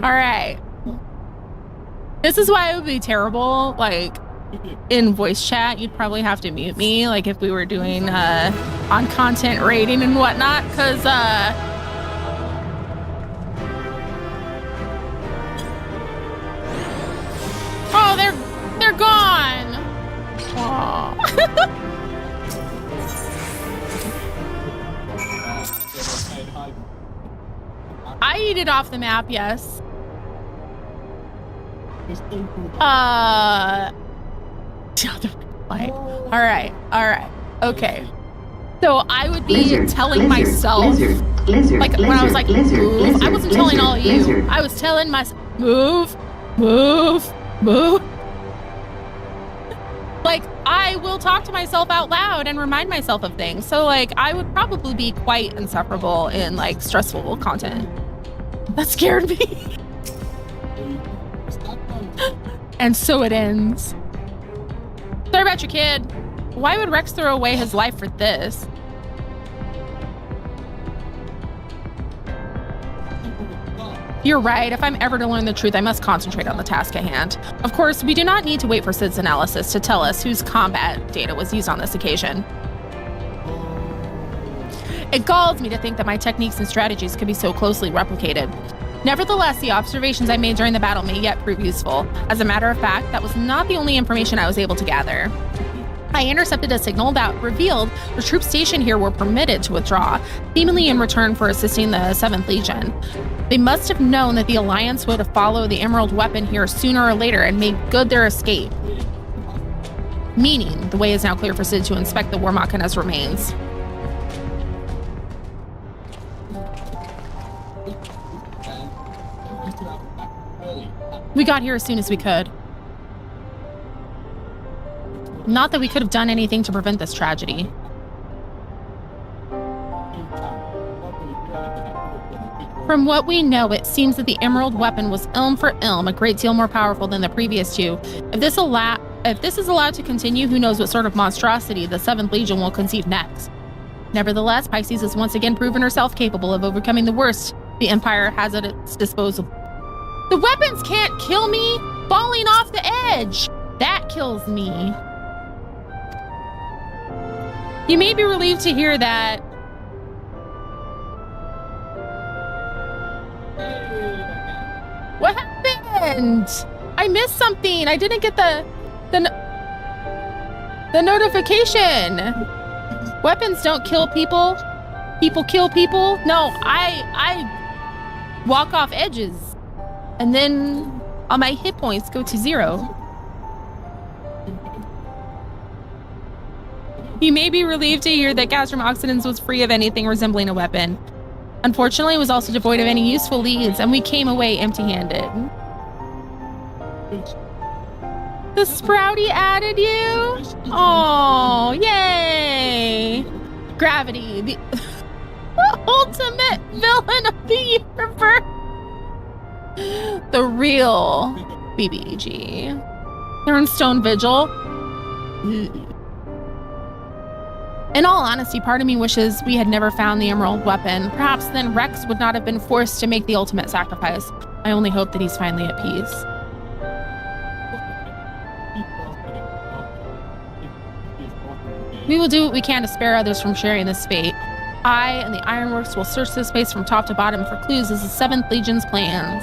S1: Alright. This is why it would be terrible, like, in voice chat. You'd probably have to mute me, like if we were doing on content rating and whatnot, because oh, they're gone. Oh. I eat it off the map, yes. All right, okay. So I would be telling myself, like when I was like, move, I wasn't telling all of you. I was telling myself, move, move, move. Like, I will talk to myself out loud and remind myself of things. So like, I would probably be quite insufferable in like stressful content. That scared me. And so it ends. Sorry about your kid. Why would Rex throw away his life for this? You're right. If I'm ever to learn the truth, I must concentrate on the task at hand. Of course, we do not need to wait for Sid's analysis to tell us whose combat data was used on this occasion. It galls me to think that my techniques and strategies could be so closely replicated. Nevertheless, the observations I made during the battle may yet prove useful. As a matter of fact, that was not the only information I was able to gather. I intercepted a signal that revealed the troops stationed here were permitted to withdraw, seemingly in return for assisting the 7th Legion. They must have known that the Alliance would follow the Emerald Weapon here sooner or later and make good their escape. Meaning, the way is now clear for Cid to inspect the War Machina's remains. We got here as soon as we could. Not that we could have done anything to prevent this tragedy. From what we know, it seems that the Emerald Weapon was ilm for ilm, a great deal more powerful than the previous two. If this is allowed to continue, who knows what sort of monstrosity the 7th Legion will conceive next. Nevertheless, Pisces has once again proven herself capable of overcoming the worst the Empire has at its disposal. The weapons can't kill me! Falling off the edge! That kills me. You may be relieved to hear that. What happened? I missed something. I didn't get the notification. Weapons don't kill people. People kill people. No, I walk off edges. And then all my hit points go to 0. You may be relieved to hear that Castrum Oxidants was free of anything resembling a weapon. Unfortunately, it was also devoid of any useful leads, and we came away empty-handed. The Sprouty added you? Oh, yay! Gravity, the ultimate villain of the universe. The real BBG. Thornstone Vigil. In all honesty, part of me wishes we had never found the Emerald Weapon. Perhaps then Rex would not have been forced to make the ultimate sacrifice. I only hope that he's finally at peace. We will do what we can to spare others from sharing this fate. I and the Ironworks will search this space from top to bottom for clues as the 7th Legion's plans.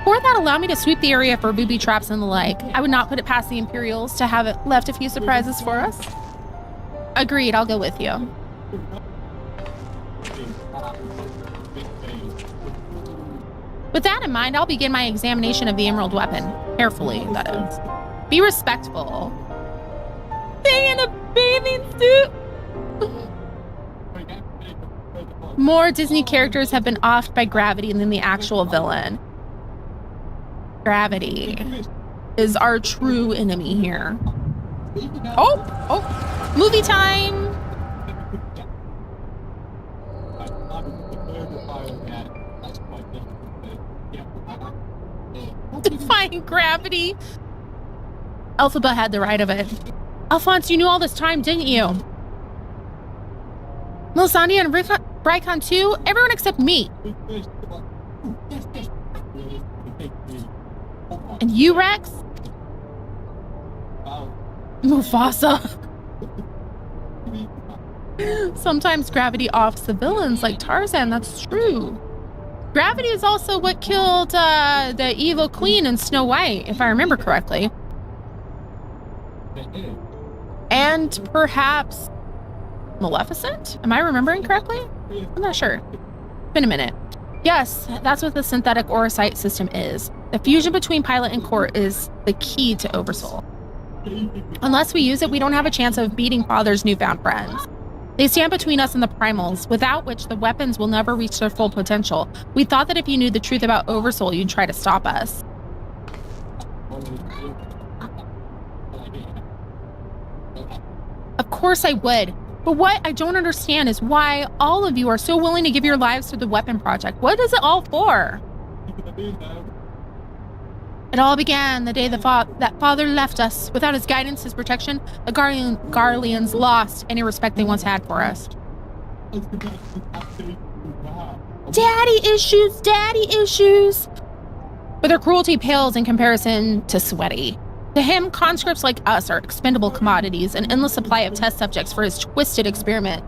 S1: Or that allow me to sweep the area for booby traps and the like. I would not put it past the Imperials to have it left a few surprises for us. Agreed, I'll go with you. With that in mind, I'll begin my examination of the Emerald Weapon. Carefully, that is. Be respectful. Stay in a bathing suit! More Disney characters have been offed by gravity than the actual villain. Gravity is our true enemy here. Oh, movie time. Defying gravity. Elphaba had the right of it. Alphonse, you knew all this time, didn't you? Melisandre and Brycon too? Everyone except me. And you, Rex? Mufasa. Sometimes gravity offs the villains like Tarzan, that's true. Gravity is also what killed the evil queen in Snow White, if I remember correctly. And perhaps Maleficent? Am I remembering correctly? I'm not sure. Been a minute. Yes, that's what the synthetic Orosite system is. The fusion between pilot and court is the key to Oversoul. Unless we use it, we don't have a chance of beating Father's newfound friends. They stand between us and the primals, without which the weapons will never reach their full potential. We thought that if you knew the truth about Oversoul, you'd try to stop us. Of course I would. But what I don't understand is why all of you are so willing to give your lives to the weapon project. What is it all for? It all began the day that Father left us. Without his guidance, his protection, the Garleans lost any respect they once had for us. Daddy issues, daddy issues. But their cruelty pales in comparison to Sweaty. To him, conscripts like us are expendable commodities, an endless supply of test subjects for his twisted experiment.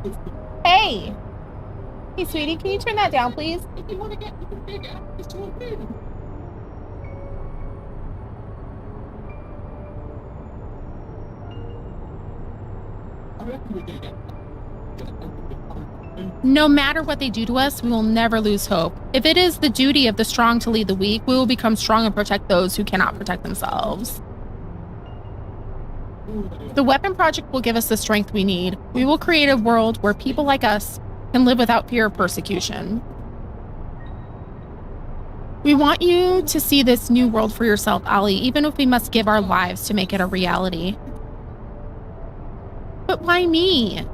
S1: Hey! Hey, sweetie, can you turn that down, please? If you want to get even bigger, it's too big. No matter what they do to us, we will never lose hope. If it is the duty of the strong to lead the weak, we will become strong and protect those who cannot protect themselves. The weapon project will give us the strength we need. We will create a world where people like us can live without fear of persecution. We want you to see this new world for yourself, Ali, even if we must give our lives to make it a reality. But why me?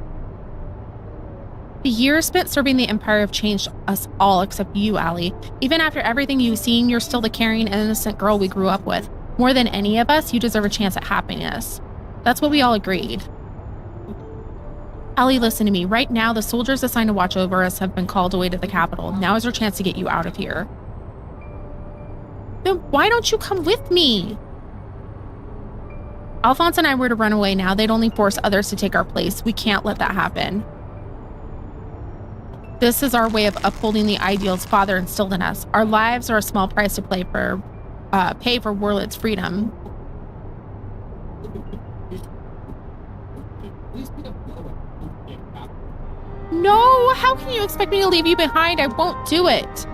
S1: The years spent serving the Empire have changed us all except you, Ali. Even after everything you've seen, you're still the caring and innocent girl we grew up with. More than any of us, you deserve a chance at happiness. That's what we all agreed. Ali, listen to me. Right now, the soldiers assigned to watch over us have been called away to the capital. Now is our chance to get you out of here. Then why don't you come with me? Alphonse and I were to run away now. They'd only force others to take our place. We can't let that happen. This is our way of upholding the ideals Father instilled in us. Our lives are a small price to pay for Werlyt's freedom. No, how can you expect me to leave you behind? I won't do it.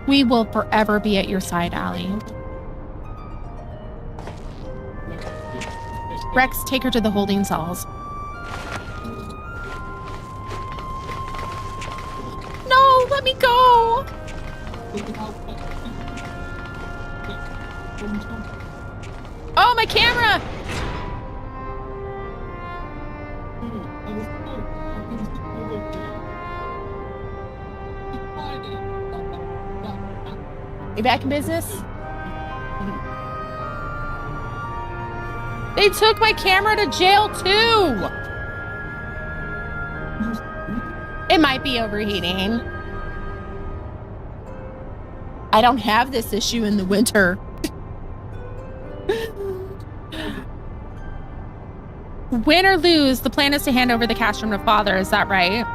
S1: We will forever be at your side, Ali. Rex, take her to the holding cells. No, let me go. Oh, my camera. You back in business? They took my camera to jail too. It might be overheating. I don't have this issue in the winter. Win or lose, the plan is to hand over the cash room to Father. Is that right?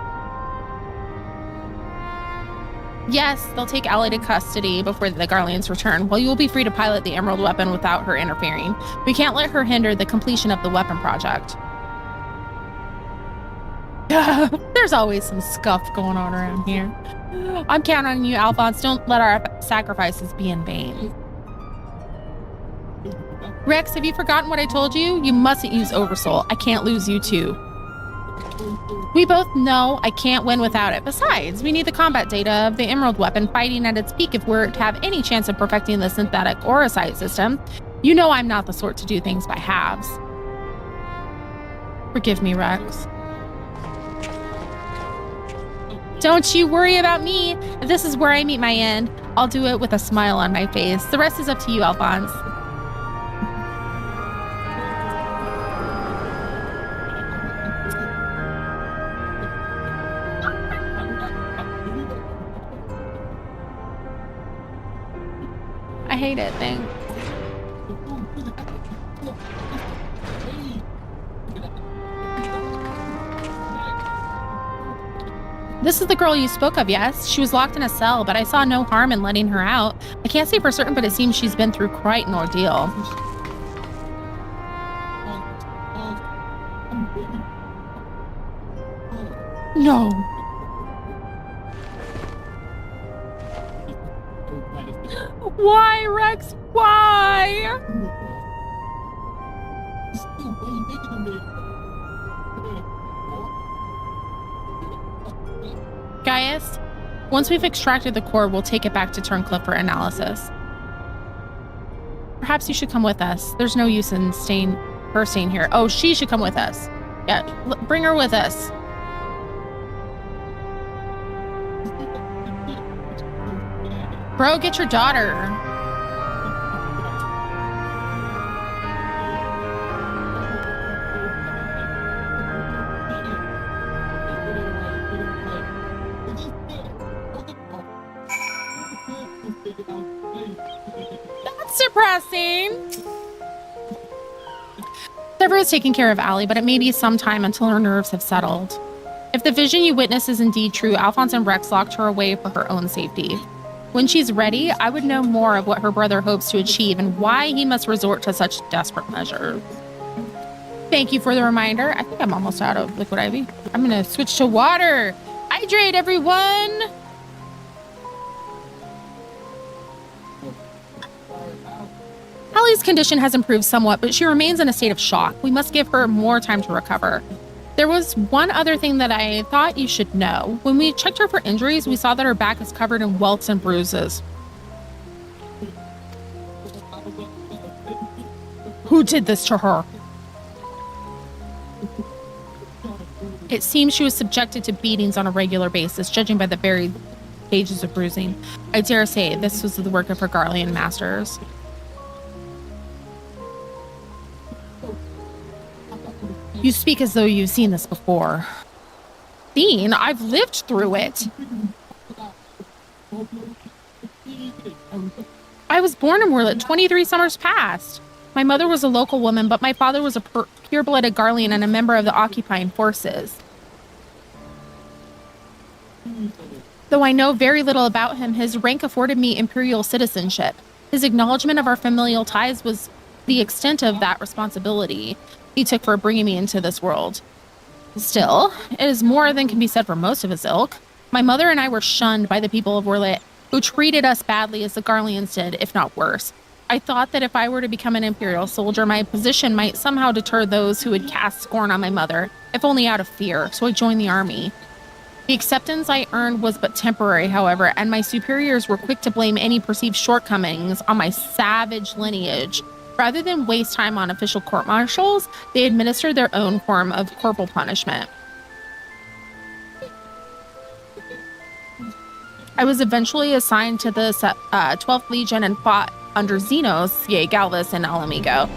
S1: Yes, they'll take Ali to custody before the Garleans return. Well, you will be free to pilot the Emerald weapon without her interfering. We can't let her hinder the completion of the weapon project. There's always some scuff going on around here. I'm counting on you, Alphonse. Don't let our sacrifices be in vain. Rex, have you forgotten what I told you? You mustn't use Oversoul. I can't lose you too. We both know I can't win without it. Besides, we need the combat data of the Emerald weapon fighting at its peak if we're to have any chance of perfecting the synthetic Aurosite system. You know I'm not the sort to do things by halves. Forgive me, Rex. Don't you worry about me. If this is where I meet my end, I'll do it with a smile on my face. The rest is up to you, Alphonse. I hate it, thanks. This is the girl you spoke of, yes? She was locked in a cell, but I saw no harm in letting her out. I can't say for certain, but it seems she's been through quite an ordeal. No. Why, Rex? Why? Gaius, once we've extracted the core, we'll take it back to Turncliffe for analysis. Perhaps you should come with us. There's no use in staying here. Oh, she should come with us. Yeah, bring her with us. Bro, get your daughter. That's depressing. Sever is taking care of Allie, but it may be some time until her nerves have settled. If the vision you witness is indeed true, Alphonse and Rex locked her away for her own safety. When she's ready, I would know more of what her brother hopes to achieve and why he must resort to such desperate measures. Thank you for the reminder. I think I'm almost out of liquid IV. I'm gonna switch to water. Hydrate, everyone! Allie's condition has improved somewhat, but she remains in a state of shock. We must give her more time to recover. There was one other thing that I thought you should know. When we checked her for injuries, we saw that her back is covered in welts and bruises. Who did this to her? It seems she was subjected to beatings on a regular basis, judging by the varied stages of bruising. I dare say this was the work of her Garlean masters. You speak as though you've seen this before. Seen? I've lived through it. I was born in Werlyt 23 summers past. My mother was a local woman, but my father was a pure-blooded Garlean and a member of the occupying forces. Though I know very little about him, his rank afforded me imperial citizenship. His acknowledgement of our familial ties was the extent of that responsibility he took for bringing me into this world. Still, it is more than can be said for most of his ilk. My mother and I were shunned by the people of Werlyt, who treated us badly as the Garleans did, if not worse. I thought that if I were to become an imperial soldier, my position might somehow deter those who would cast scorn on my mother, if only out of fear, so I joined the army. The acceptance I earned was but temporary, however, and my superiors were quick to blame any perceived shortcomings on my savage lineage. Rather than waste time on official court-martials, they administered their own form of corporal punishment. I was eventually assigned to the 12th Legion and fought under Xenos, Galvus, and Alamigo.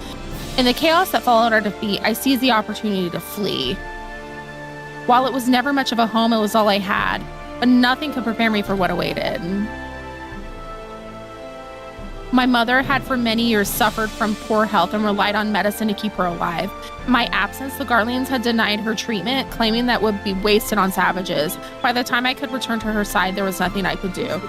S1: In the chaos that followed our defeat, I seized the opportunity to flee. While it was never much of a home, it was all I had, but nothing could prepare me for what awaited. My mother had for many years suffered from poor health and relied on medicine to keep her alive. In my absence, the Garleans had denied her treatment, claiming that would be wasted on savages. By the time I could return to her side, there was nothing I could do.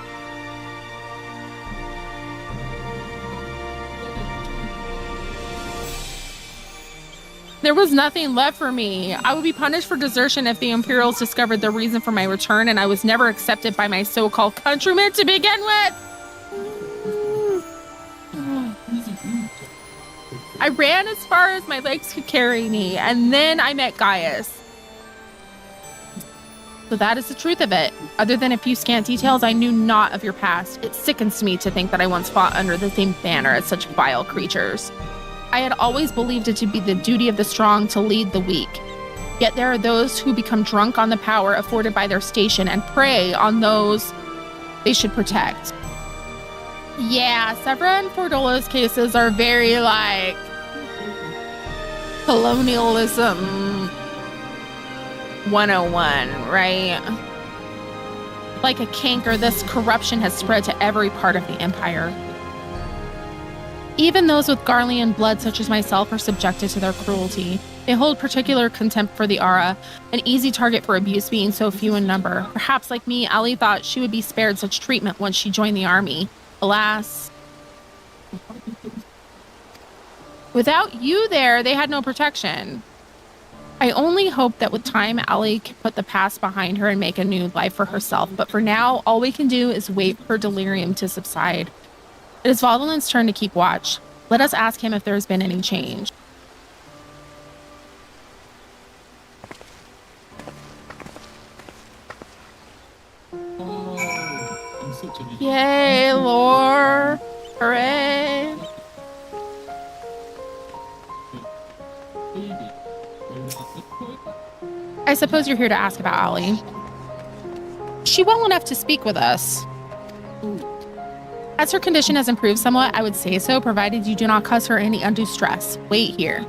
S1: There was nothing left for me. I would be punished for desertion if the Imperials discovered the reason for my return, and I was never accepted by my so-called countrymen to begin with. I ran as far as my legs could carry me, and then I met Gaius. So that is the truth of it. Other than a few scant details, I knew not of your past. It sickens me to think that I once fought under the same banner as such vile creatures. I had always believed it to be the duty of the strong to lead the weak. Yet there are those who become drunk on the power afforded by their station and prey on those they should protect. Yeah, Severa and Fordolo's cases are very, like, colonialism 101, right? Like a canker, this corruption has spread to every part of the empire. Even those with Garlean blood, such as myself, are subjected to their cruelty. They hold particular contempt for the Aura, an easy target for abuse being so few in number. Perhaps, like me, Allie thought she would be spared such treatment once she joined the army. Alas, without you there, they had no protection. I only hope that with time, Allie can put the past behind her and make a new life for herself. But for now, all we can do is wait for delirium to subside. It is Vaudelin's turn to keep watch. Let us ask him if there has been any change. Yay, lore! Hooray! I suppose you're here to ask about Allie. Is she well enough to speak with us? As her condition has improved somewhat, I would say so, provided you do not cause her any undue stress. Wait here.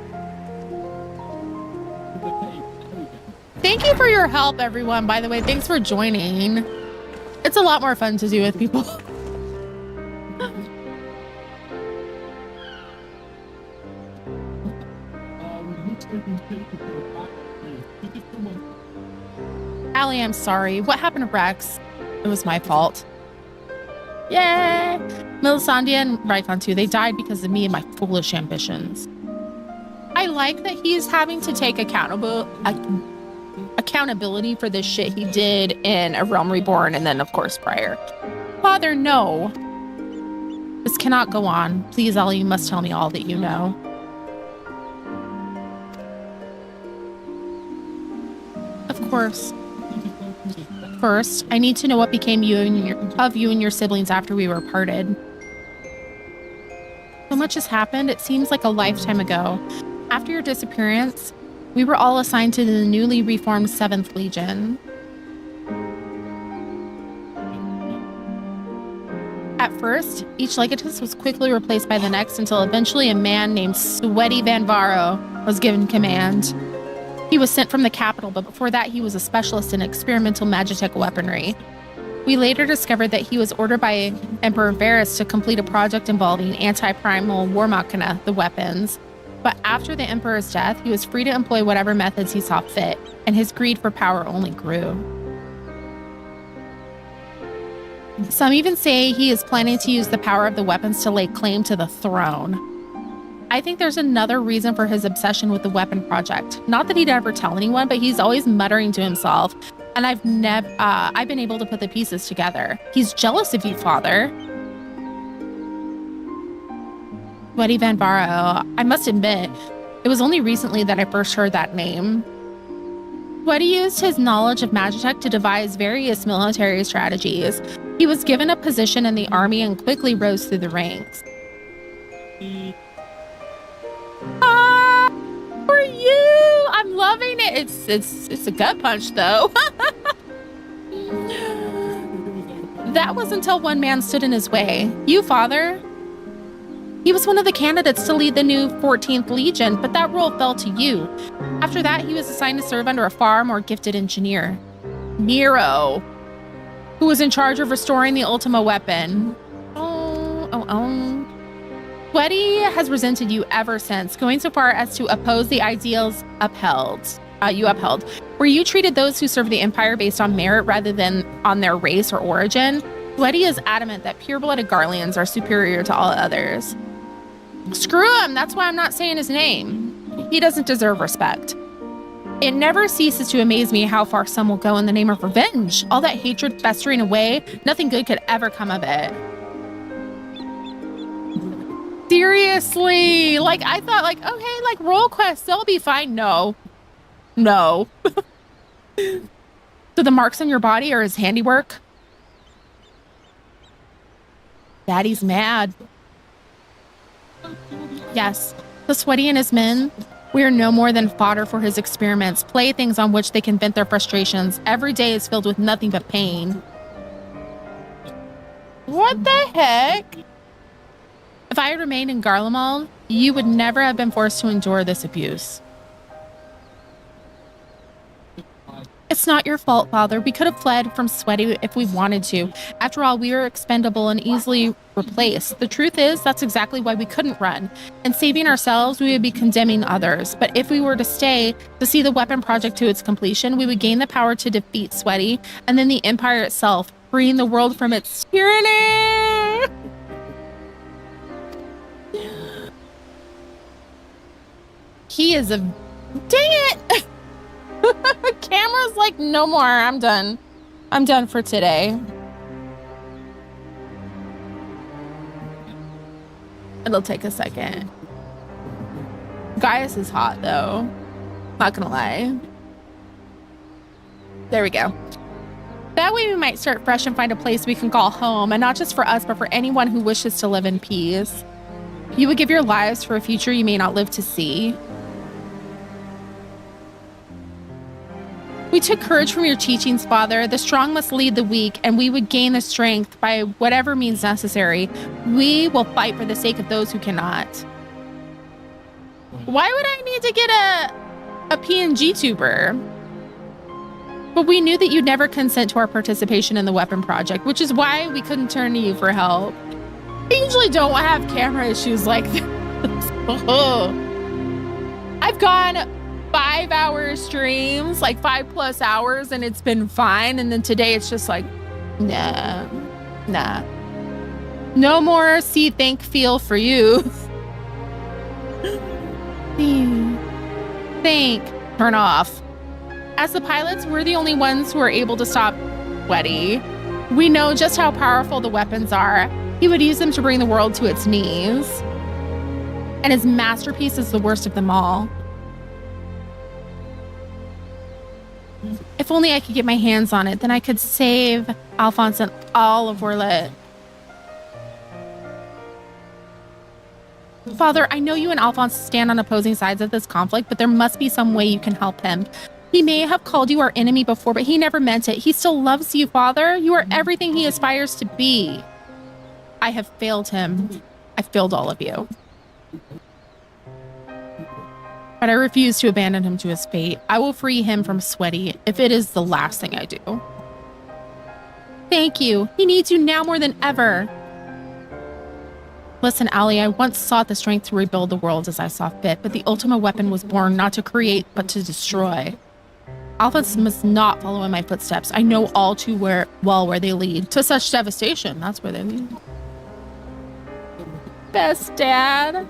S1: Thank you for your help, everyone. By the way, thanks for joining. It's a lot more fun to do with people. Allie, I'm sorry. What happened to Rex? It was my fault. Yay! Melisandre and Rykon too. They died because of me and my foolish ambitions. I like that he's having to take accountability for this shit he did in A Realm Reborn and then, of course, prior. Father, no. This cannot go on. Please, Ellie, you must tell me all that you know. Of course. First, I need to know what became of you and your siblings after we were parted. So much has happened, it seems like a lifetime ago. After your disappearance, we were all assigned to the newly reformed 7th Legion. At first, each legatus was quickly replaced by the next until eventually a man named Sweaty Van Varo was given command. He was sent from the capital, but before that he was a specialist in experimental magitech weaponry. We later discovered that he was ordered by Emperor Varys to complete a project involving anti-primal war machina, the weapons. But after the Emperor's death, he was free to employ whatever methods he saw fit, and his greed for power only grew. Some even say he is planning to use the power of the weapons to lay claim to the throne. I think there's another reason for his obsession with the weapon project. Not that he'd ever tell anyone, but he's always muttering to himself, and I've been able to put the pieces together. He's jealous of you, Father. Sweaty Van Varo, I must admit, it was only recently that I first heard that name. Sweaty used his knowledge of magitech to devise various military strategies. He was given a position in the army and quickly rose through the ranks. For you! I'm loving it. It's a gut punch, though. That was until one man stood in his way. You, Father. He was one of the candidates to lead the new 14th Legion, but that role fell to you. After that, he was assigned to serve under a far more gifted engineer, Nero, who was in charge of restoring the Ultima weapon. Sweaty has resented you ever since, going so far as to oppose the ideals you upheld, where you treated those who serve the Empire based on merit rather than on their race or origin. Sweaty is adamant that pure-blooded Garleans are superior to all others. Screw him, that's why I'm not saying his name. He doesn't deserve respect. It never ceases to amaze me how far some will go in the name of revenge. All that hatred festering away, nothing good could ever come of it. Seriously, like I thought, like, okay, like role quests, they'll be fine. No. So the marks on your body are his handiwork? Daddy's mad. Yes, the Sweaty and his men, we are no more than fodder for his experiments, playthings on which they can vent their frustrations. Every day is filled with nothing but pain. What the heck? If I had remained in Garlemald, you would never have been forced to endure this abuse. It's not your fault, Father. We could have fled from Sweaty if we wanted to. After all, we were expendable and easily replaced. The truth is, that's exactly why we couldn't run. In saving ourselves, we would be condemning others. But if we were to stay to see the weapon project to its completion, we would gain the power to defeat Sweaty and then the Empire itself, freeing the world from its tyranny. He is a... Dang it! Camera's like, no more. I'm done. I'm done for today. It'll take a second. Gaius is hot, though. Not gonna lie. There we go. That way we might start fresh and find a place we can call home, and not just for us, but for anyone who wishes to live in peace. You would give your lives for a future you may not live to see. We took courage from your teachings, Father. The strong must lead the weak, and we would gain the strength by whatever means necessary. We will fight for the sake of those who cannot. Why would I need to get a PNG tuber? But we knew that you'd never consent to our participation in the weapon project, which is why we couldn't turn to you for help. I usually don't have camera issues like this. I've gone 5-hour streams, like 5+ hours, and it's been fine. And then today it's just like, nah. No more see, think, feel for you. Think, turn off. As the pilots, we're the only ones who are able to stop Werlyt. We know just how powerful the weapons are. He would use them to bring the world to its knees. And his masterpiece is the worst of them all. If only I could get my hands on it, then I could save Alphonse and all of Werlyt. Father, I know you and Alphonse stand on opposing sides of this conflict, but there must be some way you can help him. He may have called you our enemy before, but he never meant it. He still loves you, Father. You are everything he aspires to be. I have failed him. I failed all of you. But I refuse to abandon him to his fate. I will free him from Sweaty if it is the last thing I do. Thank you. He needs you now more than ever. Listen, Ali, I once sought the strength to rebuild the world as I saw fit, but the ultimate weapon was born not to create, but to destroy. Alphonse must not follow in my footsteps. I know all too well where they lead. To such devastation, that's where they lead. Best dad.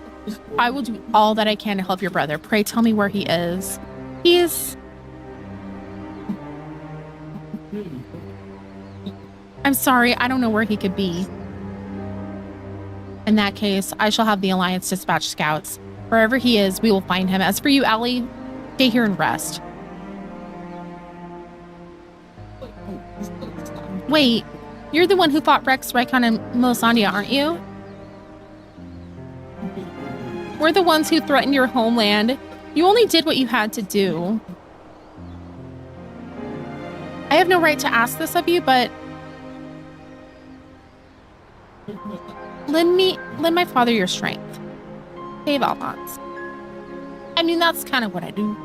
S1: I will do all that I can to help your brother. Pray tell me where he is. I'm sorry, I don't know where he could be. In that case, I shall have the Alliance dispatch scouts. Wherever he is, we will find him. As for you, Ellie, stay here and rest. Wait, you're the one who fought Rex, Rykon, and Melisandre, aren't you? We're the ones who threatened your homeland. You only did what you had to do. I have no right to ask this of you, but lend my father your strength. Save Alphonse. I mean, that's kind of what I do.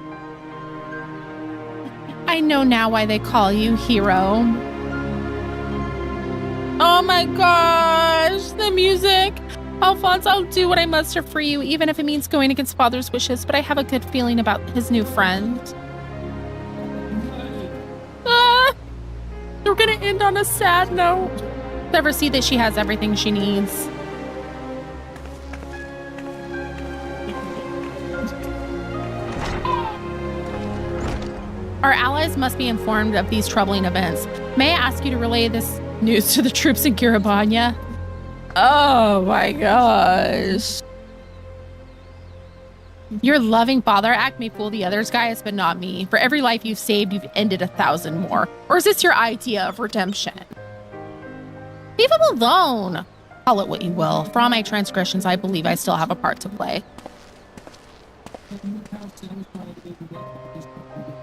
S1: I know now why they call you hero. Oh my gosh, the music. Alphonse, I'll do what I must to free you, even if it means going against father's wishes, but I have a good feeling about his new friend. We're gonna end on a sad note. Never see that she has everything she needs. Our allies must be informed of these troubling events. May I ask you to relay this news to the troops in Kiribanya? Oh my gosh. Your loving father act may fool the others, guys, but not me. For every life you've saved, you've ended 1,000 more. Or is this your idea of redemption? Leave him alone. Call it what you will. For all my transgressions, I believe I still have a part to play.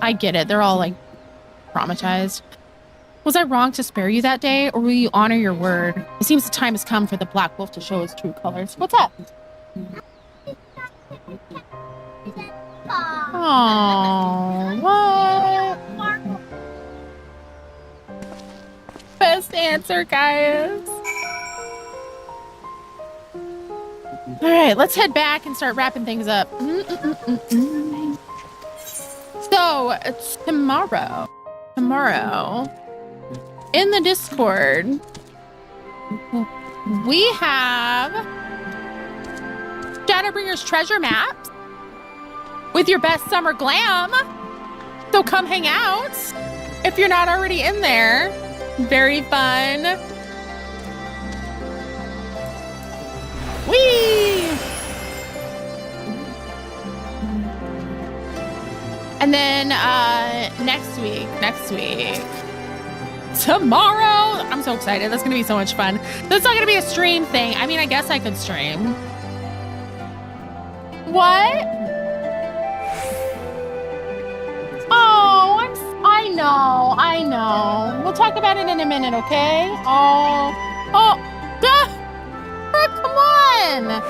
S1: I get it. They're all like traumatized. Was I wrong to spare you that day, or will you honor your word? It seems the time has come for the Black Wolf to show his true colors. What's up? Aww, what? Best answer, guys. All right, let's head back and start wrapping things up. So, tomorrow, in the Discord, we have Shadowbringer's treasure maps with your best summer glam. So come hang out if you're not already in there. Very fun. Whee! And then next week, tomorrow, I'm so excited. That's gonna be so much fun. That's not gonna be a stream thing. I mean, I guess I could stream. What? Oh, I I know. We'll talk about it in a minute, okay? Oh, come on.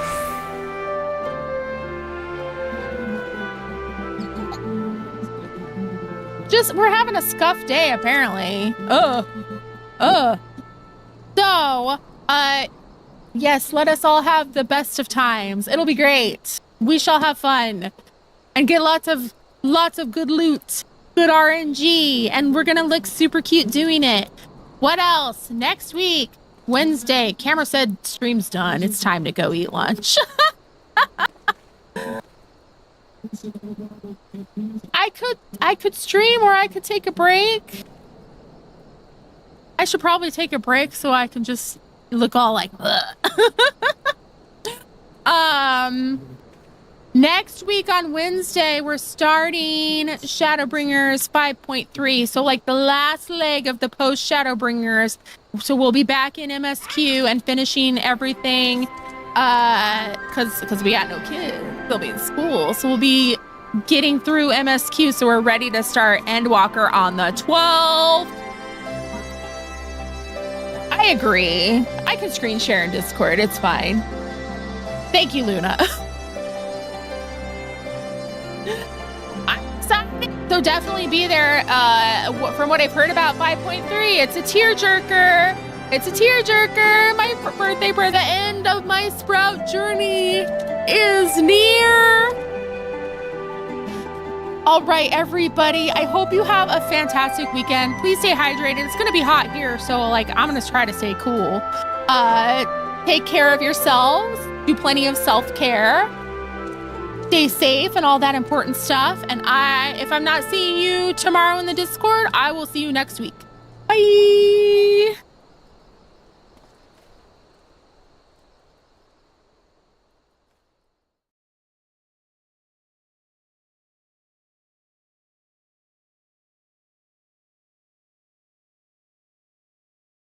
S1: We're having a scuff day, apparently. So, yes, let us all have the best of times. It'll be great. We shall have fun and get lots of good loot, good RNG, and we're gonna look super cute doing it. What else? Next week, Wednesday, Camera said stream's done. It's time to go eat lunch. I could stream or I could take a break. I should probably take a break so I can just look all like, next week on Wednesday, we're starting Shadowbringers 5.3. So like the last leg of the post Shadowbringers. So we'll be back in MSQ and finishing everything. Cause we got no kids. They'll be in school. So we'll be getting through MSQ. So we're ready to start Endwalker on the 12th. I agree. I can screen share in Discord. It's fine. Thank you, Luna. I'm excited. So definitely be there. From what I've heard about 5.3, it's a tearjerker. It's a tearjerker. My birthday, the end of my Sprout journey is near. All right, everybody. I hope you have a fantastic weekend. Please stay hydrated. It's gonna be hot here, so like I'm gonna try to stay cool. Take care of yourselves. Do plenty of self-care. Stay safe and all that important stuff. And if I'm not seeing you tomorrow in the Discord, I will see you next week. Bye.